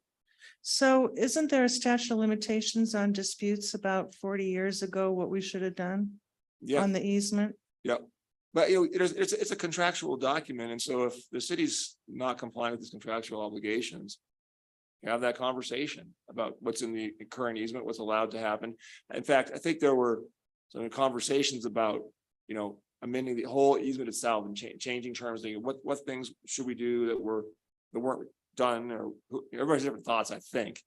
So isn't there a statute of limitations on disputes about 40 years ago, what we should have done Yeah, on the easement? yep. But it's a contractual document. And so if the city's not complying with its contractual obligations, have that conversation about what's in the current easement, what's allowed to happen. In fact, I think there were some conversations about, amending the whole easement itself and changing terms, thinking what things should we do that weren't done, or everybody has different thoughts, I think.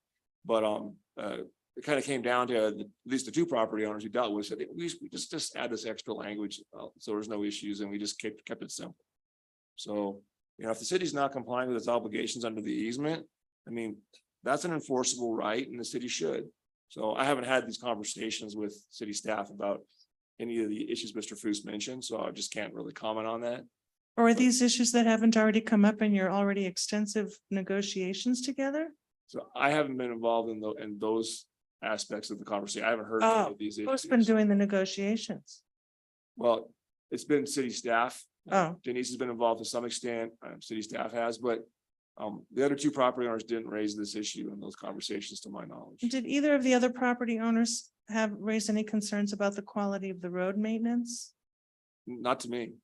But it kind of came down to at least the two property owners who dealt with it. We just add this extra language, so there's no issues, and we just kept it simple. So, if the city's not complying with its obligations under the easement, I mean, that's an enforceable right, and the city should. So I haven't had these conversations with city staff about any of the issues Mr. Foos mentioned, so I just can't really comment on that. Or are these issues that haven't already come up in your already extensive negotiations together? So I haven't been involved in those aspects of the conversation. I haven't heard any of these issues. Who's been doing the negotiations? Well, it's been city staff. Oh. Denise has been involved to some extent, city staff has, but the other two property owners didn't raise this issue in those conversations, to my knowledge. Did either of the other property owners have raised any concerns about the quality of the road maintenance? Not to me.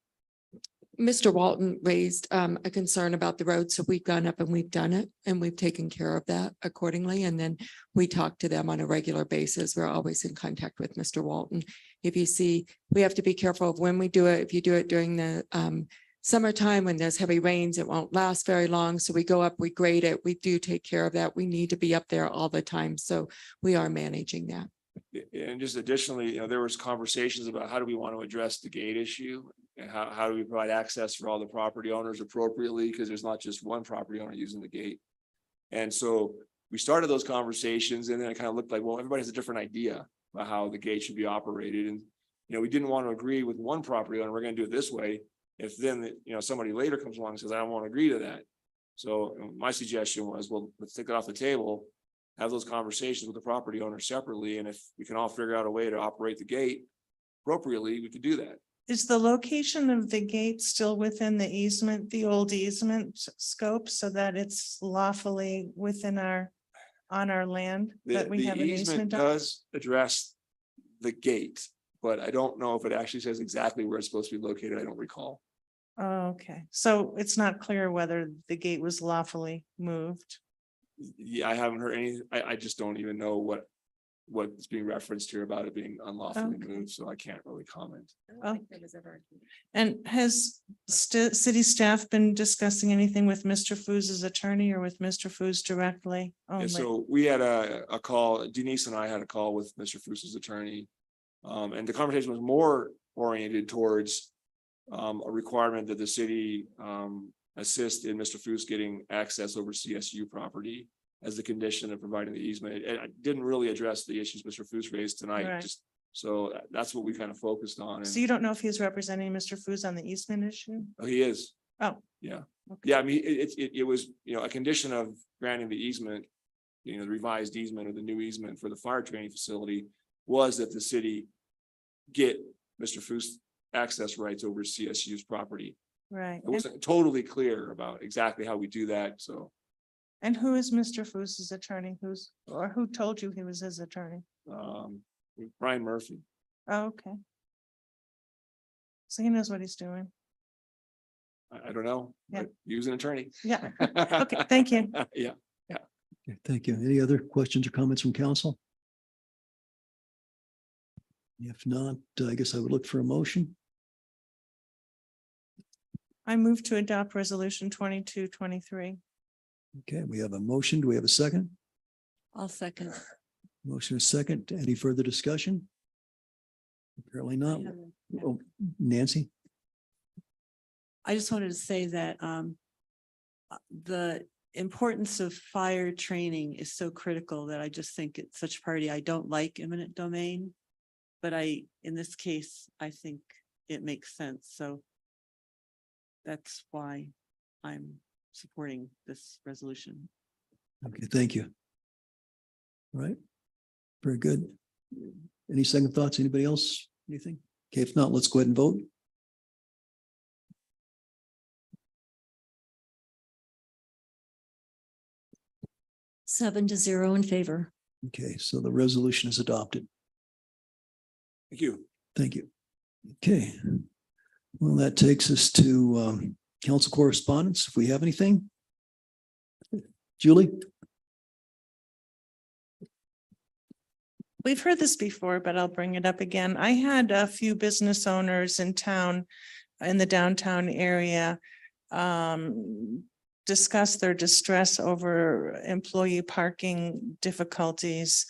Mr. Walton raised a concern about the road, so we've gone up and we've done it and we've taken care of that accordingly. And then we talk to them on a regular basis. We're always in contact with Mr. Walton. If you see, we have to be careful of when we do it. If you do it during the summertime when there's heavy rains, it won't last very long. So we go up, we grade it. We do take care of that. We need to be up there all the time. So we are managing that. And just additionally, there was conversations about how do we want to address the gate issue? And how do we provide access for all the property owners appropriately? Because there's not just one property owner using the gate. And so we started those conversations, and then it kind of looked like, well, everybody has a different idea about how the gate should be operated. And, we didn't want to agree with one property owner, we're going to do it this way. If then, somebody later comes along and says, I don't want to agree to that. So my suggestion was, well, let's take that off the table. have those conversations with the property owner separately, and if we can all figure out a way to operate the gate appropriately, we could do that. Is the location of the gate still within the easement, the old easement scope, so that it's lawfully within on our land The, that we the have an easement easement on? does address the gate, but I don't know if it actually says exactly where it's supposed to be located. I don't recall. Oh, okay, so it's not clear whether the gate was lawfully moved. Yeah, I haven't heard any, I just don't even know what's being referenced here about it being unlawfully Okay. moved, so I can't really comment. Oh. And has city staff been discussing anything with Mr. Foos's attorney or with Mr. Foos directly? Yeah, only? so we had a call, Denise and I had a call with Mr. Foos's attorney. And the conversation was more oriented towards a requirement that the city assist in Mr. Foos getting access over CSU property as a condition of providing the easement. And I didn't really address the issues Mr. Foos raised tonight, Right. just so that's what we kind of focused on. So And you don't know if he's representing Mr. Foos on the easement issue? he is. Oh. Yeah. Okay. Yeah, I mean, it was, a condition of granting the easement, the revised easement or the new easement for the fire training facility was that the city get Mr. Foos access rights over CSU's property. Right. It wasn't totally clear about exactly how we do that, so, And who is Mr. Foos's attorney? Or who told you he was his attorney? Brian Murphy. Oh, okay. So he knows what he's doing. I don't know, Yeah. but he was an attorney. Yeah. Okay, thank you. Yeah. Okay, thank you. Any other questions or comments from council? If not, I guess I would look for a motion. I move to adopt resolution 2223. Okay, we have a motion. Do we have a second? I'll second. Motion is second. Any further discussion? Apparently not. Oh, Nancy? I just wanted to say that the importance of fire training is so critical that I just think it's such a priority. I don't like eminent domain. But in this case, I think it makes sense. So that's why I'm supporting this resolution. Okay, thank you. All right, very good. Any second thoughts? Anybody else? Anything? Okay, if not, let's go ahead and vote. Seven to zero in favor. Okay, so the resolution is adopted. Thank you. Thank you. Okay. Well, that takes us to council correspondence, if we have anything. Julie? We've heard this before, but I'll bring it up again. I had a few business owners in town, in the downtown area, discuss their distress over employee parking difficulties,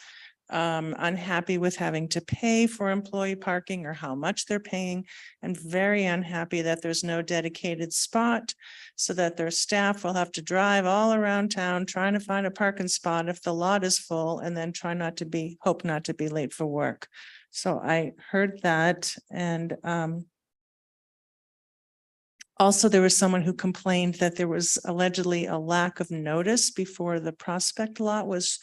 unhappy with having to pay for employee parking or how much they're paying, and very unhappy that there's no dedicated spot so that their staff will have to drive all around town trying to find a parking spot if the lot is full, and then hope not to be late for work. So I heard that, and also, there was someone who complained that there was allegedly a lack of notice before the Prospect lot was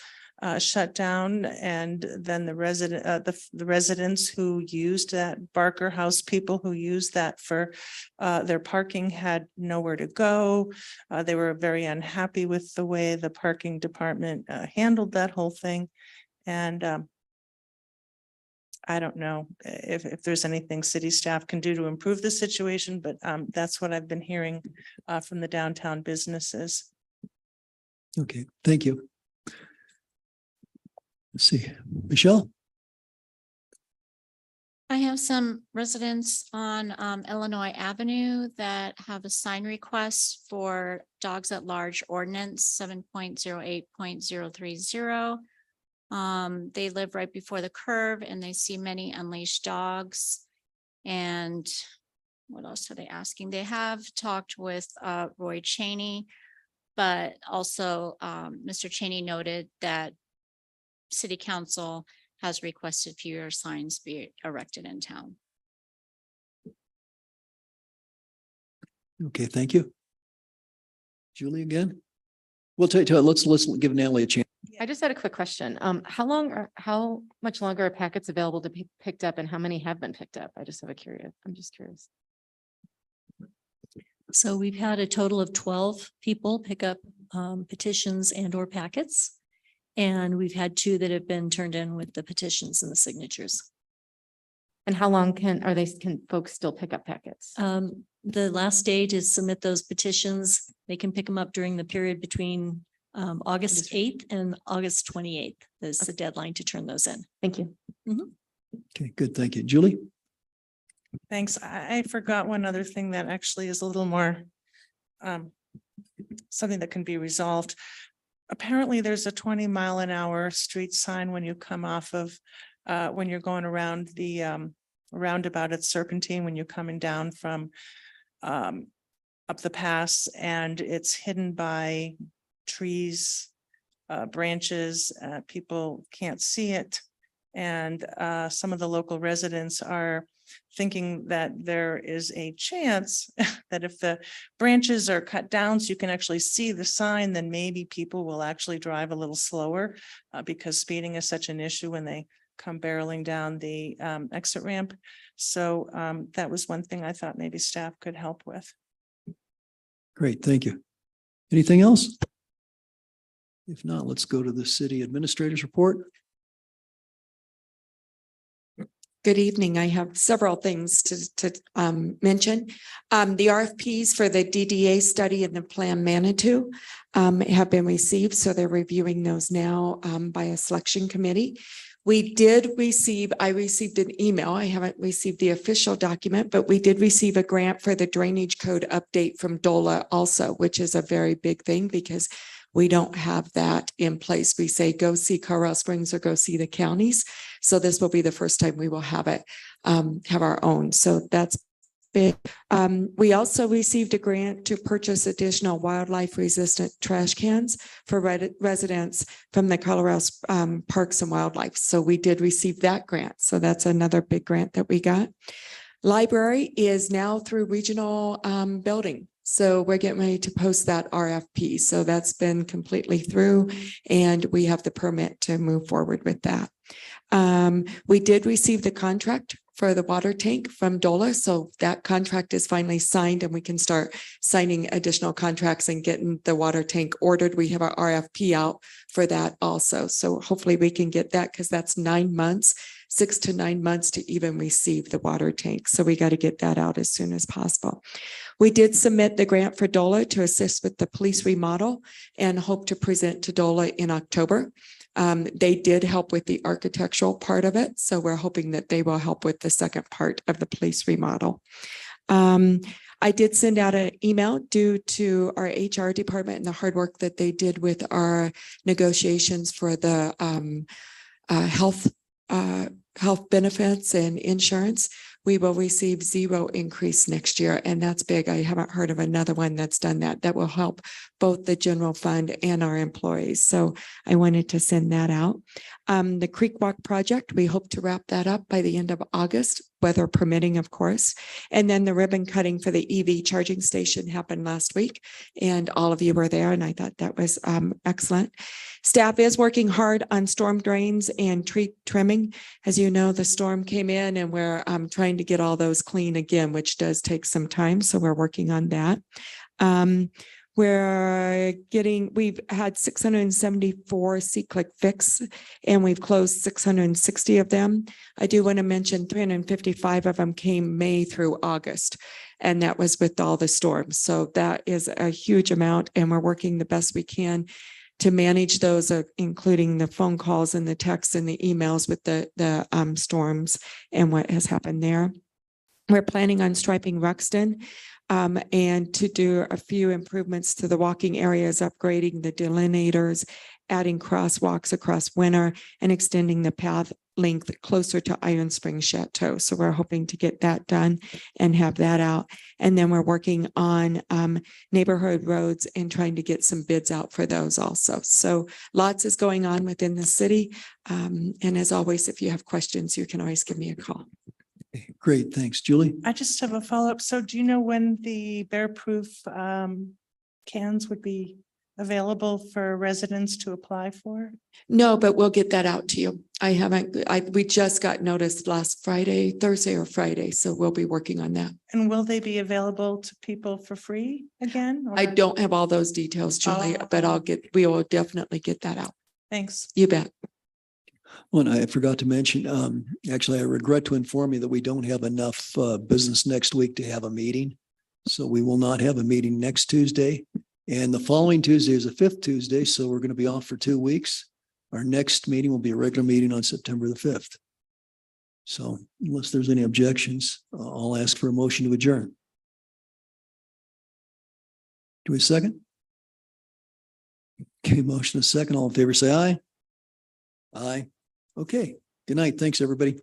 shut down, and then the residents who used that, Barker House people who used that for their parking had nowhere to go. They were very unhappy with the way the parking department handled that whole thing. And I don't know if there's anything city staff can do to improve the situation, but that's what I've been hearing from the downtown businesses. Okay, thank you. Let's see, Michelle? I have some residents on Illinois Avenue that have a sign request for dogs at large ordinance 7.08.030. They live right before the curve and they see many unleashed dogs. And what else are they asking? They have talked with Roy Cheney, but also Mr. Cheney noted that City Council has requested fewer signs be erected in town. Okay, thank you. Julie again? We'll take, let's give Natalie a chance. I just had a quick question. How much longer are packets available to be picked up and how many have been picked up? I'm just curious. So we've had a total of 12 people pick up petitions and or packets. And we've had 2 that have been turned in with the petitions and the signatures. And how long can folks still pick up packets? The last day to submit those petitions, they can pick them up during the period between August 8th and August 28th. Is the deadline to turn those in. Thank you. Okay, good. Thank you. Julie? Thanks. I forgot one other thing that actually is a little more something that can be resolved. Apparently, there's a 20-mile-an-hour street sign when you come off of when you're going around the roundabout at Serpentine, when you're coming down from up the pass, and it's hidden by trees, branches, people can't see it. And some of the local residents are thinking that there is a chance that if the branches are cut down so you can actually see the sign, then maybe people will actually drive a little slower because speeding is such an issue when they come barreling down the exit ramp. So that was one thing I thought maybe staff could help with. Great, thank you. Anything else? If not, let's go to the city administrator's report. Good evening. I have several things to mention. The RFPs for the DDA study and the Plan Manitou have been received, so they're reviewing those now by a selection committee. I received an email. I haven't received the official document, but we did receive a grant for the drainage code update from DOLA also, which is a very big thing because we don't have that in place. We say, go see Colorado Springs or go see the counties. So this will be the first time we will have it, have our own. So that's big. We also received a grant to purchase additional wildlife resistant trash cans for residents from the Colorado Parks and Wildlife. So we did receive that grant. So that's another big grant that we got. Library is now through regional building. So we're getting ready to post that RFP. So that's been completely through and we have the permit to move forward with that. We did receive the contract for the water tank from DOLA. So that contract is finally signed and we can start signing additional contracts and getting the water tank ordered. We have our RFP out for that also. So hopefully we can get that because that's 9 months, 6 to 9 months to even receive the water tank. So we got to get that out as soon as possible. We did submit the grant for DOLA to assist with the police remodel and hope to present to DOLA in October. They did help with the architectural part of it. So we're hoping that they will help with the second part of the police remodel. I did send out an email due to our HR department and the hard work that they did with our negotiations for the health benefits and insurance. We will receive 0 increase next year. And that's big. I haven't heard of another one that's done that. That will help both the general fund and our employees. So I wanted to send that out. The Creek Walk project, we hope to wrap that up by the end of August, weather permitting, of course. And then the ribbon cutting for the EV charging station happened last week. And all of you were there. And I thought that was excellent. Staff is working hard on storm drains and tree trimming. As you know, the storm came in and we're trying to get all those clean again, which does take some time. So we're working on that. We've had 674 C-Click fix and we've closed 660 of them. I do want to mention 355 of them came May through August, and that was with all the storms. So that is a huge amount and we're working the best we can to manage those, including the phone calls and the texts and the emails with the storms and what has happened there. We're planning on striping Ruxton and to do a few improvements to the walking areas, upgrading the delineators, adding crosswalks across Winter and extending the path length closer to Iron Springs Chateau. So we're hoping to get that done and have that out. And then we're working on neighborhood roads and trying to get some bids out for those also. So lots is going on within the city. And as always, if you have questions, you can always give me a call. Great, thanks. Julie? I just have a follow-up. So do you know when the bear proof cans would be available for residents to apply for? No, but we'll get that out to you. We just got notice last Thursday or Friday, so we'll be working on that. And will they be available to people for free again? I or- don't have all those details, Julie, Oh. but we will definitely get that out. Thanks. You bet. Well, and I forgot to mention, actually, I regret to inform you that we don't have enough business next week to have a meeting. So we will not have a meeting next Tuesday. And the following Tuesday is the fifth Tuesday, so we're going to be off for 2 weeks. Our next meeting will be a regular meeting on September the 5th. So unless there's any objections, I'll ask for a motion to adjourn. Do we have a second? Okay, motion is second. All in favor, say aye. Aye. Okay. Good night. Thanks, everybody.